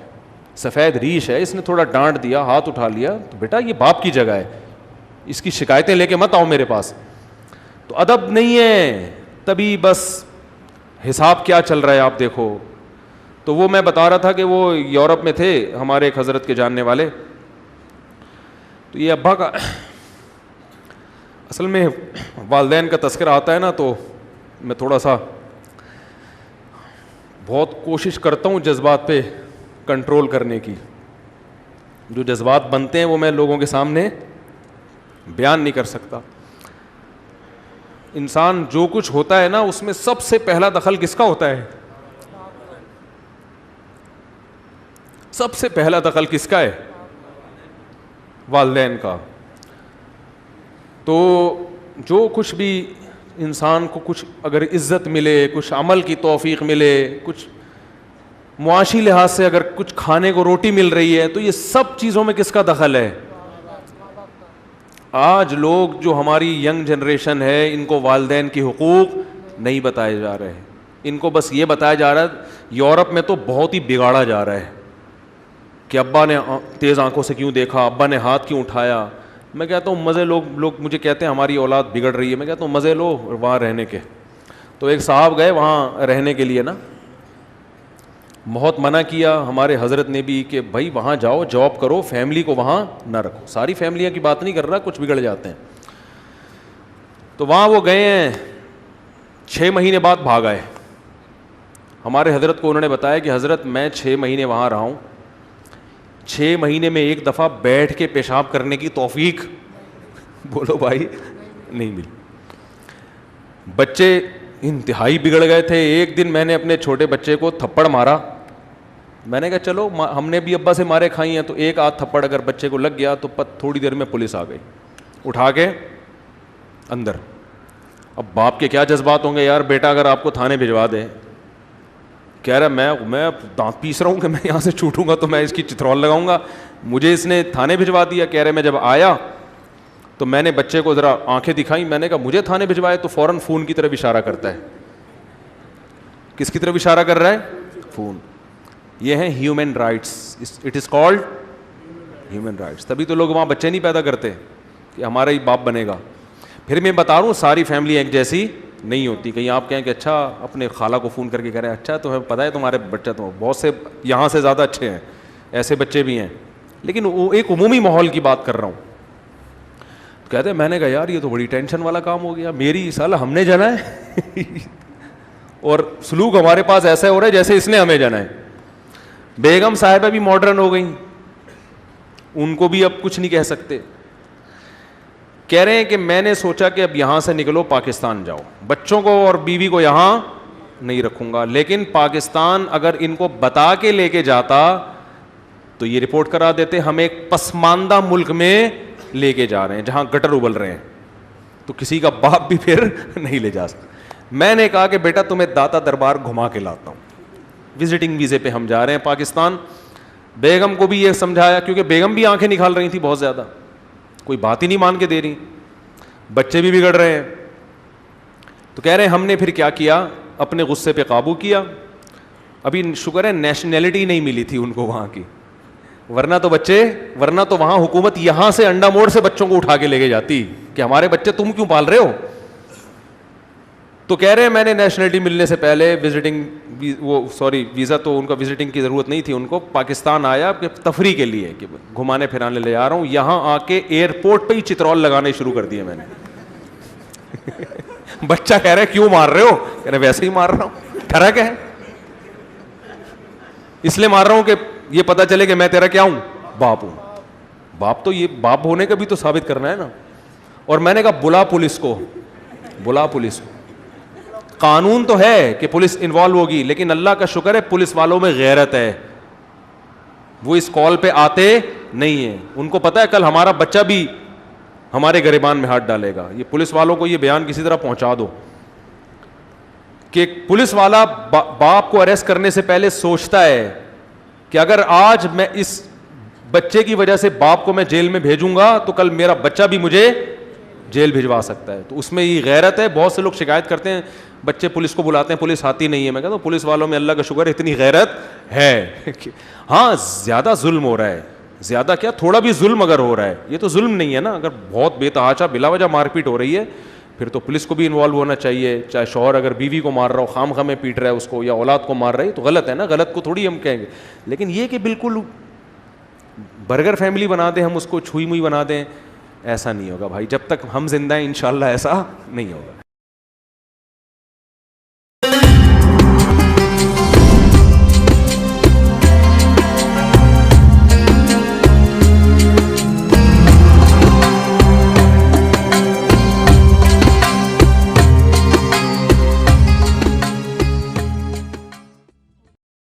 سفید ریش ہے, اس نے تھوڑا ڈانٹ دیا, ہاتھ اٹھا لیا, تو بیٹا یہ باپ کی جگہ ہے, اس کی شکایتیں لے کے مت آؤ میرے پاس. تو ادب نہیں ہے, تبھی بس حساب کیا چل رہا ہے آپ دیکھو. تو وہ میں بتا رہا تھا کہ وہ یورپ میں تھے ہمارے ایک حضرت کے جاننے والے, تو یہ ابا کا اصل میں والدین کا تذکرہ آتا ہے نا, تو میں تھوڑا سا بہت کوشش کرتا ہوں جذبات پہ کنٹرول کرنے کی. جو جذبات بنتے ہیں وہ میں لوگوں کے سامنے بیان نہیں کر سکتا. انسان جو کچھ ہوتا ہے نا اس میں سب سے پہلا دخل کس کا ہوتا ہے؟ سب سے پہلا دخل کس کا ہے؟ والدین کا. تو جو کچھ بھی انسان کو کچھ اگر عزت ملے, کچھ عمل کی توفیق ملے, کچھ معاشی لحاظ سے اگر کچھ کھانے کو روٹی مل رہی ہے, تو یہ سب چیزوں میں کس کا دخل ہے؟ آج لوگ جو ہماری ینگ جنریشن ہے ان کو والدین کی حقوق نہیں بتائے جا رہے, ان کو بس یہ بتایا جا رہا ہے. یورپ میں تو بہت ہی بگاڑا جا رہا ہے کہ ابا نے تیز آنکھوں سے کیوں دیکھا, ابا نے ہاتھ کیوں اٹھایا. میں کہتا ہوں مزے, لوگ مجھے کہتے ہیں ہماری اولاد بگڑ رہی ہے, میں کہتا ہوں مزے لو وہاں رہنے کے. تو ایک صاحب گئے وہاں رہنے کے لیے نا, بہت منع کیا ہمارے حضرت نے بھی کہ بھائی وہاں جاؤ, جاب کرو, فیملی کو وہاں نہ رکھو. ساری فیملیاں کی بات نہیں کر رہا, کچھ بگڑ جاتے ہیں. تو وہاں وہ گئے ہیں, 6 مہینے بعد بھاگ آئے. ہمارے حضرت کو انہوں نے بتایا کہ حضرت میں 6 مہینے وہاں رہا ہوں, 6 مہینے میں ایک دفعہ بیٹھ کے پیشاب کرنے کی توفیق بولو بھائی نہیں ملی. بچے انتہائی بگڑ گئے تھے. ایک دن میں نے اپنے چھوٹے بچے کو تھپڑ مارا, میں نے کہا چلو ہم نے بھی ابا سے مارے کھائی ہیں, تو ایک آدھ تھپڑ اگر بچے کو لگ گیا تو تھوڑی دیر میں پولیس آ گئی, اٹھا کے اندر. اب باپ کے کیا جذبات ہوں گے, یار بیٹا اگر آپ کو تھانے بھجوا دے, کہہ رہا میں دانت پیس رہا ہوں کہ میں یہاں سے چھوٹوں گا تو میں اس کی چترول لگاؤں گا, مجھے اس نے تھانے بھجوا دیا. کہہ رہے میں جب آیا تو میں نے بچے کو ذرا آنکھیں دکھائیں, میں نے کہا مجھے تھانے بھجوائے, تو فوراً فون کی طرف اشارہ کرتا ہے. کس کی طرف اشارہ کر رہا ہے؟ فون. یہ ہیں human rights, it is called human rights. تبھی تو لوگ وہاں بچے نہیں پیدا کرتے کہ ہمارا ہی باپ بنے گا. پھر میں بتا رہا ہوں ساری فیملی ایک جیسی نہیں ہوتی. کہیں آپ کہیں کہ اچھا اپنے خالہ کو فون کر کے کہہ رہے ہیں اچھا تو ہمیں پتہ ہے تمہارے بچہ تو بہت سے یہاں سے زیادہ اچھے ہیں, ایسے بچے بھی ہیں. لیکن وہ ایک عمومی ماحول کی بات کر رہا ہوں. کہتے ہیں میں نے کہا یار یہ تو بڑی ٹینشن والا کام ہو گیا, میری سال ہم نے جانا ہے اور سلوک ہمارے پاس ایسا ہو رہا ہے جیسے اس نے ہمیں جانا ہے. بیگم صاحبہ بھی ماڈرن ہو گئیں, ان کو بھی اب کچھ نہیں کہہ سکتے. کہہ رہے ہیں کہ میں نے سوچا کہ اب یہاں سے نکلو پاکستان جاؤ, بچوں کو اور بیوی کو یہاں نہیں رکھوں گا, لیکن پاکستان اگر ان کو بتا کے لے کے جاتا تو یہ رپورٹ کرا دیتے ہم ایک پسماندہ ملک میں لے کے جا رہے ہیں جہاں گٹر ابل رہے ہیں, تو کسی کا باپ بھی پھر نہیں لے جا سکتا. میں نے کہا کہ بیٹا تمہیں داتا دربار گھما کے لاتا ہوں, وزٹنگ ویزے پہ ہم جا رہے ہیں پاکستان. بیگم کو بھی یہ سمجھایا, کیونکہ بیگم بھی آنکھیں نکال رہی تھی بہت زیادہ, کوئی بات ہی نہیں مان کے دے رہی, بچے بھی بگڑ رہے ہیں. تو کہہ رہے ہیں ہم نے پھر کیا کیا, اپنے غصے پہ قابو کیا. ابھی شکر ہے نیشنلٹی نہیں ملی تھی ان کو وہاں کی, ورنہ تو وہاں حکومت یہاں سے انڈا موڑ سے بچوں کو اٹھا کے لے کے جاتی کہ ہمارے بچے تم کیوں پال رہے ہو. تو کہہ رہے ہیں میں نے نیشنلٹی ملنے سے پہلے ویزا تو ان کا وزٹنگ کی ضرورت نہیں تھی ان کو, پاکستان آیا کہ تفریح کے لیے کہ گھمانے پھرانے لے آ رہا ہوں. یہاں آ کے ایئرپورٹ پہ ہی چترول لگانے شروع کر دیے میں نے. بچہ کہہ رہا ہے کیوں مار رہے ہو, کہہ رہے ویسے ہی مار رہا ہوں, ٹھرک ہے اس لیے مار رہا ہوں کہ یہ پتا چلے کہ میں تیرا کیا ہوں, باپ ہوں. باپ تو یہ باپ ہونے کا بھی تو ثابت کرنا ہے نا. اور میں نے کہا بلا پولیس کو. قانون تو ہے کہ پولیس انوالو ہوگی, لیکن اللہ کا شکر ہے پولیس والوں میں غیرت ہے, وہ اس کال پہ آتے نہیں ہیں. ان کو پتا ہے کل ہمارا بچہ بھی ہمارے گریبان میں ہاتھ ڈالے گا. یہ پولیس والوں کو یہ بیان کسی طرح پہنچا دو کہ پولیس والا باپ کو اریسٹ کرنے سے پہلے سوچتا ہے کہ اگر آج میں اس بچے کی وجہ سے باپ کو میں جیل میں بھیجوں گا تو کل میرا بچہ بھی مجھے جیل بھجوا سکتا ہے. تو اس میں یہ غیرت ہے. بہت سے لوگ شکایت کرتے ہیں بچے پولیس کو بلاتے ہیں, پولیس آتی نہیں ہے. میں کہتا ہوں پولیس والوں میں اللہ کا شکر ہے اتنی غیرت ہے. ہاں زیادہ ظلم ہو رہا ہے, زیادہ کیا تھوڑا بھی ظلم اگر ہو رہا ہے, یہ تو ظلم نہیں ہے نا. اگر بہت بے تحاشا بلا وجہ مار پیٹ ہو رہی ہے پھر تو پولیس کو بھی انوالو ہونا چاہیے. چاہے شوہر اگر بیوی کو مار رہا ہو, خام خامے پیٹ رہا ہے اس کو, یا اولاد کو مار رہا ہے, تو غلط ہے نا, غلط کو تھوڑی ہم کہیں گے. لیکن یہ کہ بالکل برگر فیملی بنا دیں ہم اس کو, چھوئی موئی بنا دیں, ایسا نہیں ہوگا بھائی. جب تک ہم زندہ ہیں انشاءاللہ ایسا نہیں ہوگا.